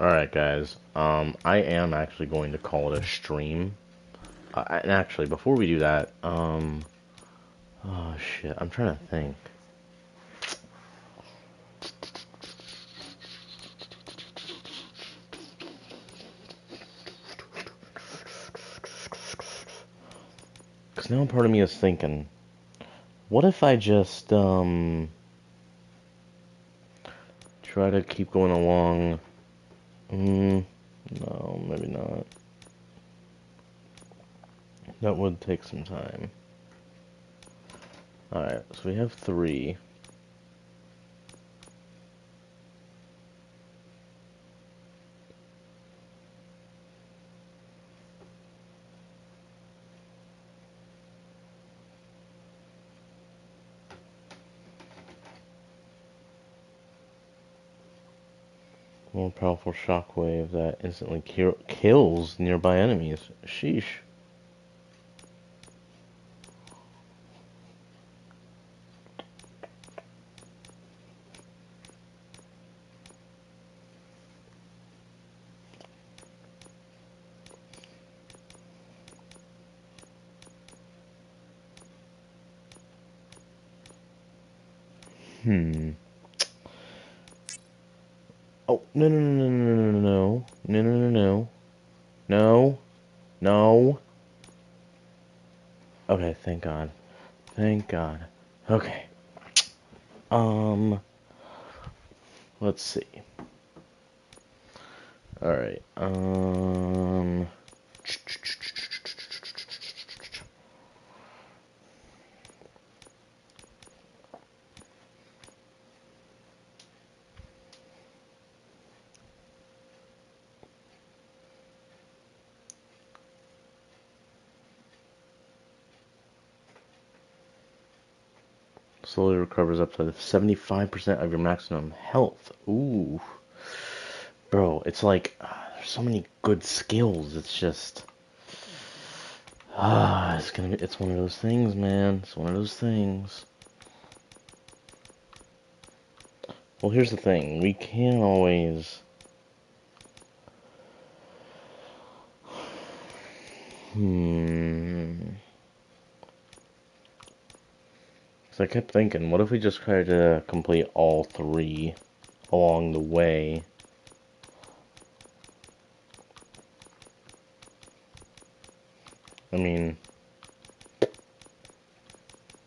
Alright guys, I am actually going to call it a stream. And actually, before we do that, oh shit, I'm trying to think. Because now part of me is thinking, what if I just, try to keep going along. No, maybe not. That would take some time. Alright, so we have 3. More powerful shockwave that instantly kills nearby enemies. Sheesh. Oh, no, no, no, no, no, no, no, no, no, no, no, no, no. Okay, thank God. Thank God. Okay. Let's see. Alright, slowly recovers up to 75% of your maximum health. Ooh. Bro, it's like, there's so many good skills, it's just... it's one of those things, man. It's one of those things. Well, here's the thing. We can't always... So I kept thinking, what if we just tried to complete all 3 along the way? I mean,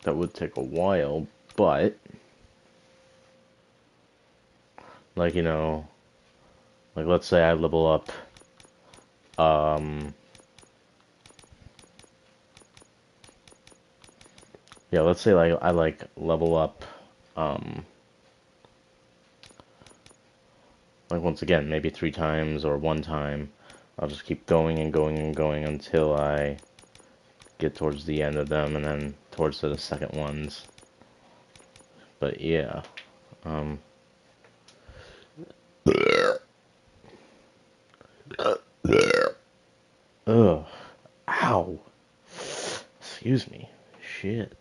that would take a while, but... Like, you know... Like, let's say I level up... Yeah, let's say, like, I, like, level up... Like, once again, maybe 3 times or 1 time. I'll just keep going and going and going until I get towards the end of them and then towards the second ones. But yeah. Ugh. Ow. Excuse me. Shit.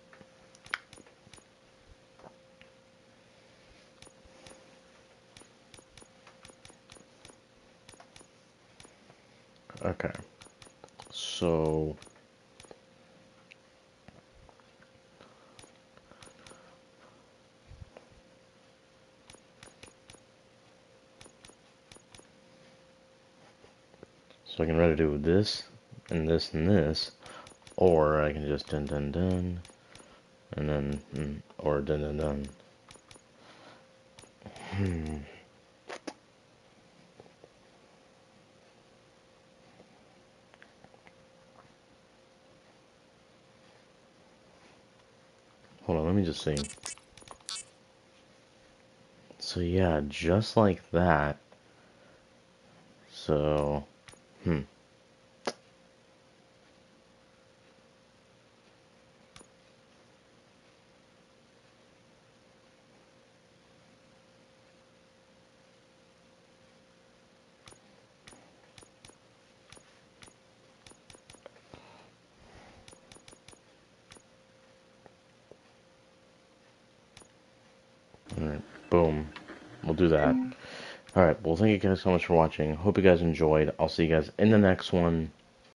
Okay. So... So I can either do this, and this, and this, or I can just dun dun dun, and then, or dun dun dun. Hold on, let me just see. So yeah, just like that. So, Alright, boom. We'll do that. Alright, well, thank you guys so much for watching. Hope you guys enjoyed. I'll see you guys in the next one.